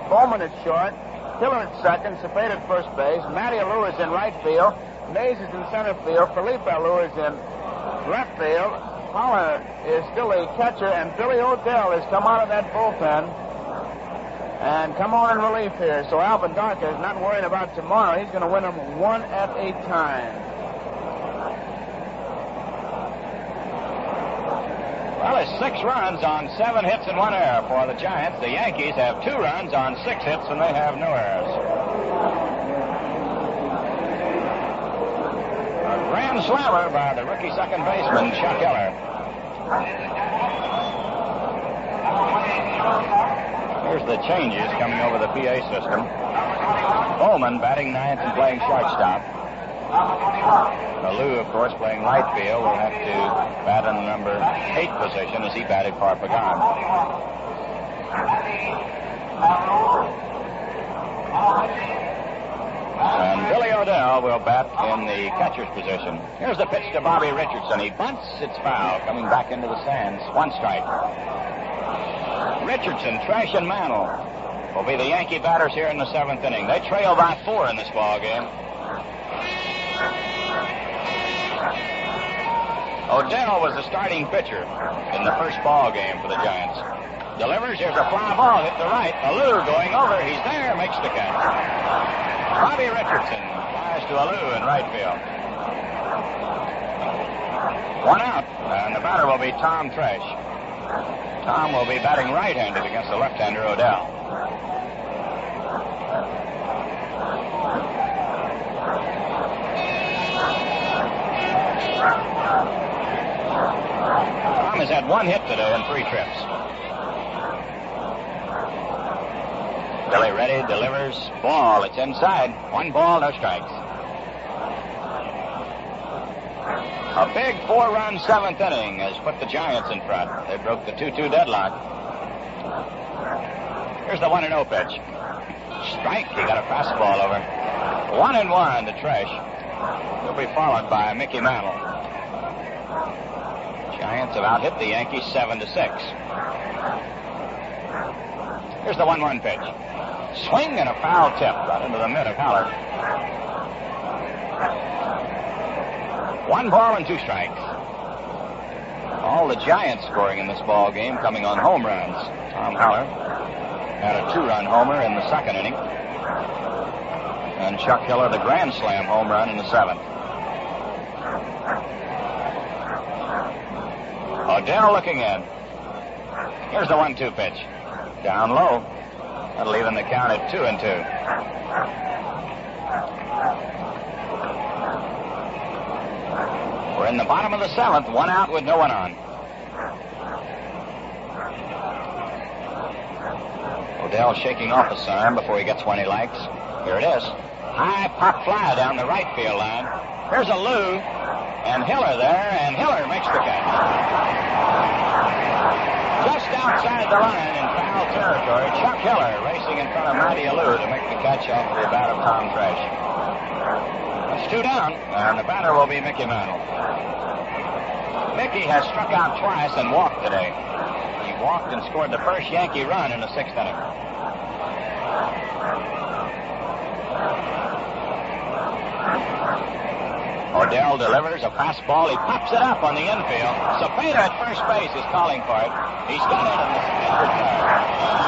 Bowman at short, Hiller at second, Cepeda at first base, Matty Lewis in right field, Mays is in center field, Felipe Lewis in left field. Holler is still a catcher, and Billy Odell has come out of that bullpen and come on in relief here. So Alvin Darker is not worried about tomorrow. He's going to win them 1 at a time. Well, it's 6 runs on 7 hits and 1 error for the Giants. The Yankees have 2 runs on 6 hits, and they have no errors. A grand slammer by the rookie second baseman, Chuck Hiller. Here's the changes coming over the PA system. Bowman batting 9th and playing shortstop. Lou, of course, playing right field, will have to bat in the number 8 position as he batted for Pagan. And Billy Odell will bat in the catcher's position. Here's the pitch to Bobby Richardson. He bunts, it's foul, coming back into the stands. 1 strike. Richardson, Trash, and Mantle will be the Yankee batters here in the 7th inning. They trail by 4 in this ball game. Odell was the starting pitcher in the first ball game for the Giants. Delivers. Here's a fly ball hit to right. Alou going over. He's there. Makes the catch. Bobby Richardson flies to Alou in right field. One out, and the batter will be Tom Tresh. Tom will be batting right-handed against the left-hander Odell. Tom has had one hit today in 3 trips. Billy ready, delivers, ball, it's inside. 1 ball, no strikes. A big 4-run 7th inning has put the Giants in front. They broke the 2-2 deadlock. Here's the 1-0 pitch. Strike, he got a fastball over. 1-1 to Tresh. He'll be followed by Mickey Mantle. Giants have out-hit the Yankees 7-6. Here's the 1-1 pitch. Swing and a foul tip right into the mid of Haller. 1 ball and 2 strikes. All the Giants scoring in this ball game coming on home runs. Tom Haller had a 2-run homer in the 2nd inning. And Chuck Hiller the grand slam home run in the 7th. Odell looking in. Here's the 1-2 pitch. Down low. That'll even the count at 2-2. We're in the bottom of the 7th, 1 out with no one on. Odell shaking off a sign before he gets one he likes. Here it is. High pop fly down the right field line. Here's a Lou, and Hiller there, and Hiller makes the catch. Just outside the line in foul territory, Chuck Hiller racing in front of Matty Alou to make the catch off the bat of Tom Tresh. That's 2 down, and the batter will be Mickey Mantle. Mickey has struck out twice and walked today. He walked and scored the first Yankee run in the 6th inning. Odell delivers a fastball. He pops it up on the infield. Cepeda at first base is calling for it. He's got it in the center.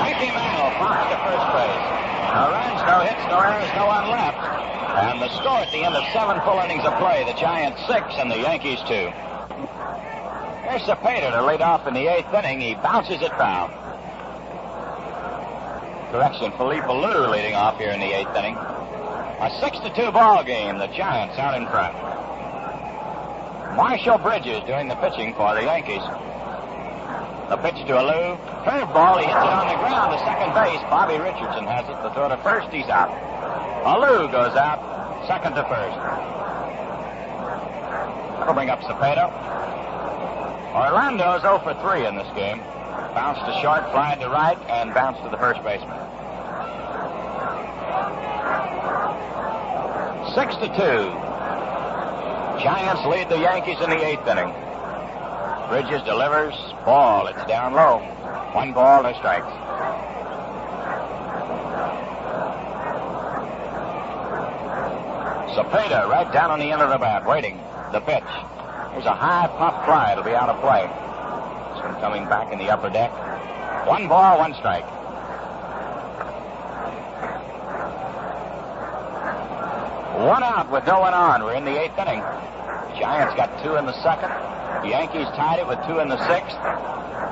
Mickey Mantle pops to first base. No runs, no hits, no errors, no one left. And the score at the end of 7 full innings of play, the Giants 6 and the Yankees 2. Here's Cepeda to lead off in the 8th inning. He bounces it foul. Correction, Felipe Alou leading off here in the 8th inning. A 6-2 ball game. The Giants out in front. Marshall Bridges doing the pitching for the Yankees. The pitch to Alou. Curveball. He hits it on the ground to second base. Bobby Richardson has it. The throw to first. He's out. Alou goes out. Second to first. That'll bring up Cepeda. Orlando's 0 for 3 in this game. Bounced to short, flied to right, and bounced to the first baseman. 6-2. Giants lead the Yankees in the 8th inning. Bridges delivers. Ball. It's down low. 1 ball, no strikes. Cepeda right down on the end of the bat, waiting. The pitch. There's a high pop fly. It'll be out of play. This one coming back in the upper deck. 1 ball, 1 strike. One out with no one on. We're in the 8th inning. Giants got 2 in the 2nd. The Yankees tied it with 2 in the 6th.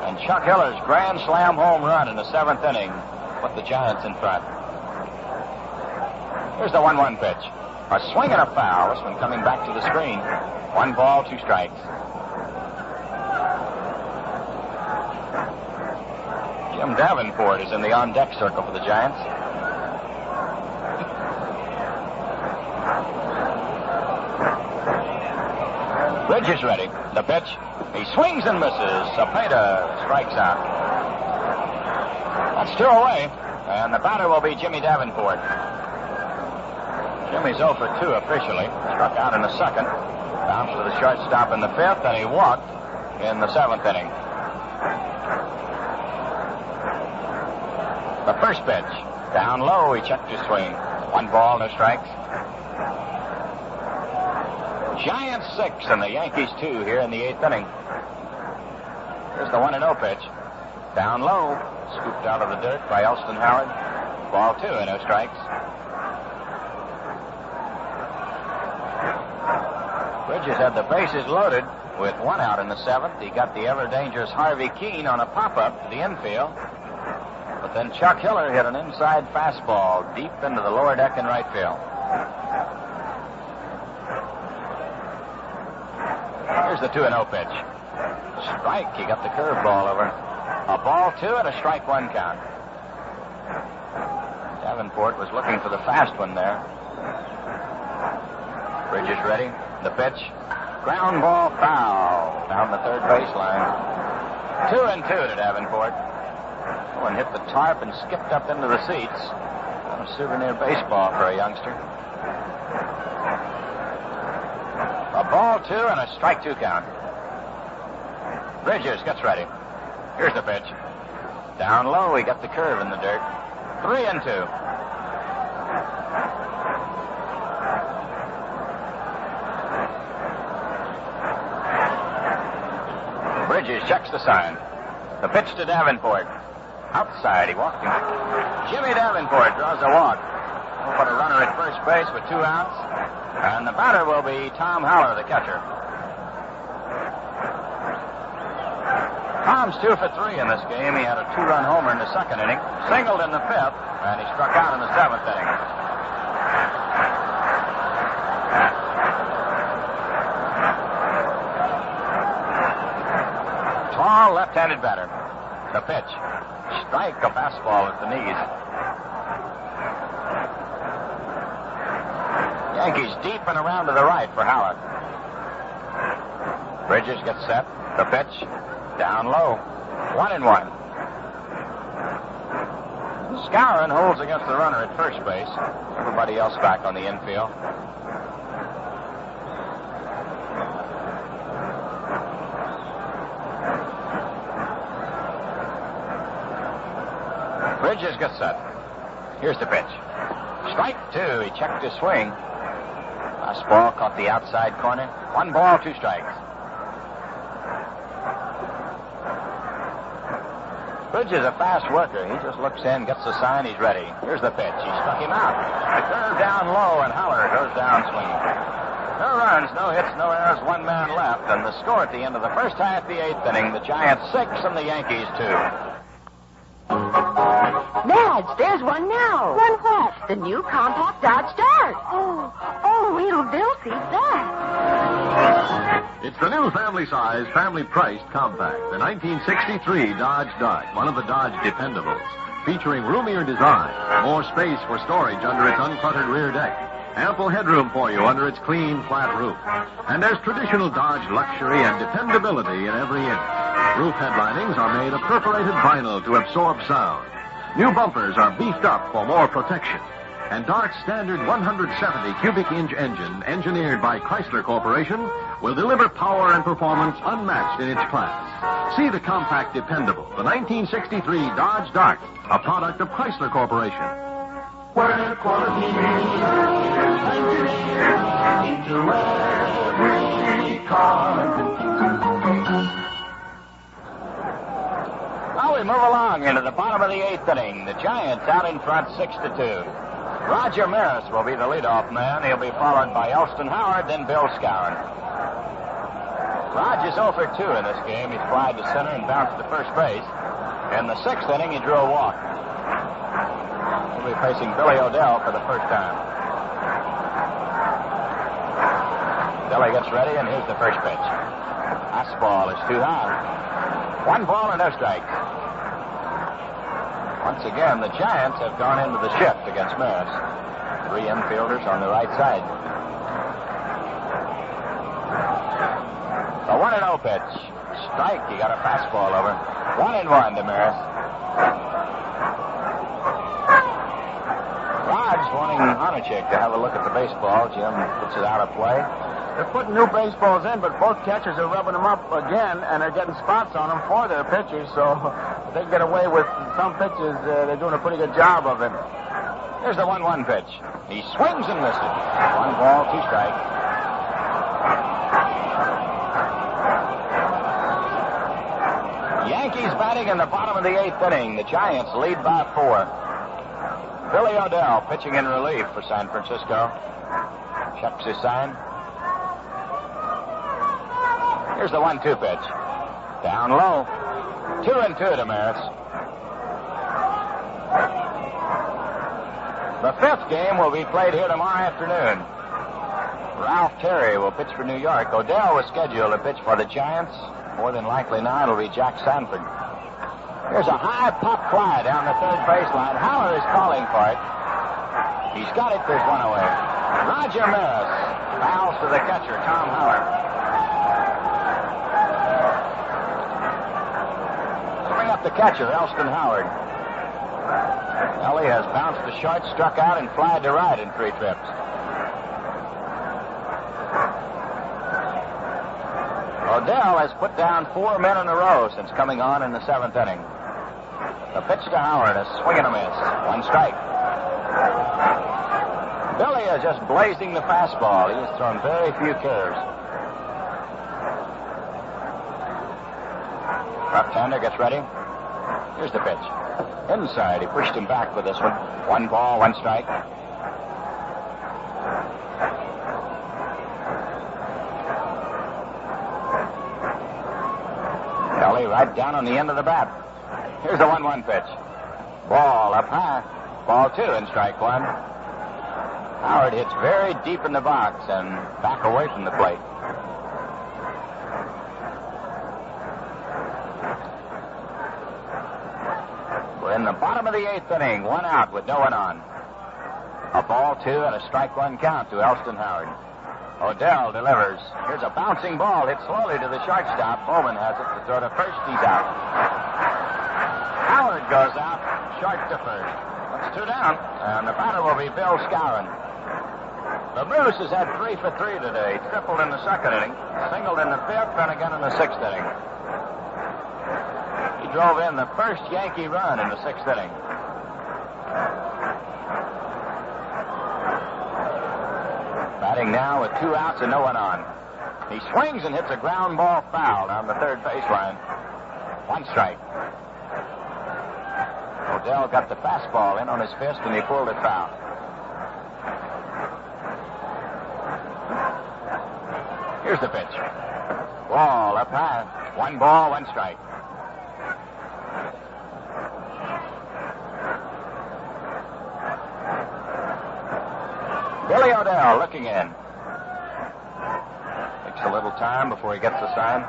And Chuck Hiller's grand slam home run in the 7th inning put the Giants in front. Here's the 1-1 pitch. A swing and a foul. This one coming back to the screen. 1 ball, 2 strikes. Jim Davenport is in the on-deck circle for the Giants. Bridges ready. The pitch. He swings and misses. Cepeda strikes out. That's 2 away. And the batter will be Jimmy Davenport. Jimmy's 0 for 2 officially. Struck out in the 2nd. Bounced to the shortstop in the 5th, and he walked in the 7th inning. The first pitch. Down low, he checked his swing. 1 ball, no strikes. Giants 6 and the Yankees 2 here in the 8th inning. Here's the 1-0 pitch. Down low. Scooped out of the dirt by Elston Howard. Ball 2 and no strikes. Bridges had the bases loaded with 1 out in the 7th. He got the ever-dangerous Harvey Keene on a pop-up to the infield. But then Chuck Hiller hit an inside fastball deep into the lower deck in right field. Here's the 2-0 pitch. Strike. He got the curveball over. A ball 2 and a strike 1 count. Davenport was looking for the fast one there. Bridges ready. The pitch. Ground ball foul down the third baseline. 2-2 to Davenport. Oh, and hit the tarp and skipped up into the seats. A souvenir baseball for a youngster. A ball 2 and a strike 2 count. Bridges gets ready. Here's the pitch. Down low, he got the curve in the dirt. 3-2. Bridges checks the sign. The pitch to Davenport. Outside, he walked him. Jimmy Davenport draws a walk. We'll put a runner at first base with 2 outs. And the batter will be Tom Haller, the catcher. Tom's 2 for 3 in this game. He had a 2-run homer in the 2nd inning, singled in the 5th, and he struck out in the 7th inning. Tall left-handed batter. The pitch. Strike, a fastball at the knees. Yankees deep and around to the right for Howard. Bridges gets set. The pitch. Down low. 1-1. Skowron holds against the runner at first base. Everybody else back on the infield. Bridges gets set. Here's the pitch. Strike 2. He checked his swing. Fastball caught the outside corner. 1 ball, 2 strikes. Bridges is a fast worker. He just looks in, gets the sign, he's ready. Here's the pitch. He struck him out. The curve down low, and Haller goes down swinging. No runs, no hits, no errors, 1 man left. And the score at the end of the first half, the 8th inning, the Giants 6 and the Yankees 2. Madge, there's one now. One what? The new compact Dodge Dart. Oh, little Bill sees that. It's the new family-size, family-priced compact, the 1963 Dodge Dart, one of the Dodge dependables, featuring roomier design, more space for storage under its uncluttered rear deck, ample headroom for you under its clean, flat roof. And there's traditional Dodge luxury and dependability in every inch. Roof headlinings are made of perforated vinyl to absorb sound. New bumpers are beefed up for more protection. And Dart's standard 170 cubic inch engine, engineered by Chrysler Corporation, will deliver power and performance unmatched in its class. See the compact dependable, the 1963 Dodge Dart, a product of Chrysler Corporation. Where quality is engineered into every car. Now we move along into the bottom of the 8th inning. The Giants out in front 6-2. Roger Maris will be the leadoff man. He'll be followed by Elston Howard, then Bill Skowron. Rog is 0 for 2 in this game. He flied to center and bounced to first base. In the 6th inning, he drew a walk. He'll be facing Billy Odell for the first time. Billy gets ready, and here's the first pitch. Fastball is too high. 1 ball and no strikes. Once again, the Giants have gone into the shift against Maris. 3 infielders on the right side. A 1-0 pitch. Strike. He got a fastball over. 1-1 to Maris. Rod's wanting Honachik to have a look at the baseball. Jim puts it out of play. They're putting new baseballs in, but both catchers are rubbing them up again, and they're getting spots on them for their pitchers, so if they get away with some pitches, they're doing a pretty good job of it. Here's the 1-1 pitch. He swings and misses. 1 ball, 2 strikes. Batting in the bottom of the 8th inning, the Giants lead by 4. Billy O'Dell pitching in relief for San Francisco. Checks his sign. Here's the 1-2 pitch. Down low. 2-2 to Maris. The 5th game will be played here tomorrow afternoon. Ralph Terry will pitch for New York. O'Dell was scheduled to pitch for the Giants. More than likely now it'll be Jack Sanford. Here's a high pop fly down the third baseline. Haller is calling for it. He's got it. There's one away. Roger Maris fouls to the catcher, Tom Haller. Bring up the catcher, Elston Howard. Ellie has bounced to short, struck out, and flied to right in 3 trips. O'Dell has put down 4 men in a row since coming on in the 7th inning. The pitch to Howard, a swing and a miss. 1 strike. Billy is just blazing the fastball. He has thrown very few curves. Left-hander gets ready. Here's the pitch. Inside, he pushed him back with this one. 1 ball, 1 strike. Ellie right down on the end of the bat. Here's the 1-1 pitch. Ball up high. Ball 2 and strike 1. Howard hits very deep in the box and back away from the plate. We're in the bottom of the 8th inning. 1 out with no one on. A ball 2 and a strike 1 count to Elston Howard. O'Dell delivers. Here's a bouncing ball hit slowly to the shortstop. Bowman has it to throw to first. He's out. Howard goes out, short to first. That's 2 down, and the batter will be Bill Skowron. The Moose has had 3 for 3 today. Tripled in the 2nd inning, singled in the 5th, and again in the 6th inning. He drove in the first Yankee run in the 6th inning. Batting now with 2 outs and no one on. He swings and hits a ground ball foul down the third baseline. 1 strike. O'Dell got the fastball in on his fist and he pulled it foul. Here's the pitch. Ball up high. 1 ball, 1 strike. Billy O'Dell looking in. Takes a little time before he gets the sign.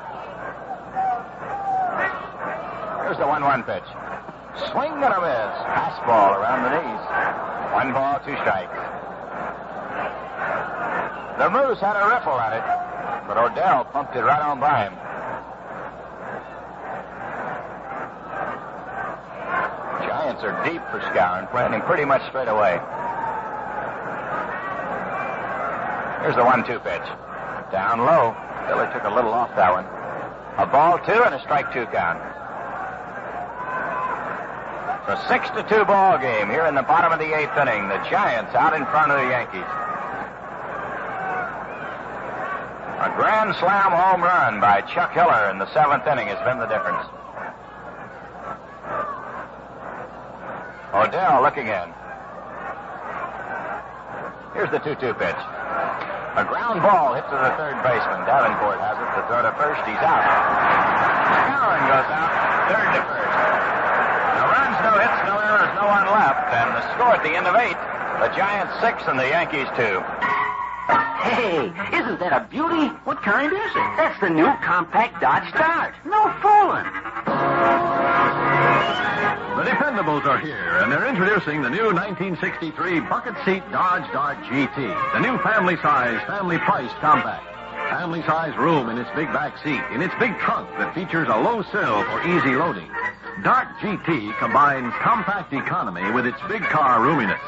Here's the 1-1 pitch. Swing and a miss. Fastball around the knees. 1 ball, 2 strikes. The Moose had a riffle at it, but O'Dell pumped it right on by him. Giants are deep for Skowron, playing pretty much straight away. Here's the 1-2 pitch. Down low. Billy took a little off that one. A ball 2 and a strike 2 count. It's a 6-2 ball game here in the bottom of the 8th inning. The Giants out in front of the Yankees. A grand slam home run by Chuck Hiller in the 7th inning has been the difference. O'Dell looking in. Here's the 2-2 pitch. A ground ball hit to the third baseman. Davenport has it to throw to first. He's out. Skowron goes out, third to first. No runs, no hits, no errors, no one left. And the score at the end of 8, the Giants 6 and the Yankees 2. Hey, isn't that a beauty? What kind is it? That's the new compact Dodge Dart. No fooling. The Dependables are here, and they're introducing the new 1963 bucket seat Dodge Dart GT, the new family-size, family-priced compact. Family-size room in its big back seat, in its big trunk that features a low sill for easy loading. Dart GT combines compact economy with its big car roominess.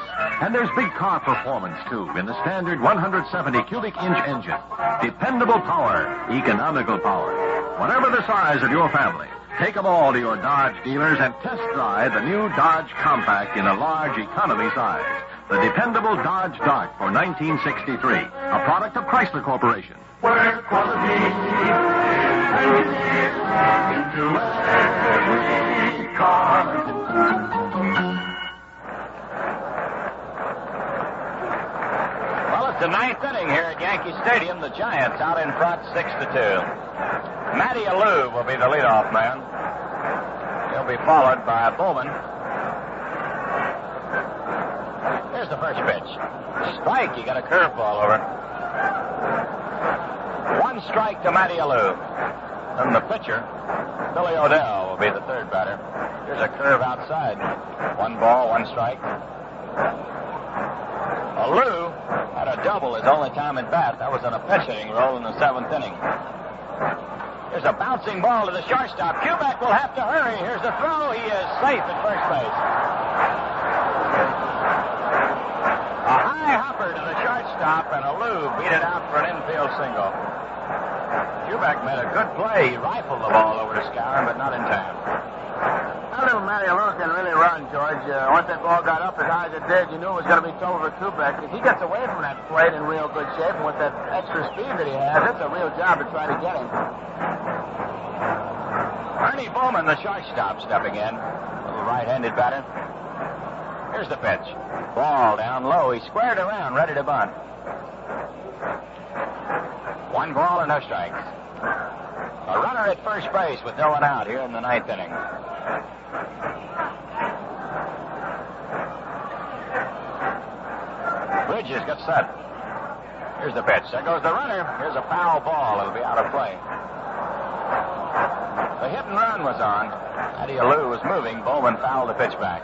And there's big car performance, too, in the standard 170 cubic inch engine. Dependable power, economical power. Whatever the size of your family, take them all to your Dodge dealers and test drive the new Dodge Compact in a large economy size. the dependable Dodge Dart for 1963, a product of Chrysler Corporation. Where quality is engineered into every car. Well, it's the ninth inning here at Yankee Stadium. The Giants out in front 6-2. Matty Alou will be the leadoff man. He'll be followed by Bowman. Here's the first pitch. Strike. He got a curveball over. One strike to Matty Alou. And the pitcher, Billy Odell, will be the third batter. Here's a curve outside. 1 ball, 1 strike. Alou had a double his only time at bat. That was in a pinch hitting role in the 7th inning. There's a bouncing ball to the shortstop. Kubek will have to hurry. Here's the throw. He is safe at first base. A high hopper to the shortstop, and Alou beat it out for an infield single. Kubek made a good play. He rifled the ball over to Skowron, but not in time. That little Matty Alou can really run, George. Once that ball got up as high as it did, you knew it was going to be tough for Kubek. If he gets away from that plate in real good shape, and with that extra speed that he has, it's a real job to try to get him. Ernie Bowman, the shortstop, stepping in. Little right-handed batter. Here's the pitch. Ball down low. He squared around, ready to bunt. 1 ball and no strikes. A runner at first base with no one out here in the 9th inning. Bridges gets set. Here's the pitch. There goes the runner. Here's a foul ball. It'll be out of play. The hit and run was on. Matty Alou was moving. Bowman fouled the pitch back.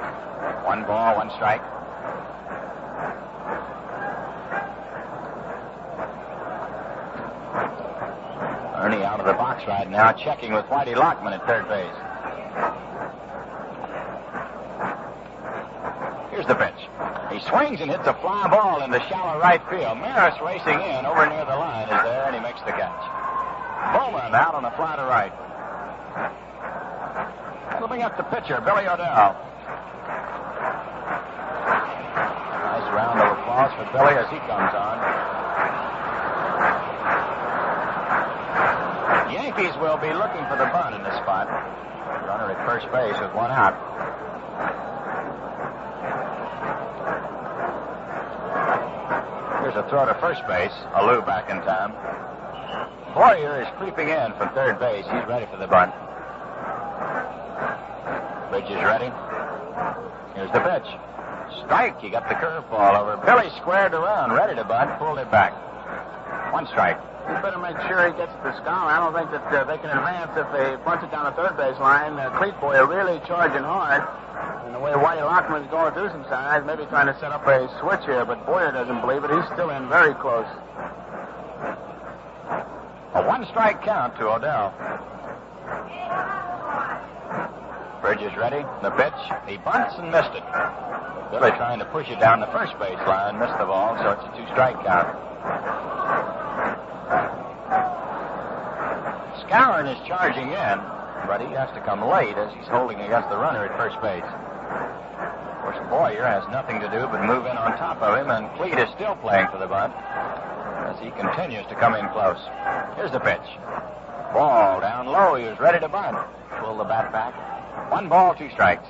1 ball, 1 strike. Ernie out of the box right now, checking with Whitey Lockman at third base. Here's the pitch. He swings and hits a fly ball into shallow right field. Maris racing in over near the line is there, and he makes the catch. Bowman out on the fly to right. Moving up the pitcher, Billy Odell. Nice round of applause for Billy as he comes on. Yankees will be looking for the bunt in this spot. Runner at first base with 1 out. Here's a throw to first base. Alou back in time. Boyer is creeping in from third base. He's ready for the bunt. Bridges ready. Here's the pitch. Strike. He got the curveball over. Billy squared around, ready to bunt, pulled it back. 1 strike. He better make sure he gets to Skowron. I don't think that they can advance if they punch it down the third base line. Cleat Boyer really charging hard. And the way Whitey Lockman's going to do some size, maybe trying to set up a switch here, but Boyer doesn't believe it. He's still in very close. A 1-strike count to Odell. Bridges ready. The pitch. He bunts and missed it. Billy trying to push it down the first base line. Missed the ball, so it's a 2-strike count. Skowron is charging in, but he has to come late as he's holding against the runner at first base. Of course, Boyer has nothing to do but move in on top of him, and Cleat is still playing for the bunt as he continues to come in close. Here's the pitch. Ball down low. He was ready to bunt. Pull the bat back. 1 ball, 2 strikes.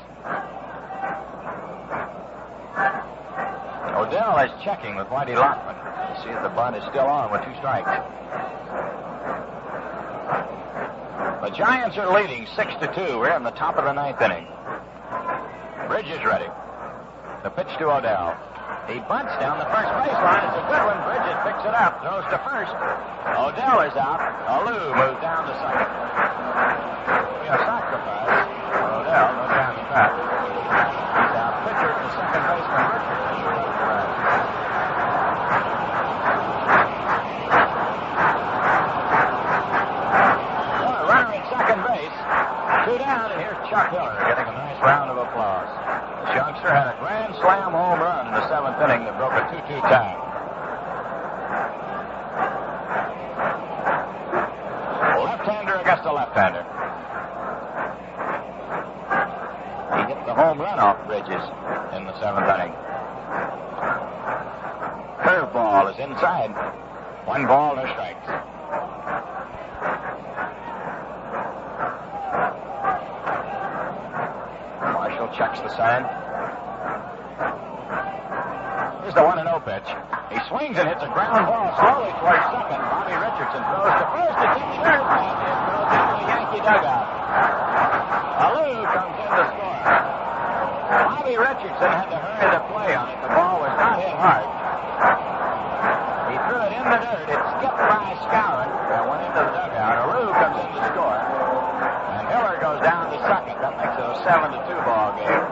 Odell is checking with Whitey Lockman to see if the bunt is still on with 2 strikes. The Giants are leading 6-2. We're in the top of the 9th inning. Bridges ready. The pitch to Odell. He bunts down the first baseline. It's a good one. Bridges picks it up. Throws to first. Odell is out. Alou moves down to second. A sacrifice for Odell. No time in fact. He's out. Pitcher to second baseman. Runner at second base. 2 down, and here's Chuck Hiller getting a nice round of applause. This youngster had a grand slam home run in the 7th inning that broke a 2-2 tie. Left-hander against a left-hander. He hit the home run off Bridges in the 7th inning. goes inside. 1 ball, no strikes. Marshall checks the sign. Here's the 1-0 pitch. He swings and hits a ground ball slowly towards second. Bobby Richardson throws to first. It's in third. And it goes into the Yankee dugout. Alou comes in to score. Bobby Richardson had to hurry the play on it. The ball was not hit hard. He threw it in the dirt. It skipped by Skowron and went into the dugout. Alou comes in to score. And Hiller goes down to second. That makes it a 7-2 ball game.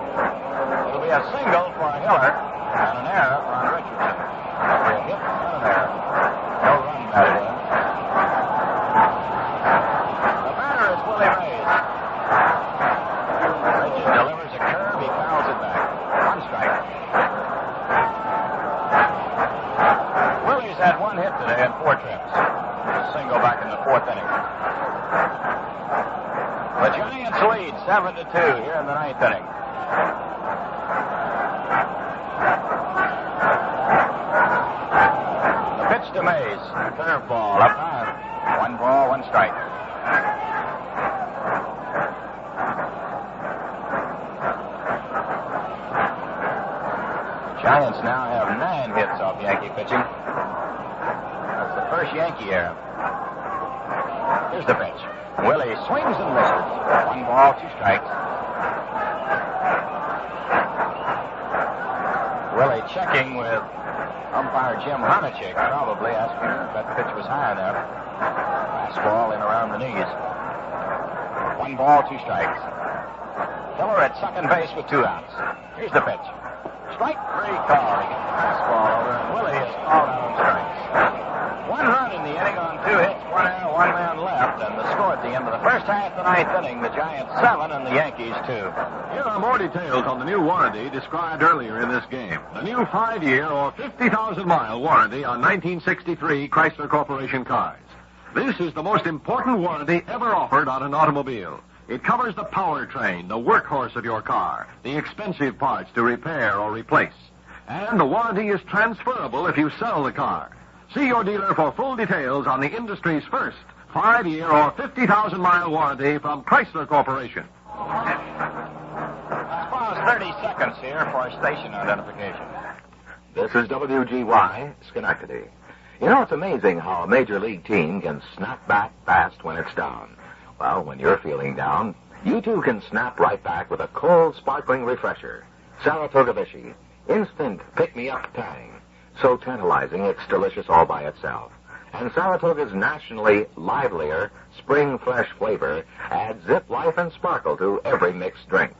It'll be a single for Hiller and an error on Richardson. A hit and an error. No run batted in. The batter is Willie Mays. Richardson delivers a curve. He fouls it back. 1 strike. Willie's had 1 hit today and 4 trips. A single back in the 4th inning. The Giants lead 7-2 here in the 9th inning. The pitch to Mays. Curveball up high. 1 ball, 1 strike. Giants now have 9 hits off Yankee pitching. That's the first Yankee error. Here's the pitch. Willie swings and misses. 1 ball, 2 strikes. Willie checking with umpire Jim Honachek, probably asking if that pitch was high enough. Fastball in around the knees. 1 ball, 2 strikes. Hiller at second base with 2 outs. Here's the pitch. Strike 3 call. He gets the fastball over, and Willie is called out on strikes. 1 run in the inning on 2 hits, 1 error, 1 man left, and the score at the end of the first half of the 9th inning, the Giants 7 and the Yankees 2. Here are more details on the new warranty described earlier in this game. The new 5-year or 50,000-mile warranty on 1963 Chrysler Corporation cars. This is the most important warranty ever offered on an automobile. It covers the powertrain, the workhorse of your car, the expensive parts to repair or replace. And the warranty is transferable if you sell the car. See your dealer for full details on the industry's first 5-year or 50,000-mile warranty from Chrysler Corporation. Let's pause 30 seconds here for station identification. This is WGY, Schenectady. You know, it's amazing how a major league team can snap back fast when it's down. Well, when you're feeling down, you too can snap right back with a cold, sparkling refresher. Saratoga Vichy. Instant pick-me-up tang. So tantalizing, it's delicious all by itself. And Saratoga's nationally livelier spring fresh flavor adds zip, life, and sparkle to every mixed drink.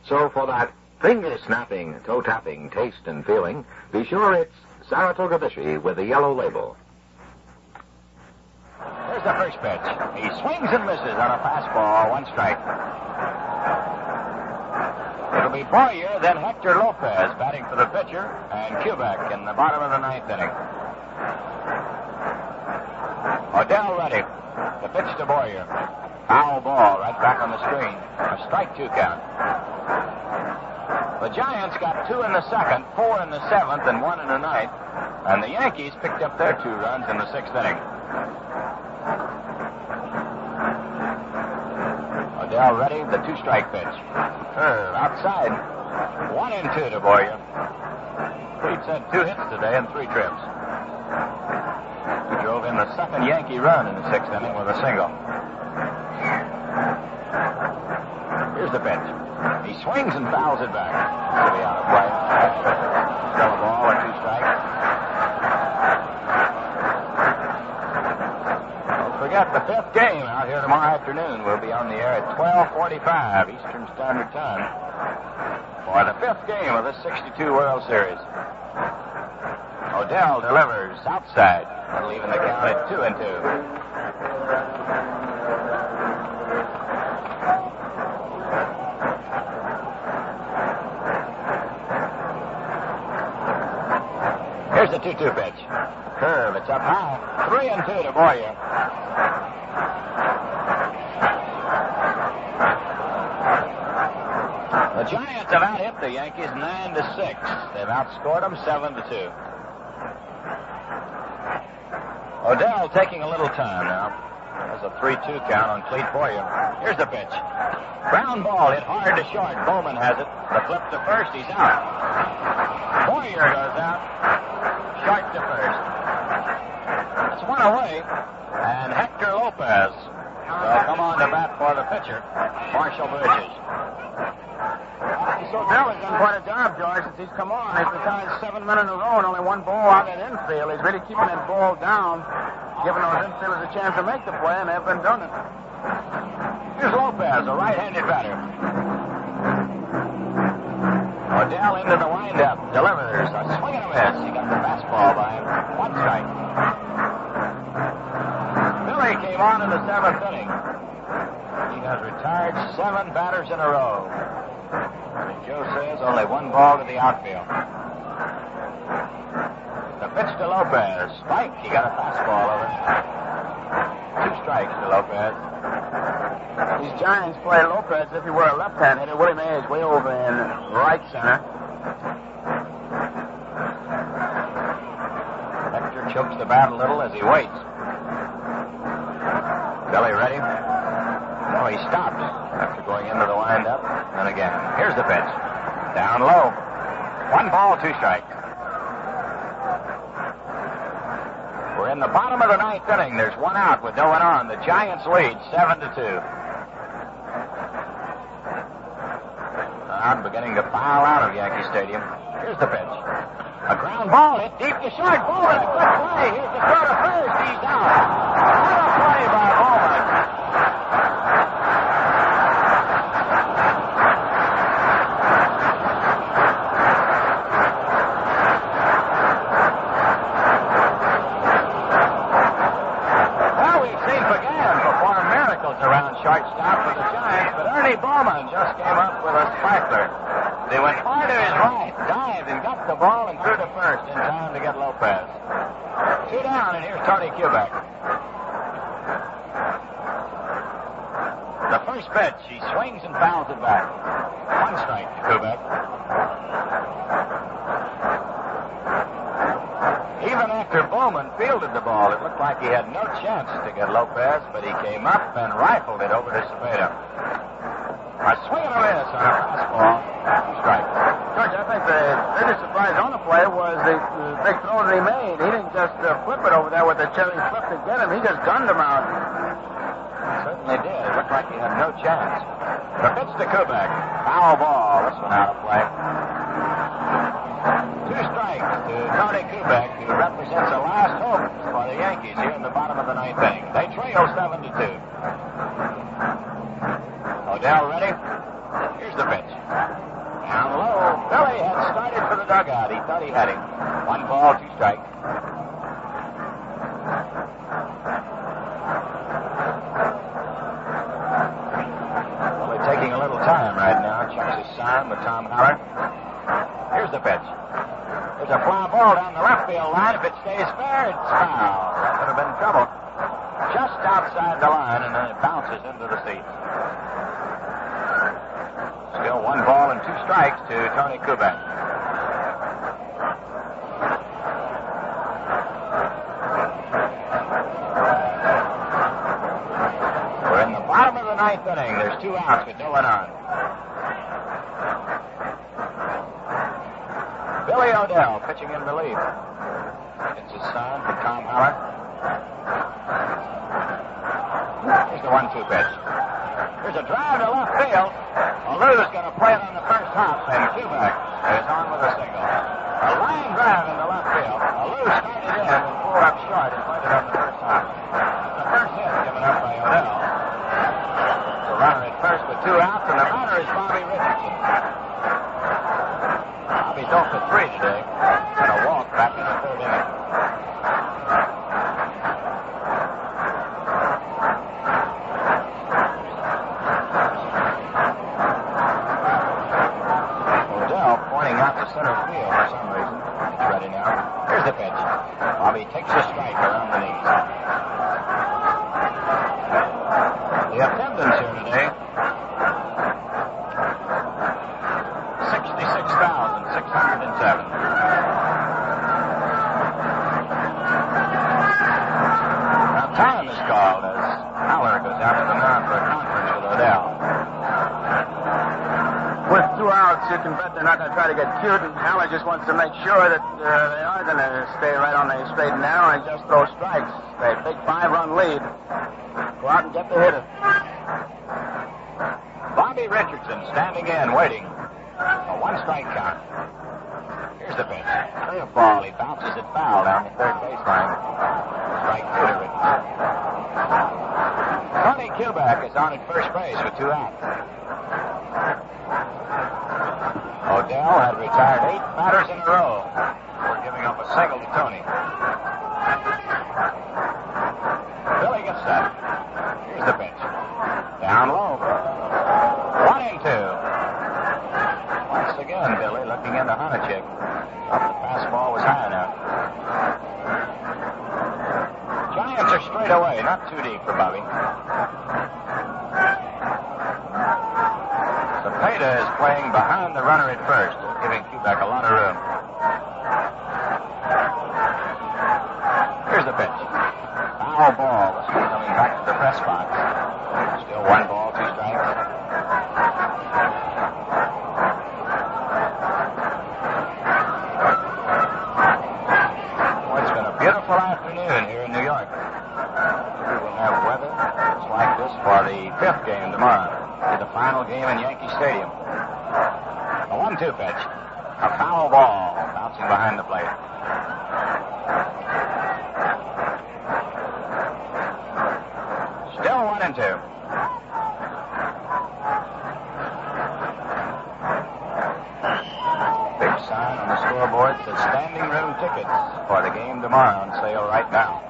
So for that finger-snapping, toe-tapping taste and feeling, be sure it's Saratoga Vichy with the yellow label. Here's the first pitch. He swings and misses on a fastball, 1 strike. It'll be Boyer, then Hector Lopez batting for the pitcher, and Kubek in the bottom of the 9th inning. Odell ready. The pitch to Boyer. Foul ball right back on the screen. A strike 2 count. The Giants got 2 in the 2nd, 4 in the 7th, and 1 in the 9th. And the Yankees picked up their 2 runs in the 6th inning. Odell ready, the 2-strike pitch. Curve outside. 1-2 to Boyer. Cleats had 2 hits today and 3 trips. He drove in the 2nd Yankee run in the 6th inning with a single. Here's the pitch. He swings and fouls it back. To be out of play. Still a ball and 2 strikes. Don't forget the 5th game out here tomorrow afternoon. We'll be on the air at 12:45 Eastern Standard Time for the 5th game of this 62 World Series. Odell delivers outside, leaving the count at 2-2. Here's the 2-2 pitch. Curve, it's up high. 3-2 to Boyer. The Giants have out-hit the Yankees 9-6. They've outscored them 7-2. Odell taking a little time now. There's a 3-2 count on Cleat Boyer. Here's the pitch. Ground ball hit hard to short. Bowman has it. The flip to first. He's out. Boyer goes out. Short to first. That's one away. And Hector Lopez will come on to bat for the pitcher, Marshall Bridges. So Bill has done quite a job, George, since he's come on. He's retired 7 men in a row and only one ball out in infield. He's really keeping that ball down, giving those infielders a chance to make the play, and they've been doing it. Here's Lopez, a right-handed batter. Odell into the windup, delivers a swing and a miss. He got the fastball by him. One strike. Billy came on in the 7th inning. He has retired 7 batters in a row. And Joe says only one ball to the outfield. The pitch to Lopez. Spike, he got a fastball over. 2 strikes to Lopez. These Giants play Lopez if he were a left-hand hitter. Willie Mays way over in right center. Hector chokes the bat a little as he waits. Billy ready? No, he stopped after going into the windup. And again, here's the pitch. Down low. 1 ball, 2 strikes. We're in the bottom of the 9th inning. There's 1 out with no one on. The Giants lead 7-2. I'm beginning to file out of Yankee Stadium. Here's the pitch. A ground ball hit deep to short. Bowman, a good play. Here's the throw to first. He's out. What a play by Bowman. Well, we've seen Pagan perform miracles around shortstop for the Giants, but Ernie Bowman just came up with a sparkler. They went far to his right, dived and got the ball and threw to first in time to get Lopez. 2 down, and here's Tony Kubek. The first pitch, he swings and fouls it back. 1 strike to Kubek. Even after Bowman fielded the ball, it looked like he had no chance to get Lopez, but he came up and rifled it over to Cepeda. A swing and a miss on a fastball. 2 strikes. George, I think the biggest surprise on the play was the big throw that he made. He didn't just flip it over there with the cherry flip to get him. He just gunned him out. Certainly did. It looked like he had no chance. The pitch to Kubek. Foul ball. This one out of play. 2 strikes to Tony Kubek, who represents the last hope for the Yankees here in the bottom of the 9th inning. They trail 7-2. Odell ready? Here's the pitch. Down low. Billy had started for the dugout. He thought he had him. 1 ball, 2 strikes. Billy taking a little time right now. Checks his sign with Tom Haller. Here's the pitch. There's a fly ball down the left field line. If it stays fair, it's foul. That could have been trouble. Just outside the line, and then it bounces into the seats. Still 1 ball and 2 strikes to Tony Kubek. We're in the bottom of the 9th inning. There's 2 outs with no one on. Billy Odell pitching in relief. It's his son for Tom Haller. Here's the 1-2 pitch. There's a drive to left field. Lou's going to play it on the first hop, and Kubek is on with a single. A line drive into left field. Lou started in and pulled up short and played it on the first hop. The first hit given up by Odell. The runner at first with 2 outs, and the batter is Bobby Richardson. Bobby's 0 for 3 today, and a walk back in the 3rd inning. Center field for some reason. It's ready now. Here's the pitch. Bobby takes a strike around the knees. The attendance here today, 66,607. called as Haller goes out to the mound for a conference with Odell. With 2 outs, you can bet they're not going to try to get cute, and Haller just wants to make sure that they are going to stay right on the straight and narrow and just throw strikes. They big 5-run lead. Go out and get the hitter. Bobby Richardson standing in, waiting. A 1-strike count. Here's the pitch. Curveball. He bounces it foul down the third baseline. Strike 2 to Richardson. Tony Kubek is on at first base with 2 outs. Odell had retired 8 batters in a row before giving up a single to Tony. Billy gets set. Here's the pitch. Down low. 1-2. Once again, Billy looking into Honachik. Thought the fastball was high enough. Giants are straight away, not too deep for Bobby. Cepeda is playing behind the runner at first, giving Kubek a lot of room. Here's the pitch. Foul ball. Coming back to the press box. Still 1 ball, 2 strikes. Well, it's been a beautiful afternoon here in New York. We will have weather just like this for the 5th game tomorrow. The final game in Yankee Stadium. A 1-2 pitch. A foul ball bouncing behind the plate. Still 1-2. Big sign on the scoreboard says standing room tickets for the game tomorrow on sale right now.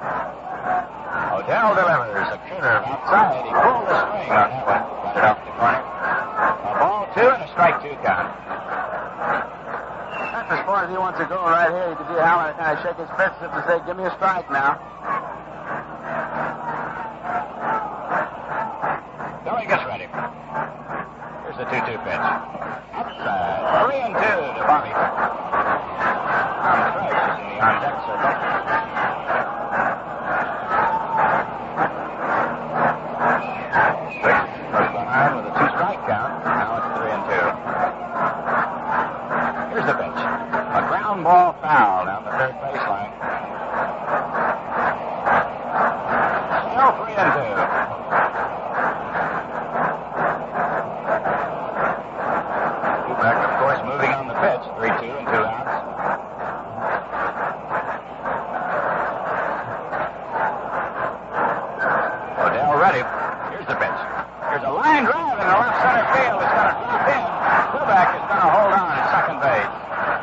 Odell delivers a curve outside. He pulled the string on that one. Got it off the corner. A ball 2 and a strike 2 count. That's as far as he wants to go right here. You can see Haller kind of shake his fists as if to say, give me a strike now. Billy gets ready. Here's the 2-2 pitch. Outside. 3-2 to Bobby. Tom Trice is in the on-deck circle. With a 2-strike count. Now it's 3-2. Here's the pitch. A ground ball foul down the third baseline. Still 3-2. Kubek, of course, moving on the pitch. 3-2 and 2 outs. Odell ready. Here's the pitch. There's a line drive in the left center field. It's going to drop in. Kubek is going to hold on at second base.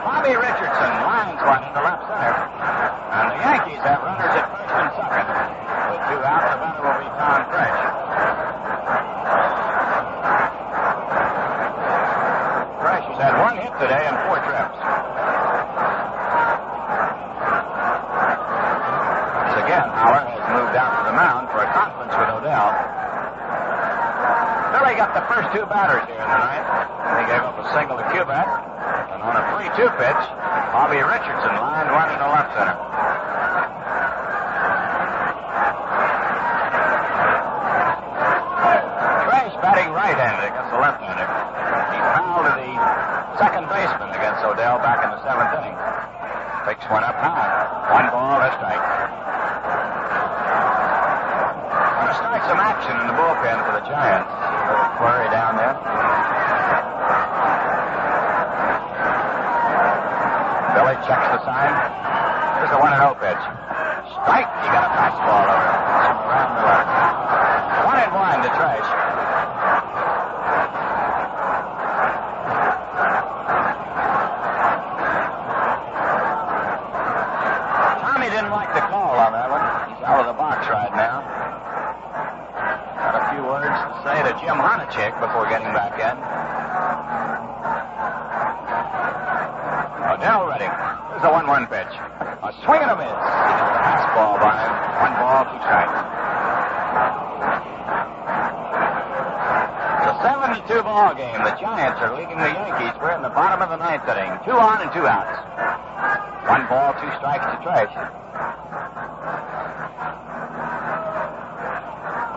Bobby Richardson lines one into left center. And the Yankees have runners at first and second. With 2 outs, the batter will be Tom Fresh. Fresh has had 1 hit today and 4 trips. Once again, Haller has moved out to the mound for a conference with Odell. Billy got the first 2 batters here in the ninth. He gave up a single to Kubek. And on a 3-2 pitch, Bobby Richardson lined one into left center. Trace batting right-handed against the left-hander. He fouled to the second baseman against Odell back in the 7th inning. Picks one up high. 1 ball, a strike. Want to start some action in the bullpen for the Giants. A little flurry down there. Billy checks the sign. Here's the 1-0 pitch. Strike. He got a fastball over it. Around the left. 1-1 to Trash. Tommy didn't like the call on that one. He's out of the box right now. Got a few words to say to Jim Honachik before getting back in. Odell ready. Here's a 1-1 pitch. A swing and a miss. He gets the fastball by him. 1 ball, 2 strikes. It's a 7-2 ball game. The Giants are leading the Yankees. We're in the bottom of the 9th inning. 2 on and 2 outs. 1 ball, 2 strikes to Trash.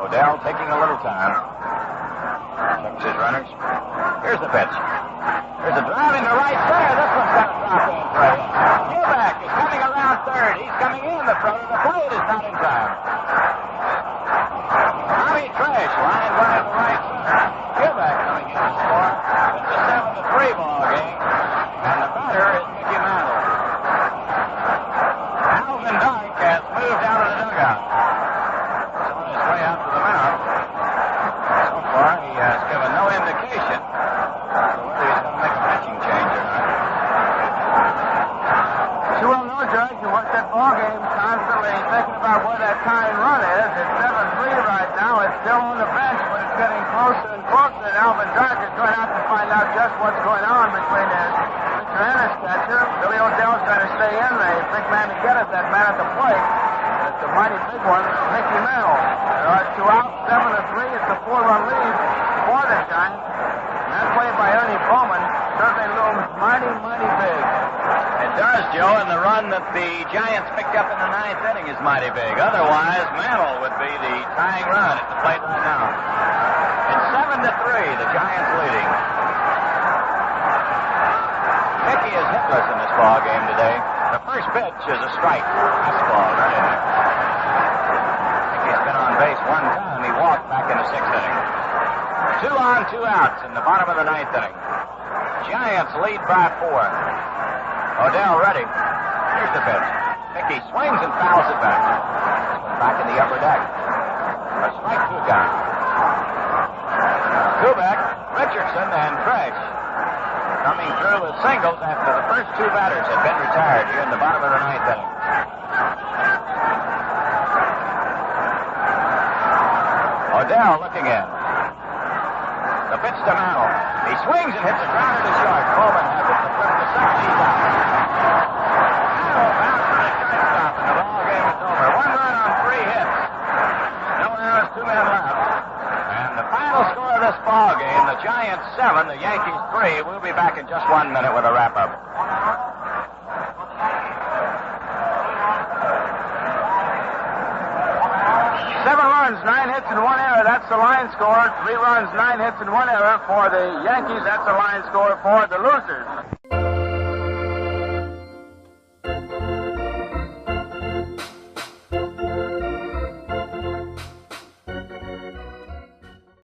Odell taking a little time. Checks his runners. Here's the pitch. There's a drive into right center. This one's got to drop in for him. Gilback is coming around third. He's coming in the front of the plate. Is not in time. Tommy Trash line right to right center. Gilback coming in to score. It's a 7-3 ball game. And the batter is Mickey Mantle. Alvin Dark has moved out of the dugout. He's on his way out to the mound. So far, he has given no indication as to whether he's going to make a pitching change or not. You well know, Judge, you watch that ball game constantly thinking about where that tying run is. It's 7-3 right now. It's still on the bench, but it's getting closer and closer. And Alvin Dark is going out to find out just what's going on between Mr. Ennis catcher. Billy Odell's going to stay in. The big man to get it, that man at the plate. It's the mighty big one, Mickey Mantle. There are 2 outs, 7-3. It's a 4-run lead for the Giants. And that play by Ernie Bowman certainly looms mighty, mighty big. It does, Joe, and the run that the Giants picked up in the 9th inning is mighty big. Otherwise, Mantle would be the tying run at the plate right now. It's 7-3, the Giants leading. Mickey is hitless in this ball game today. The first pitch is a strike. Fastball right in there. Mickey's been on base 1 time. He walked back in the 6th inning. 2 on, 2 outs in the bottom of the 9th inning. Giants lead by 4. Odell ready. Here's the pitch. Mickey swings and fouls it back. This one back in the upper deck. A strike 2 count. Kubek, Richardson, and Tresh coming through with singles after the first 2 batters had been retired here in the bottom of the 9th inning. Odell looking in. The pitch to Mantle. He swings and hits a grounder to short. Bowman has it. The second he's out. Mantle bounces to shortstop, and the ball game is over. 1 run on 3 hits. No errors, 2 men left. And the final score of this ball game, the Giants 7, the Yankees 3. We'll be back in just 1 minute with a wrap-up. 7 runs, 9 hits, and 1 error. That's the line score. 3 runs, 9 hits, and 1 error for the Yankees. That's the line score for the losers.